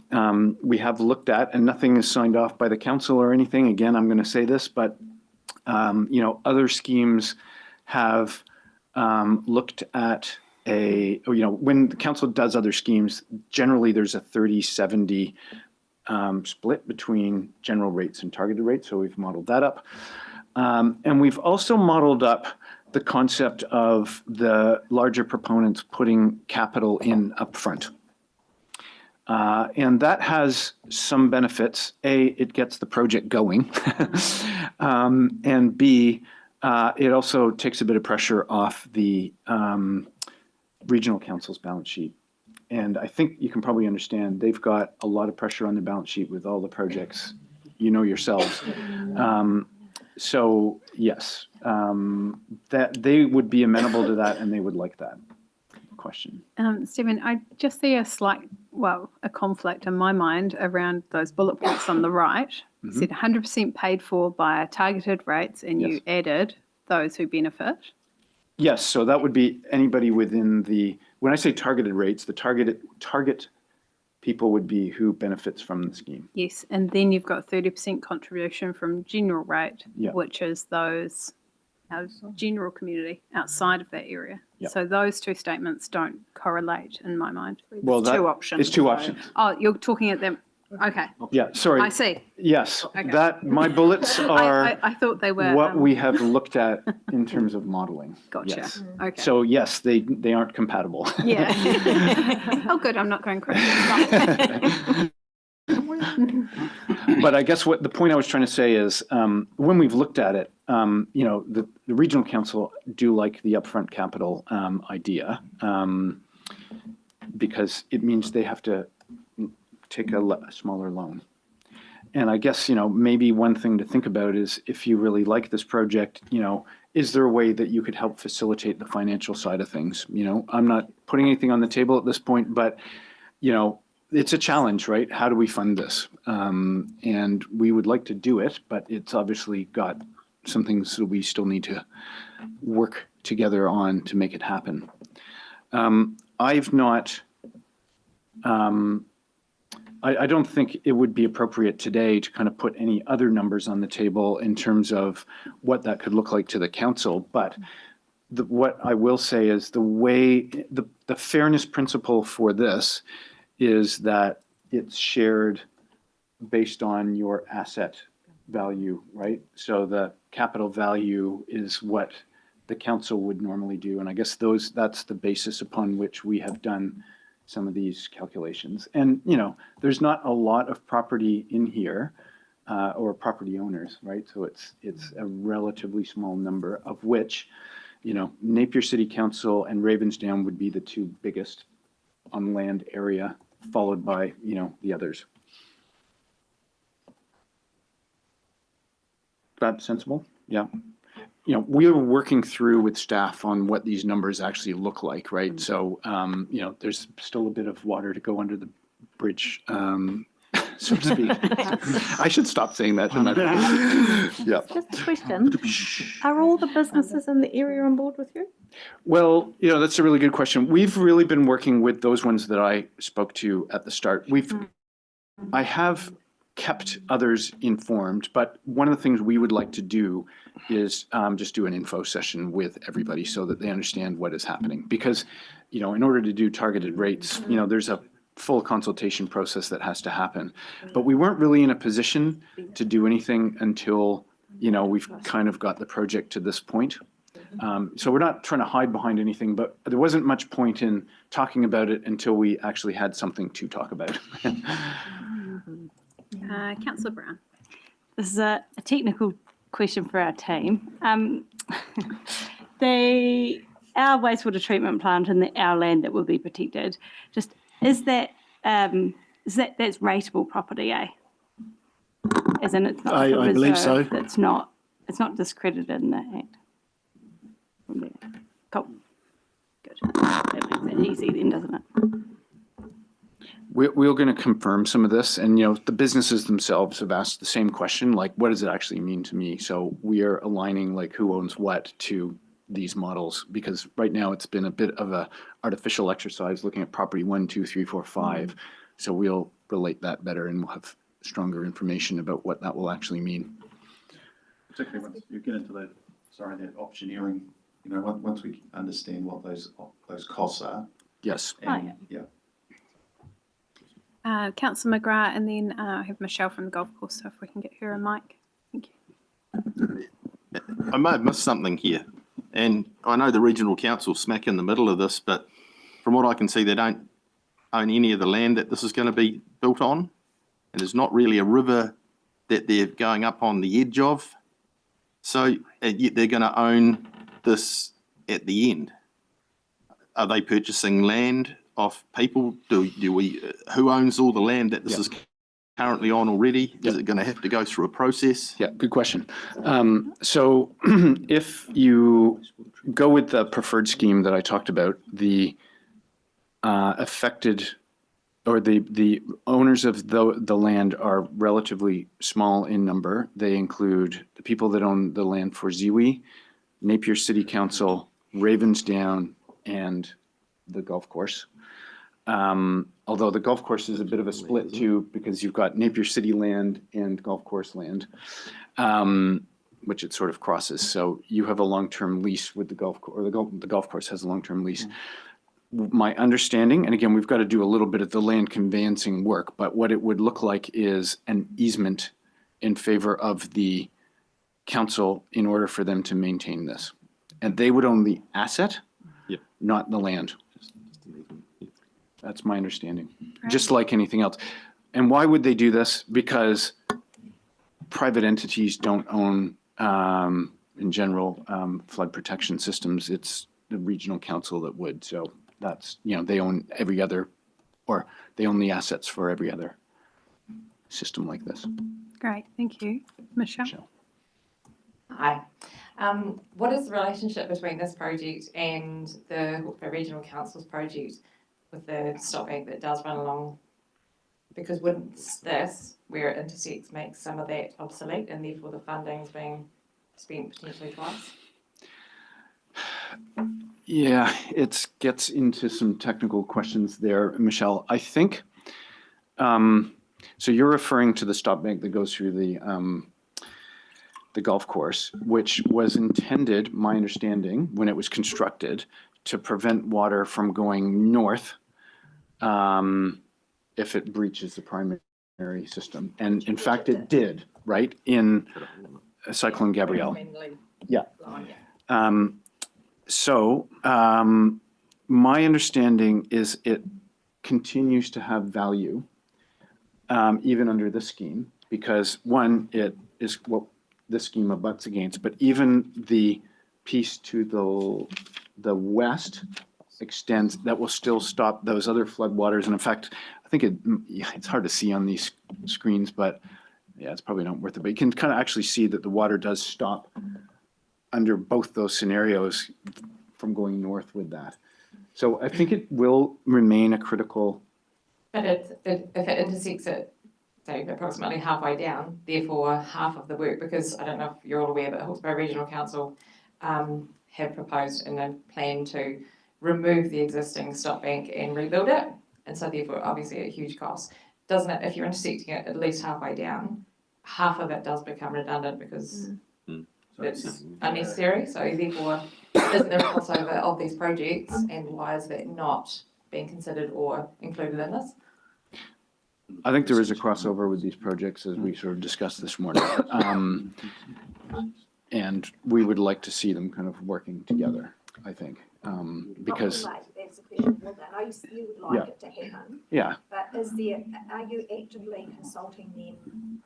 We have looked at, and nothing is signed off by the council or anything. Again, I'm going to say this, but other schemes have looked at when the council does other schemes, generally there's a 30-70 split between general rates and targeted rates. So we've modeled that up. And we've also modeled up the concept of the larger proponents putting capital in upfront. And that has some benefits. A, it gets the project going. And B, it also takes a bit of pressure off the regional council's balance sheet. And I think you can probably understand they've got a lot of pressure on the balance sheet with all the projects, yourselves. So yes, that they would be amenable to that and they would like that. Question. Stephen, I just see a conflict in my mind around those bullet points on the right. You said 100% paid for by targeted rates, and you added those who benefit. Yes, so that would be anybody within when I say targeted rates, the target people would be who benefits from the scheme. Yes, and then you've got 30% contribution from general rate, which is those our general community outside of that area. Yep. So those two statements don't correlate in my mind. Well, two options. It's two options. Oh, you're talking at them. Okay. Yeah, sorry. I see. Yes, Okay. that, my bullets are I thought they were. what we have looked at in terms of modeling. Gotcha. Yes. Okay. So yes, they aren't compatible. Yeah. Oh, good. I'm not going crazy. But I guess what the point I was trying to say is, when we've looked at it, the regional council do like the upfront capital idea, because it means they have to take a smaller loan. And I guess, maybe one thing to think about is, if you really like this project, is there a way that you could help facilitate the financial side of things? I'm not putting anything on the table at this point, but, it's a challenge, right? How do we fund this? And we would like to do it, but it's obviously got some things that we still need to work together on to make it happen. I've not, I don't think it would be appropriate today to kind of put any other numbers on the table in terms of what that could look like to the council. But what I will say is the fairness principle for this is that it's shared based on your asset value, right? So the capital value is what the council would normally do. And I guess that's the basis upon which we have done some of these calculations. And, there's not a lot of property in here, or property owners, right? So it's a relatively small number, of which, Napier City Council and Ravensdown would be the two biggest on land area, followed by, the others. That sensible? Yeah. We were working through with staff on what these numbers actually look like, right? So, there's still a bit of water to go under the bridge, so to speak. I should stop saying that, shouldn't I? Yeah. Just a question. Are all the businesses in the area on board with you? Well, that's a really good question. We've really been working with those ones that I spoke to at the start. I have kept others informed, but one of the things we would like to do is just do an info session with everybody so that they understand what is happening. Because, in order to do targeted rates, there's a full consultation process that has to happen. But we weren't really in a position to do anything until, we've kind of got the project to this point. So we're not trying to hide behind anything, but there wasn't much point in talking about it until we actually had something to talk about. Councillor Brown. This is a technical question for our team. Our wastewater treatment plant and our land that will be protected, is that's rateable property, eh? As in, it's not like a I believe so. It's not discredited in the Act. Cool. Good. That makes it easy then, doesn't it? We're going to confirm some of this, and the businesses themselves have asked the same question, like, what does it actually mean to me? So we are aligning like who owns what to these models, because right now it's been a bit of a artificial exercise looking at property 1, 2, 3, 4, 5. So we'll relate that better, and we'll have stronger information about what that will actually mean. Particularly once you get into that optioneering, once we understand what those costs are. Yes. And, yeah. Councillor McGrath, and then I have Michelle from the golf course, so if we can get her a mic. Thank you. I may have missed something here, and I know the regional council's smack in the middle of this, but from what I can see, they don't own any of the land that this is going to be built on, and there's not really a river that they're going up on the edge of, so yet they're going to own this at the end. Are they purchasing land off people? Do we? Who owns all the land that this is currently on already? Is it going to have to go through a process? Yeah, good question. So if you go with the preferred scheme that I talked about, the affected or the owners of the land are relatively small in number. They include the people that own the land for Ziwi, Napier City Council, Ravensdown, and the golf course. Although the golf course is a bit of a split too, because you've got Napier City land and golf course land, which it sort of crosses. So you have a long-term lease with the golf course, or the golf course has a long-term lease. my understanding, and again, we've got to do a little bit of the land conveyancing work, but what it would look like is an easement in favor of the council in order for them to maintain this. And they would own the asset, Yep. not the land. That's my understanding, just like anything else. And why would they do this? Because private entities don't own, in general, flood protection systems. It's the regional council that would. So that's, they own every other, or they own the assets for every other system like this. Great, thank you. Michelle? Hi. What is the relationship between this project and the Hawke's Regional Council's project with the stop bank that does run along? Because wouldn't this, where it intersects, make some of that obsolete and therefore the funding's being spent potentially twice? Yeah, it gets into some technical questions there, Michelle. I think, so you're referring to the stop bank that goes through the golf course, which was intended, my understanding, when it was constructed, to prevent water from going north if it breaches the primary system. And in fact, it did, right, in Cyclone Gabrielle. Yeah. So my understanding is it continues to have value even under this scheme, because one, it is what this scheme abuts against, but even the piece to the west extends, that will still stop those other floodwaters. And in fact, I think it's hard to see on these screens, but yeah, it's probably not worth it. But you can kind of actually see that the water does stop under both those scenarios from going north with that. So I think it will remain a critical. But if it intersects it, so approximately halfway down, therefore half of the work, because I don't know if you're all aware, but Hawkesbury Regional Council have proposed in a plan to remove the existing stop bank and rebuild it. And so therefore obviously a huge cost. Doesn't it, if you're intersecting it at least halfway down, half of it does become redundant because it's unnecessary. So therefore, isn't there a crossover of these projects, and why is that not being considered or included in this? I think there is a crossover with these projects, as we sort of discussed this morning. And we would like to see them kind of working together, I think, because. That's the question, well, I know you would like it to happen. Yeah. But are you actively consulting them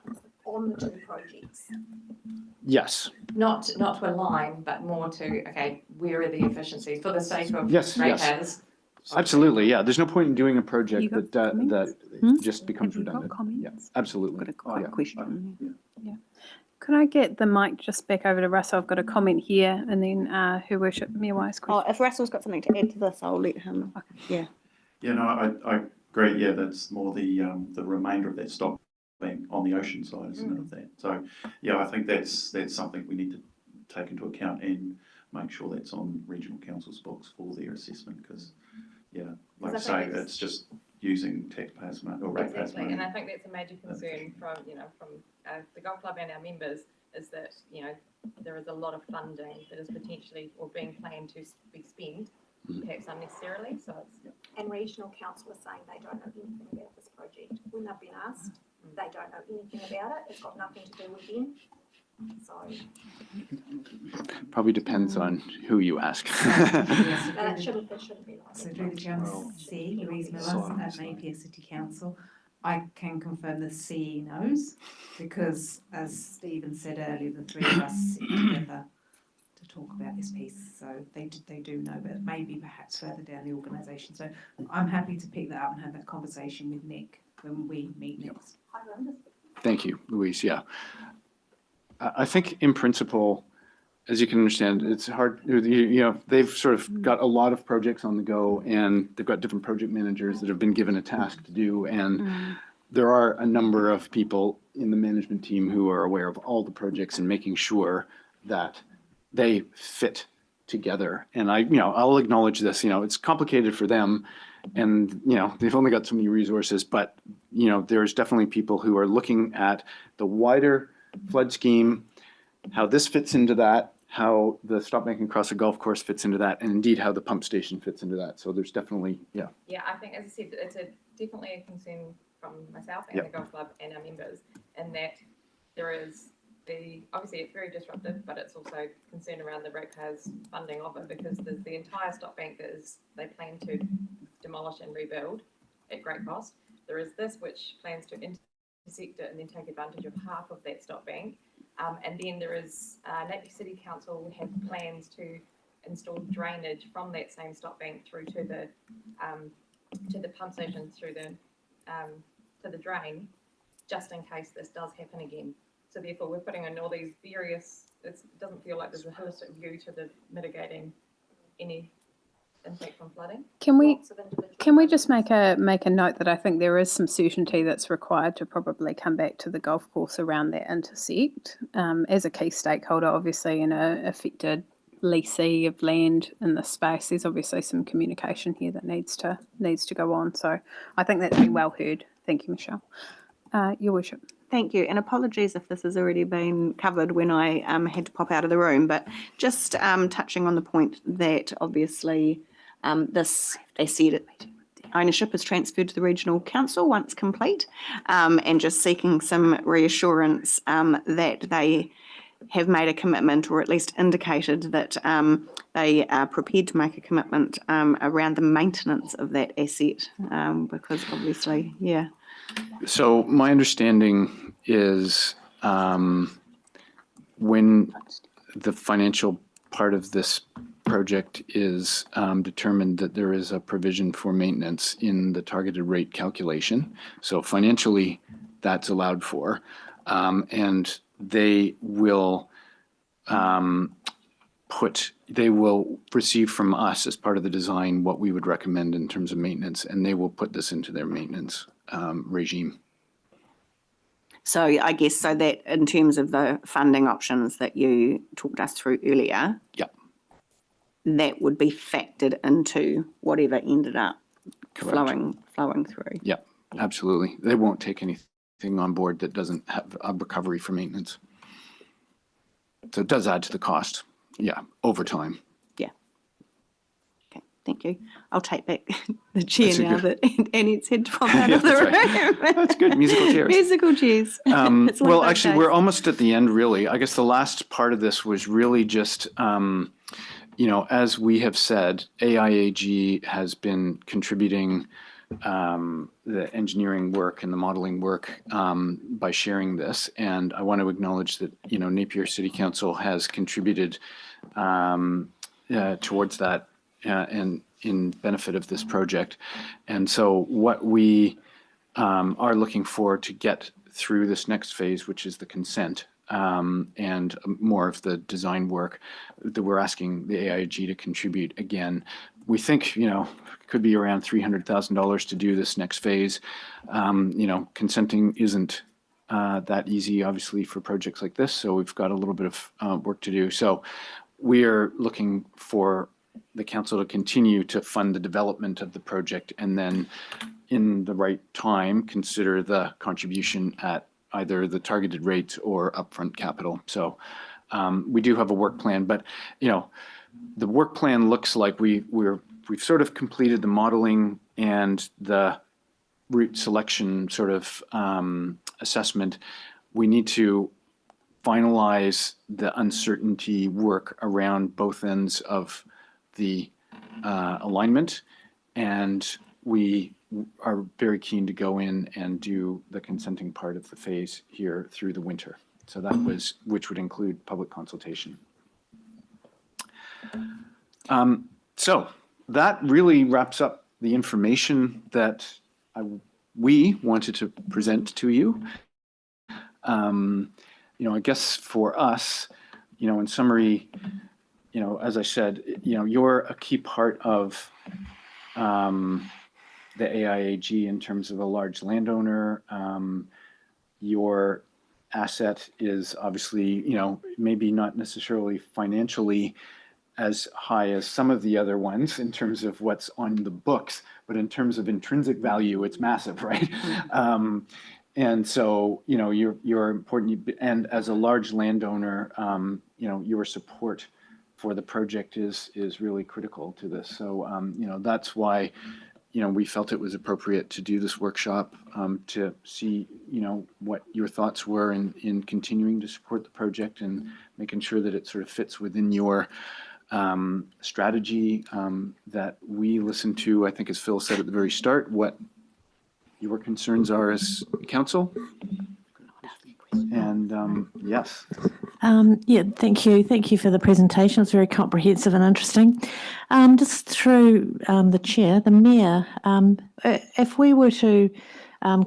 on the two projects? Yes. Not to align, but more to, okay, where are the efficiencies for the sake of Yes. Absolutely, yeah. There's no point in doing a project that just becomes redundant. Yeah, absolutely. Got a question. Yeah. Could I get the mic just back over to Russell? I've got a comment here, and then Her Worship Mayor Wise. If Russell's got something to add to this, I'll let him. Okay. Yeah. Yeah, no, I agree. Yeah, that's more the remainder of that stop being on the ocean side, isn't it, of that? So, yeah, I think that's something we need to take into account and make sure that's on regional council's books for their assessment, because, yeah, like I say, it's just using taxpayers' money or ratepayers' money. And I think that's a major concern from the golf club and our members, is that there is a lot of funding that is potentially or being planned to be spent, perhaps unnecessarily. So it's and regional council are saying they don't know anything about this project. When they've been asked, they don't know anything about it. It's got nothing to do with them. So probably depends on who you ask. It shouldn't be like so through the Chairman C, Louise Miller at Napier City Council, I can confirm the CE knows, because as Stephen said earlier, the three of us sit together to talk about this piece, so they do know, but maybe perhaps further down the organisation. So I'm happy to pick that up and have that conversation with Nick when we meet next. Thank you, Louise. Yeah. I think in principle, as you can understand, it's hard, they've sort of got a lot of projects on the go, and they've got different project managers that have been given a task to do. And there are a number of people in the management team who are aware of all the projects and making sure that they fit together. And I'll acknowledge this, it's complicated for them, and, they've only got so many resources, but, there's definitely people who are looking at the wider flood scheme, how this fits into that, how the stop bank across the golf course fits into that, and indeed how the pump station fits into that. So there's definitely, yeah. Yeah, I think, as I said, it's definitely a concern from myself and the golf club and our members, in that there is obviously it's very disruptive, but it's also concern around the ratepayers' funding of it, because there's the entire stop bank that they plan to demolish and rebuild at great cost. There is this, which plans to intersect it and then take advantage of half of that stop bank. And then there is Napier City Council have plans to install drainage from that same stop bank through to the pump station, through to the drain, just in case this does happen again. So therefore, we're putting in all these various. It doesn't feel like there's a holistic view to the mitigating any impact from flooding. Can we just make a note that I think there is some certainty that's required to probably come back to the golf course around that intersect, as a key stakeholder, obviously, in a affected leasee of land in this space. There's obviously some communication here that needs to go on. So I think that's been well heard. Thank you, Michelle. Your Worship. Thank you, and apologies if this has already been covered when I had to pop out of the room, but just touching on the point that obviously this asset ownership is transferred to the Regional Council once complete, and just seeking some reassurance that they have made a commitment, or at least indicated that they are prepared to make a commitment around the maintenance of that asset, because obviously, yeah. So my understanding is when the financial part of this project is determined, that there is a provision for maintenance in the targeted rate calculation. So financially, that's allowed for, and they will receive from us as part of the design what we would recommend in terms of maintenance, and they will put this into their maintenance regime. So I guess so that in terms of the funding options that you talked us through earlier, yep, that would be factored into whatever ended up Correct. flowing through. Yep, absolutely. They won't take anything on board that doesn't have a recovery for maintenance. So it does add to the cost, yeah, over time. Yeah. Okay, thank you. I'll take back the chair now that Annie's had to pop out of the room. Right. That's good, musical chairs. Musical chairs. Well, actually, we're almost at the end, really. I guess the last part of this was really just, as we have said, AIAG has been contributing the engineering work and the modeling work by sharing this. And I want to acknowledge that, Napier City Council has contributed towards that and in benefit of this project. And so what we are looking for to get through this next phase, which is the consent, and more of the design work, that we're asking the AIG to contribute again. We think, could be around $300,000 to do this next phase. Consenting isn't that easy, obviously, for projects like this. So we've got a little bit of work to do. So we are looking for the council to continue to fund the development of the project, and then in the right time, consider the contribution at either the targeted rate or upfront capital. So we do have a work plan, but the work plan looks like we've sort of completed the modeling and the route selection sort of assessment. We need to finalize the uncertainty work around both ends of the alignment, and we are very keen to go in and do the consenting part of the phase here through the winter. So which would include public consultation. So that really wraps up the information that we wanted to present to you. I guess for us, in summary, as I said, you're a key part of the AIAG in terms of a large landowner. Your asset is obviously, maybe not necessarily financially as high as some of the other ones in terms of what's on the books, but in terms of intrinsic value, it's massive, right? And so, you know, you're important, and as a large landowner, you know, your support for the project is really critical to this. So, you know, that's why, you know, we felt it was appropriate to do this workshop, to see, you know, what your thoughts were in continuing to support the project and making sure that it sort of fits within your strategy, that we listen to, I think, as Phil said at the very start, what your concerns are as council. And yes. Yeah, thank you. Thank you for the presentation. It's very comprehensive and interesting. Just through the chair, the mayor, if we were to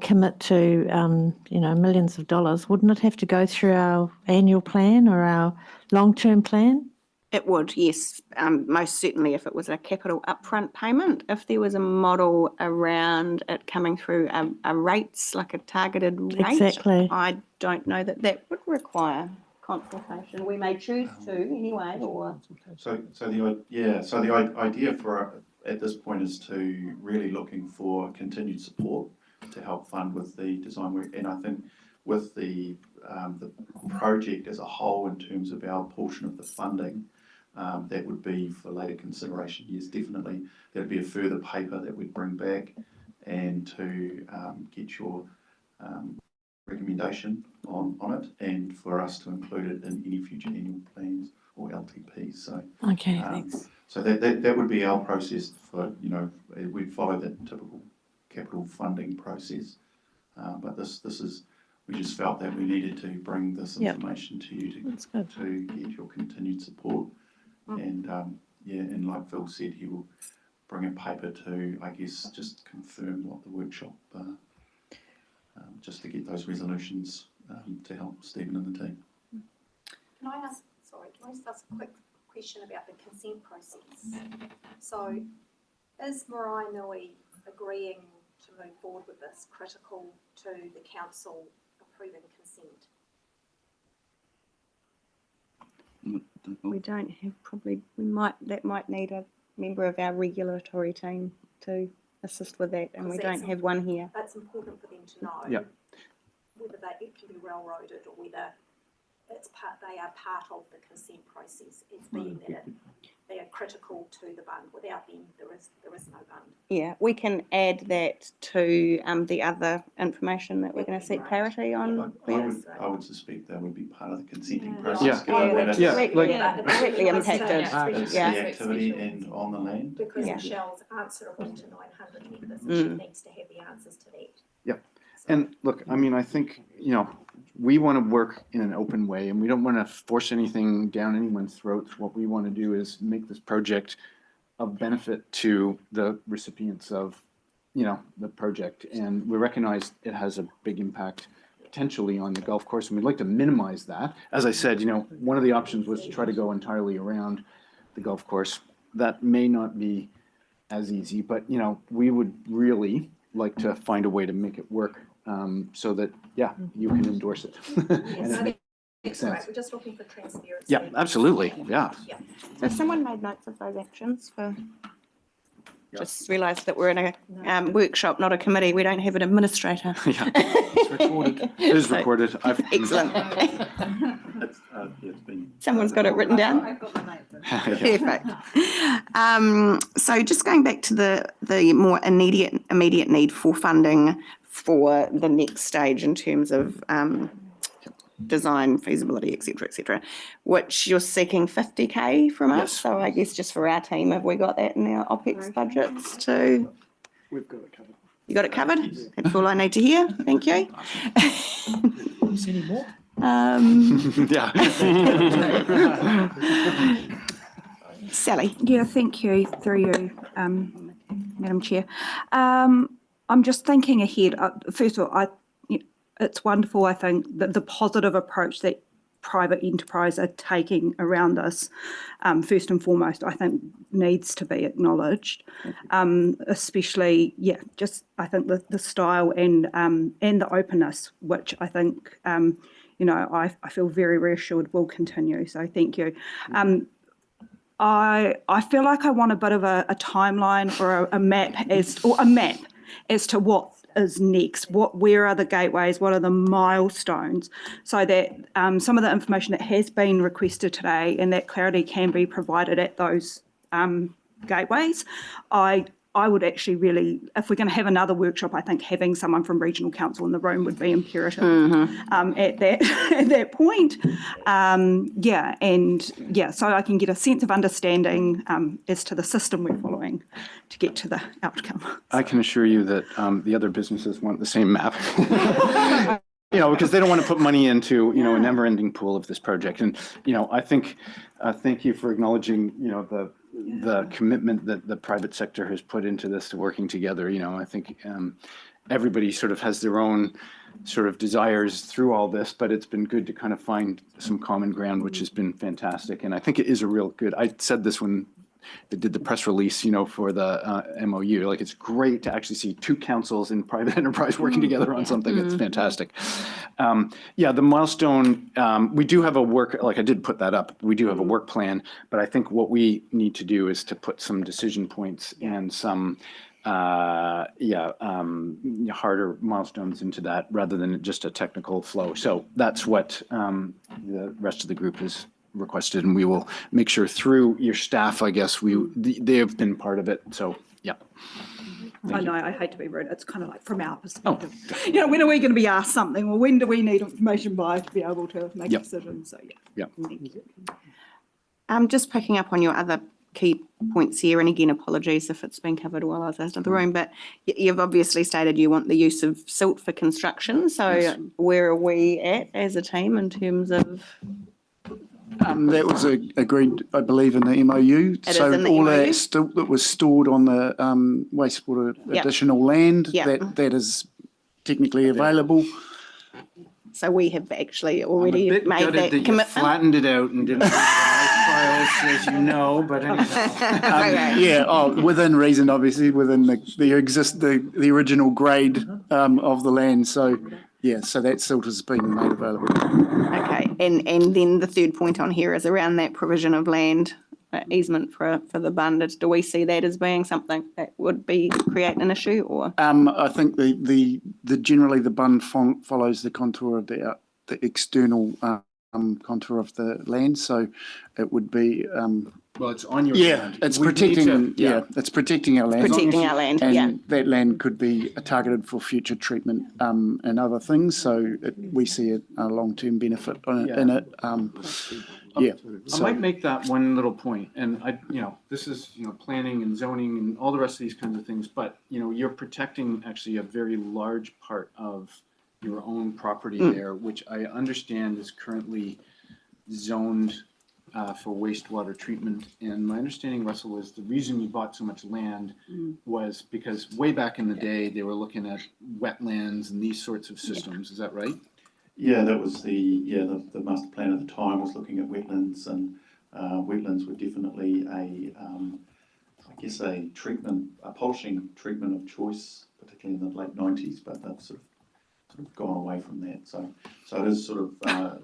commit to, you know, millions of dollars, wouldn't it have to go through our annual plan or our long-term plan? It would, yes, most certainly if it was a capital upfront payment. If there was a model around it coming through a rates, like a targeted rate, Exactly. I don't know that that would require consultation. We may choose to anyway, or. So the idea for at this point is to really looking for continued support to help fund with the design work, and I think with the project as a whole in terms of our portion of the funding, that would be for later consideration. Yes, definitely, there'd be a further paper that we'd bring back and to get your recommendation on it, and for us to include it in any future annual plans or LTPs. So okay, thanks. So that would be our process for, you know, we'd follow that typical capital funding process. But this is, we just felt that we needed to bring this information to you to get your continued support. And yeah, and like Phil said, he will bring a paper to, I guess, just confirm what the workshop, just to get those resolutions to help Stephen and the team. Can I ask a quick question about the consent process? So is Maraenui agreeing to move forward with this critical to the council approving consent? We don't have that might need a member of our regulatory team to assist with that, and we don't have one here. That's important for them to know whether it can be railroaded or whether they are part of the consent process as being that they are critical to the bund. Without them, there is no bund. Yeah, we can add that to the other information that we're going to seek clarity on. I would suspect that would be part of the consenting process. Directly impacted. It's the activity and on the land. Because Michelle's answerable to 900 members, and she needs to have the answers to that. Yeah, and look, I mean, I think, you know, we want to work in an open way, and we don't want to force anything down anyone's throats. What we want to do is make this project of benefit to the recipients of, you know, the project. And we recognize it has a big impact potentially on the golf course, and we'd like to minimize that. As I said, you know, one of the options was to try to go entirely around the golf course. That may not be as easy, but, you know, we would really like to find a way to make it work, so that, yeah, you can endorse it. Yes, that's right. We're just looking for transparency. Yeah, absolutely. Yeah. So someone made notes of those actions for. Just realised that we're in a workshop, not a committee. We don't have an administrator. Yeah, it's recorded. It is recorded. Excellent. Someone's got it written down. Perfect. So just going back to the more immediate need for funding for the next stage in terms of design, feasibility, etc., which you're seeking 50K from us. So I guess just for our team, have we got that in our OPEX budgets too? We've got it covered. You got it covered? That's all I need to hear. Thank you. Any more? Sally. Yeah, thank you, through you, Madam Chair. I'm just thinking ahead. First of all, it's wonderful, I think, that the positive approach that private enterprise are taking around this, first and foremost, I think needs to be acknowledged. Especially, I think the style and the openness, which I think, you know, I feel very reassured will continue. So thank you. I feel like I want a bit of a timeline or a map as to what is next? Where are the gateways? What are the milestones? So that some of the information that has been requested today and that clarity can be provided at those gateways. I would actually really, if we're going to have another workshop, I think having someone from Regional Council in the room would be imperative at that point. So I can get a sense of understanding as to the system we're following to get to the outcome. I can assure you that the other businesses want the same map. Because they don't want to put money into, a never-ending pool of this project. And, I think, thank you for acknowledging, the commitment that the private sector has put into this, to working together. I think everybody sort of has their own sort of desires through all this, but it's been good to kind of find some common ground, which has been fantastic. And I think it is a real good, I said this when they did the press release, for the MOU. Like, it's great to actually see two councils in private enterprise working together on something. It's fantastic. The milestone, we do have a work, like I did put that up, we do have a work plan, but I think what we need to do is to put some decision points and some harder milestones into that, rather than just a technical flow. So that's what the rest of the group is requested, and we will make sure through your staff, I guess, they have been part of it. So, yeah. I know, I hate to be rude. It's kind of like from our perspective. When are we going to be asked something? Well, when do we need information by to be able to make a decision? So, Thank you. Just picking up on your other key points here, and again, apologies if it's been covered while I was out of the room, but you've obviously stated you want the use of silt for construction. So where are we at as a team in terms of... that was agreed, I believe, in the MOU. So all that stilt that was stored on the wastewater additional land, that is technically available. So we have actually already made that commitment. Flattened it out and didn't do the nice piles, as you know, but anyhow. Within reason, obviously, within the original grade of the land. So so that silt has been made available. Okay, and then the third point on here is around that provision of land easement for the bund. Do we see that as being something that would create an issue, or? I think the generally the bund follows the contour of the external contour of the land, so it would be. Well, it's on your land. It's protecting. It's protecting our land. Protecting our land. And that land could be targeted for future treatment and other things. So we see a long-term benefit in it. I might make that one little point, and this is planning and zoning and all the rest of these kinds of things. But you're protecting actually a very large part of your own property there, which I understand is currently zoned for wastewater treatment. And my understanding, Russell, was the reason you bought so much land was because way back in the day they were looking at wetlands and these sorts of systems. Is that right? Yeah, that was the master plan at the time was looking at wetlands, and wetlands were definitely a polishing treatment of choice, particularly in the late 90s, but they've sort of gone away from that. So it is sort of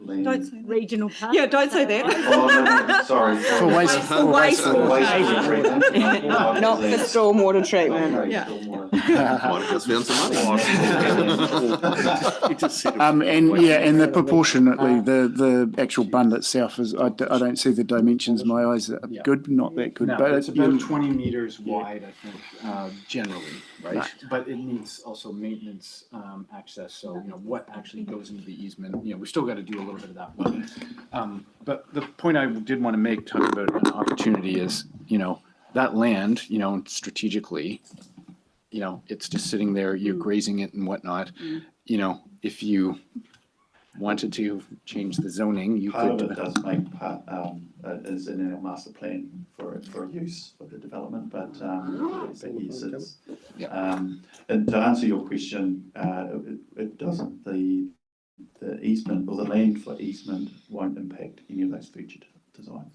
land. Don't say regional park. Yeah, don't say that. No, sorry. For wastewater treatment. Not for stormwater treatment. Might have just found some money. And the proportionately, the actual bund itself is, I don't see the dimensions. My eyes are good, not that good. No, but it's about 20 meters wide, I think, generally, right? But it needs also maintenance access. So, what actually goes into the easement, we still got to do a little bit of that. But the point I did want to make, talking about an opportunity, is, that land, strategically, it's just sitting there, you're grazing it and whatnot. If you wanted to change the zoning, you part could. Of it does make part is in our master plan for use for the development, but yes, it's and to answer your question, it doesn't. The easement or the land for easement won't impact any of those future designs.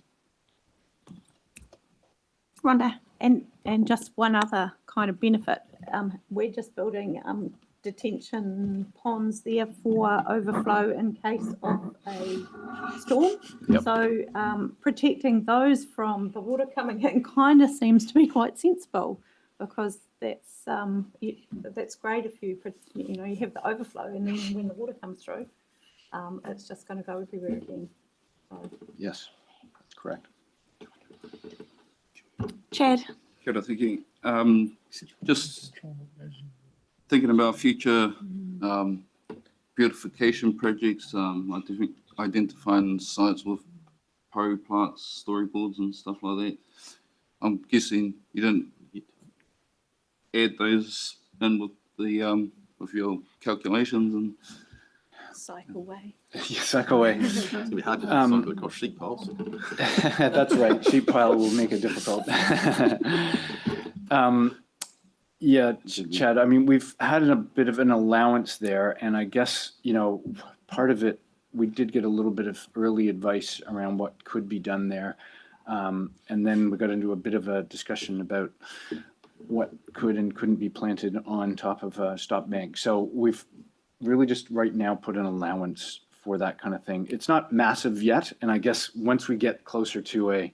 Rhonda. And just one other kind of benefit, we're just building detention ponds there for overflow in case of a storm. So protecting those from the water coming in kind of seems to be quite sensible, because that's great if you have the overflow, and then when the water comes through, it's just going to go everywhere again. So. Yes, that's correct. Chad. Kia ora, thinking, just thinking about future beautification projects, I think identifying sites with pro plants, storyboards and stuff like that. I'm guessing you didn't add those in with the with your calculations and Cycle way. Yeah, cycle way. It's going to be hard to cycle across sheep piles. That's right. Sheep pile will make it difficult. Yeah, Chad, I mean, we've had a bit of an allowance there, and I guess, part of it, we did get a little bit of early advice around what could be done there. And then we got into a bit of a discussion about what could and couldn't be planted on top of a stop bank. So we've really just right now put an allowance for that kind of thing. It's not massive yet, and I guess once we get closer to a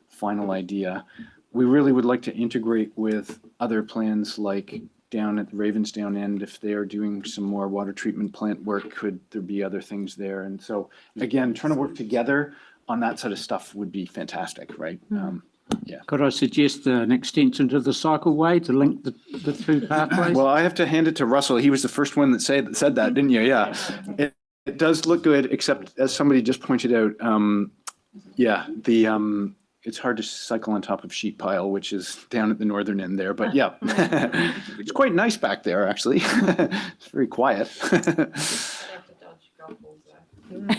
final idea, we really would like to integrate with other plans, like down at the Ravensdown end. If they are doing some more water treatment plant work, could there be other things there? And so again, trying to work together on that sort of stuff would be fantastic, right? Yeah. Could I suggest an extension to the cycleway to link the two pathways? Well, I have to hand it to Russell. He was the first one that said that, didn't you? Yeah. It does look good, except as somebody just pointed out, it's hard to cycle on top of sheep pile, which is down at the northern end there. But yeah, it's quite nice back there, actually. It's very quiet.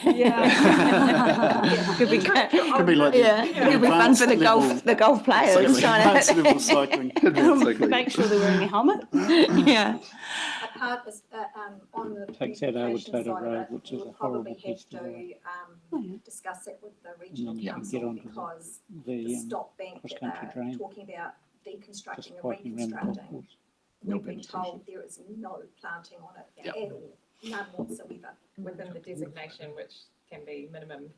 Yeah. Could be like could be fun for the golf players trying to make sure they're wearing a helmet. Yeah. Apart on the Takes out our beautification Tato side Road, of it, which is we'll a horrible probably piece have to to discuss it with the regional get council onto because the the stop bank that cross-country they're drain. talking about deconstructing and parking around the golf reconstructing. course. We've been told there is no planting on it at all, none whatsoever. Within the designation, which can be minimum,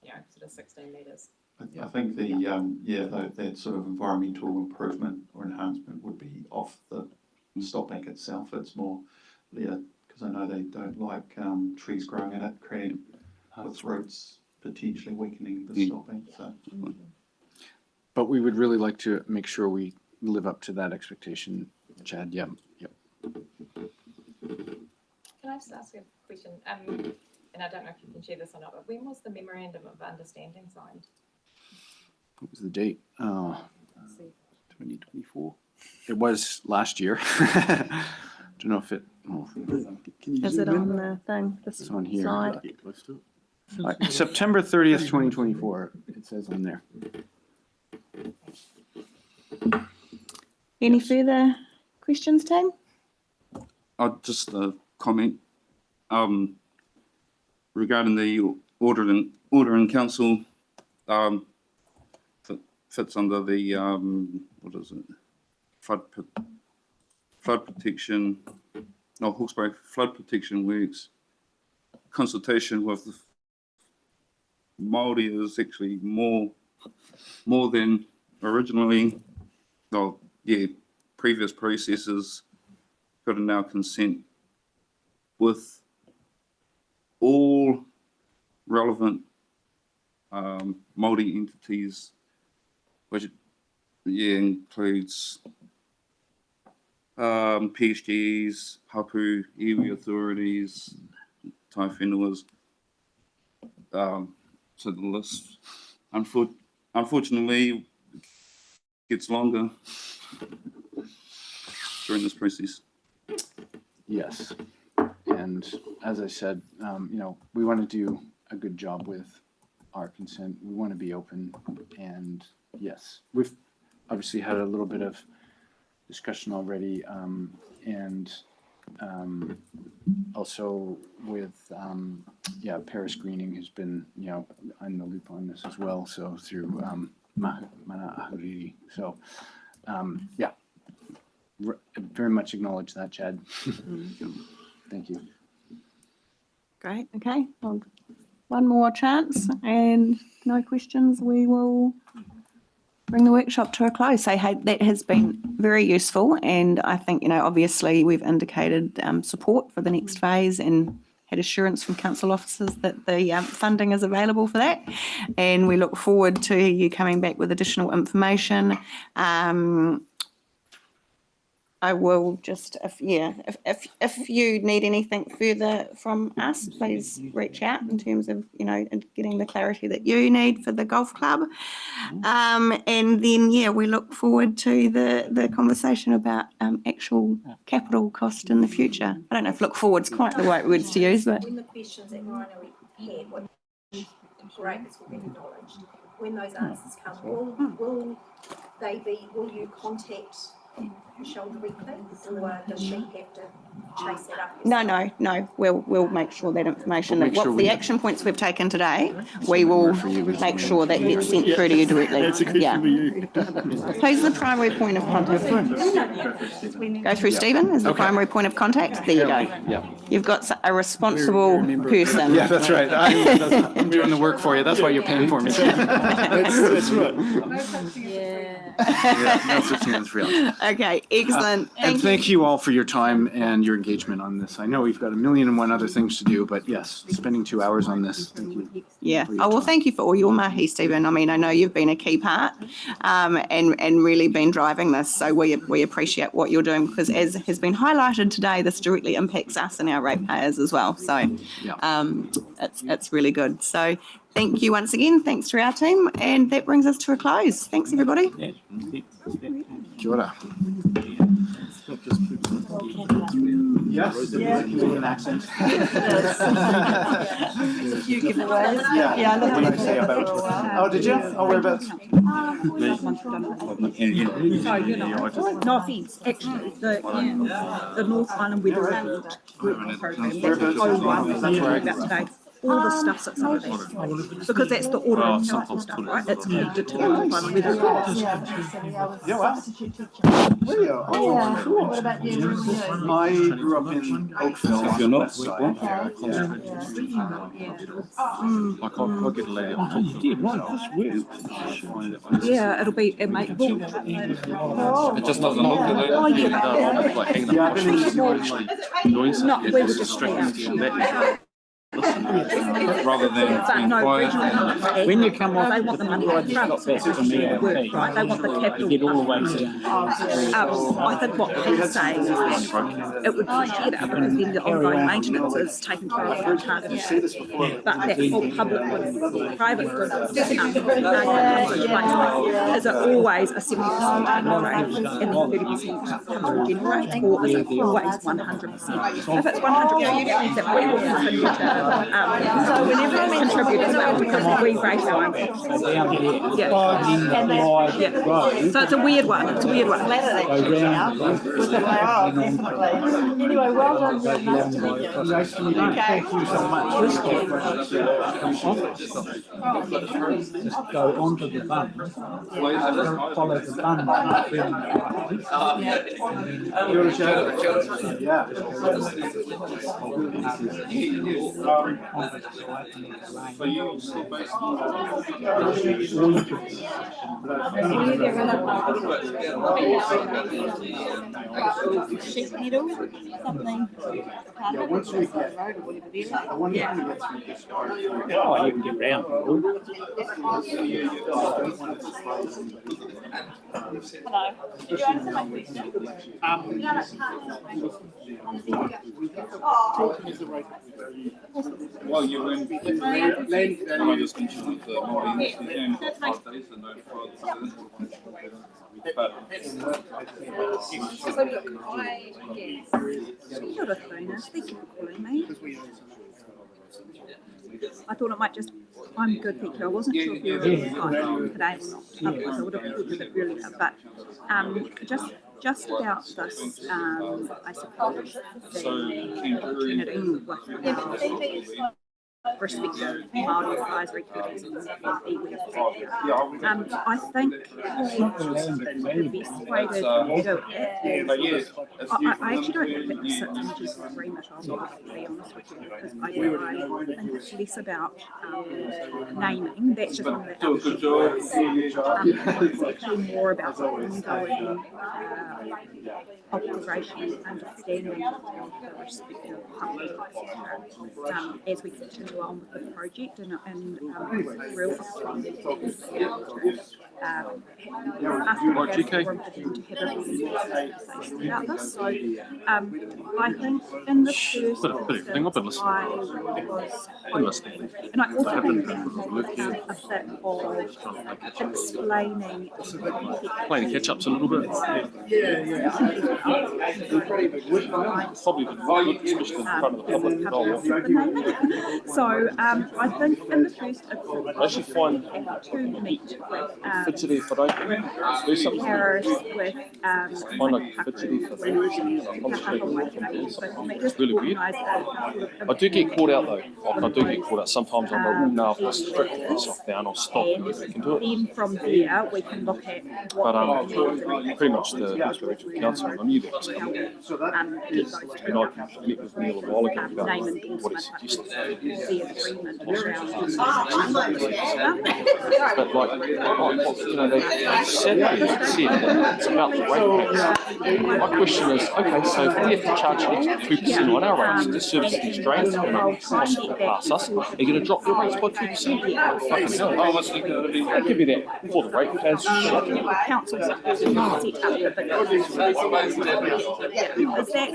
sort of 16 metres. I think that sort of environmental improvement or enhancement would be off the stop bank itself. It's more there because I know they don't like trees growing in it, creating with roots potentially weakening the stop bank. So. But we would really like to make sure we live up to that expectation, Chad. Yep. Can I just ask a question? And I don't know if you can share this or not, but when was the memorandum of understanding signed? What was the date? Oh, Let's see. 2024. It was last year. Don't know if it. Is it on the thing? It's on here. Slide. September 30th, 2024. It says on there. Any further questions, team? Just a comment regarding the order in council fits under the what is it? Flood protection. No, Hawkesbury flood protection works. Consultation with the Māori is actually more than originally. Well, yeah, previous processes got to now consent with all relevant Māori entities, which includes PSGs, hapu, iwi authorities, tai whenuas. So the list, unfortunately, gets longer during this process. Yes. And as I said, we want to do a good job with our consent. We want to be open. And yes, we've obviously had a little bit of discussion already. And also with, Paris Greening has been, on the loop on this as well. So through Mana Ahuriri. So, very much acknowledge that, Chad. Thank you. Great. Okay. Well, one more chance and no questions. We will bring the workshop to a close. So, hey, that has been very useful, and I think, obviously we've indicated support for the next phase and had assurance from council officers that the funding is available for that, and we look forward to you coming back with additional information. I will just, if you need anything further from us, please reach out in terms of, getting the clarity that you need for the golf club. And then, we look forward to the conversation about actual capital cost in the future. I don't know if look forward's quite the right words to use, but. When the questions that Rhino had, what great is will be acknowledged. When those answers come, will you contact Michelle directly, or does she have to chase that up? No. We'll make sure that information, the action points we've taken today, we will make sure that gets sent through to you directly. That's a question for you. Who's the primary point of contact? Go through Stephen as the primary point of contact. There you go. Yeah. You've got a responsible person. Yeah, that's right. I'm doing the work for you. That's why you're paying for me. That's right. No such thing as reality. Okay, excellent. Thank you all for your time and your engagement on this. I know we've got 1,000,001 other things to do, but yes, spending 2 hours on this. Thank you. Yeah. Thank you for all your mahi, Stephen. I mean, I know you've been a key part and really been driving this. So we appreciate what you're doing, because as has been highlighted today, this directly impacts us and our ratepayers as well. So it's really good. So thank you once again. Thanks to our team. And that brings us to a close. Thanks, everybody. Kia ora. Yes, an accent. You give aways. Yeah, when I say about. Oh, did you? Oh, whereabouts? No offence, actually, the North Island Weather Report program, that's the whole one that I'm talking about today. All the stuff sits under that, because that's the order of council stuff, right? It's connected to the North Island Weather Report. Yeah, wow. Cool. What about you? I grew up in Oakville on the west side. I'll get a lady up. Yeah, it might be. It just doesn't look good. Like hanging up doing something. No, we were just rather than being quiet. When you come off, they want the money up front, so it's work, right? They want the capital. get all the way to I think what he's saying is that it would be better because then the ongoing maintenance is taken care of through targeted. But that whole public one, private good, is it always a 70% rate and 30% comes from general rate, or is it always 100%? If it's 100%, that means that we will continue to so whenever I contribute as well, because we raise our own costs. So it's a weird one. It's a weird one. Anyway, well done. Nice to meet you. Nice to meet you. Thank you so much. just go onto the bun, follow the bun. So you still based Sheet metal, something. Once we get, I wonder if we get through this. Oh, you can get round. Hello. Did you answer my question? well, you went I just mentioned the more industry and 5 days and no further. But So look, I guess. Thank you for calling me. I thought it might just. I'm good, thank you. I wasn't sure if you were today or not. Otherwise, I would have called you a bit earlier. But just about this, I suppose the opportunity with respective Māori advisory committees and iwi. I think the best way to do it is, I actually don't think that this sits in Jess's remit, I'll be honest with you, because I think it's less about naming, that's just one of the it's actually more about the ongoing observation and understanding of the respective public, as we continue on with the project, and real opportunity to be able to ask them to have a really conversation about this. So I think in the first instance, I was hoping, and I also think that a bit of explaining Playing catch ups a little bit. Probably especially in front of the public. So I think in the first I actually find to meet with fidgety if I don't do something. Paris, with I find like fidgety if I It's really weird. I do get caught out though. Like, I do get caught out. Sometimes I'm like, oh no, if I strip myself down, I'll stop and I can do it. Then from there we can look at what But pretty much the Regional Council, I knew that was coming. And I met with Neil a while ago about what he suggested. But like, you know, they said it's about the rate. My question is, okay, so if we have to charge an extra 2% on our rates to service these drains and pass us, are you going to drop your rates by 2%? Fucking hell. I'll give you that before the rate plans councils set up does that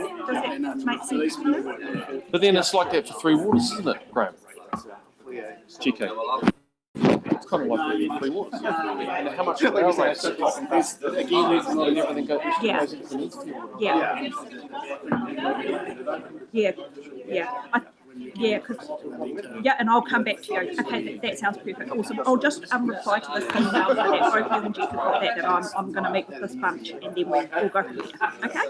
make sense to you? But then it's like that for Three Waters, isn't it, Graham? GK. It's kind of like that for Three Waters. And how much of our rates and everything goes and I'll come back to you. Okay, that sounds perfect. Awesome. I'll just reply to this email so that both you and Jeff have got that I'm going to meet with this bunch and then we'll go from there. Okay?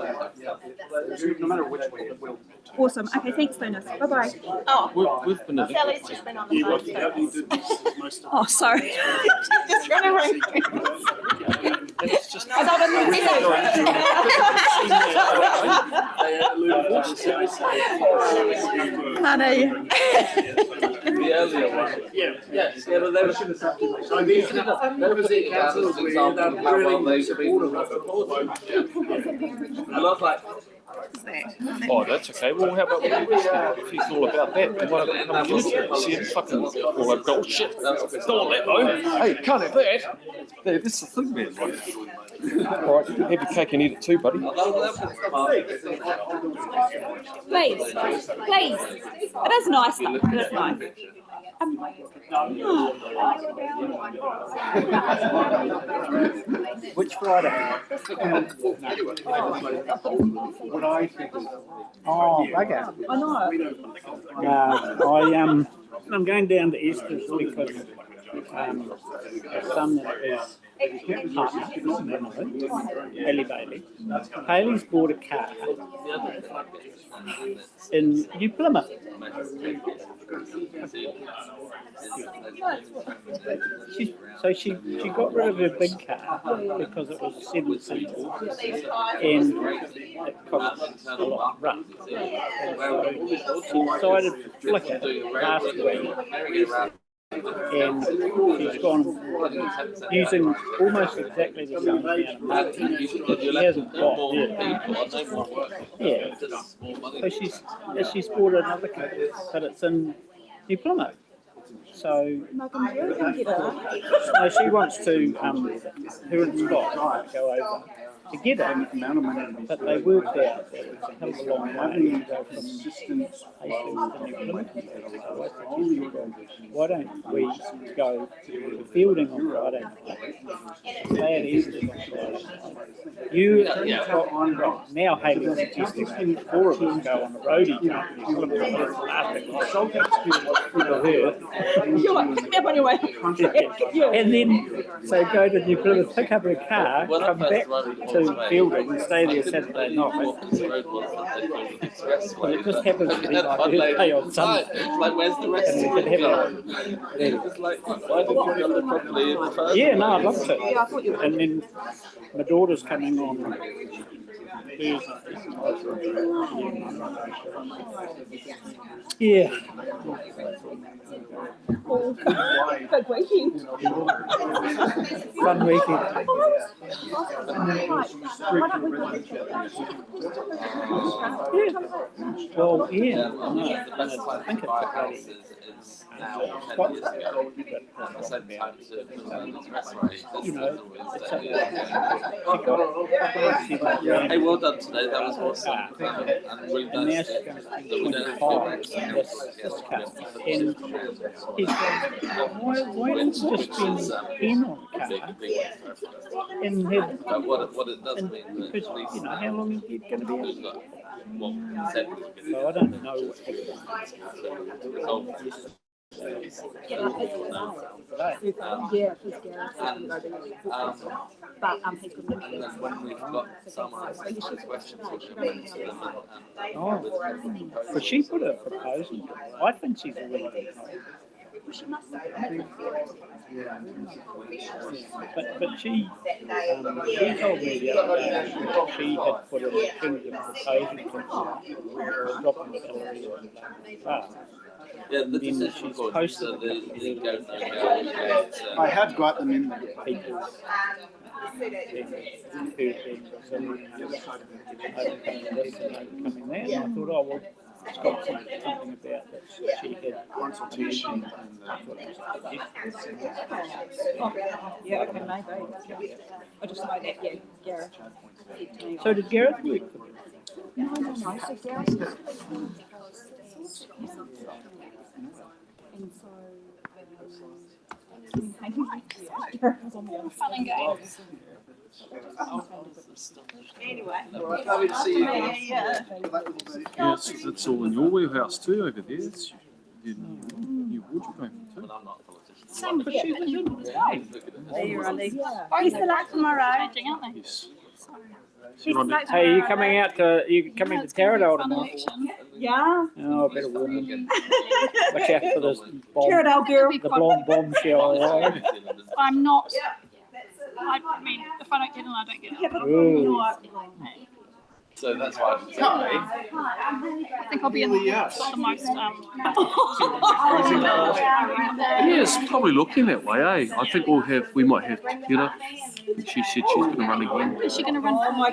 No matter which way it will. Awesome. Okay, thanks, Linus. Bye-bye. Oh, we've been Sally's just been on the phone. Oh, sorry. Just running around. It's just... Honey. The earlier one. Yeah, but they were so these represent councils where you done really supportive of the policy. I love like. Oh, that's okay. Well, how about we do this then? If he's all about that, then why don't we come and see him fucking all over gold shit? Don't let though. Hey, can't have that. Yeah, this is the thing, man. Alright, you can have your cake and eat it too, buddy. Please. It is nice though. It is nice. Which Friday? What I think is... Oh, bugger. I know. I'm going down to Easter's because son is partner, Haley Bailey. Haley's bought a car in New Plymouth. She got rid of her big car because it was 7 seats and it cost a lot to run. And so she decided to flick it last week. And she's gone using almost exactly the same amount of money. She hasn't got so she's bought another car, but it's in New Plymouth. So no, she wants to her and Scott go over to get it, but they worked out that it's a hell of a long way to go from Hastings to New Plymouth. So I said, why don't we go to the fielding on Friday night, stay at Easter on Friday night, You got now Haley's suggesting that 4 of us go on the roadie jump. You couldn't do it last week. You're like, step on your way. And then, so go to New Plymouth, pick up her car, come back to Fielding and stay there Saturday night. But it just happens to be my birthday on Sunday. Like, where's the rest And of we it could have go? It's like, why did you do it properly in the first Yeah, no, I'd place? love to. And then my daughter's coming on Thursday. Yeah. Good weekend. Fun weekend. Well, yeah, I think it's a bloody you know, Hey, well done today. That was awesome. And really and now nice she's that going to we be don't 25 feel like this car. And he's going, why don't you just spend 10 on the car and have, but what it does mean that because, at least you know, how long are you going to be we've able got what So I don't know what happened. Yeah, it's but he's good. and then when we've got someone asking questions, we'll come into them and But she put a proposal. I think she's a really good but she told me the other day that she had put an alternative proposal for dropping the salary and blah. yeah, the Then decision she's board, posted so a the couple go of no go. I have got them in there. people overcoming that. And I thought, oh well, it's got something about that she had consultation and Yeah, okay, maybe. I just know that, yeah, Gareth said to me. So did Gareth work for you? No, so Gareth was and so Gareth was on the other Fun and games. Anyway. Lovely to see you. Yes, it's all in your wheelhouse too over there. It's new wardrobe payment too. Same with you. There you are, Best of luck tomorrow. Yes. Hey, are you coming out to to Taradale tomorrow? Yeah. Oh, I better warn them. Watch out for this bomb. Taradale girl. The blonde bombshell. I'm not. I mean, if I don't get it, I don't get it. Ooh. So that's why I I think I'll be in the most. Yeah, it's probably looking that way, eh? I think we might have, you know, she said she's going to run again. Is she going to run for my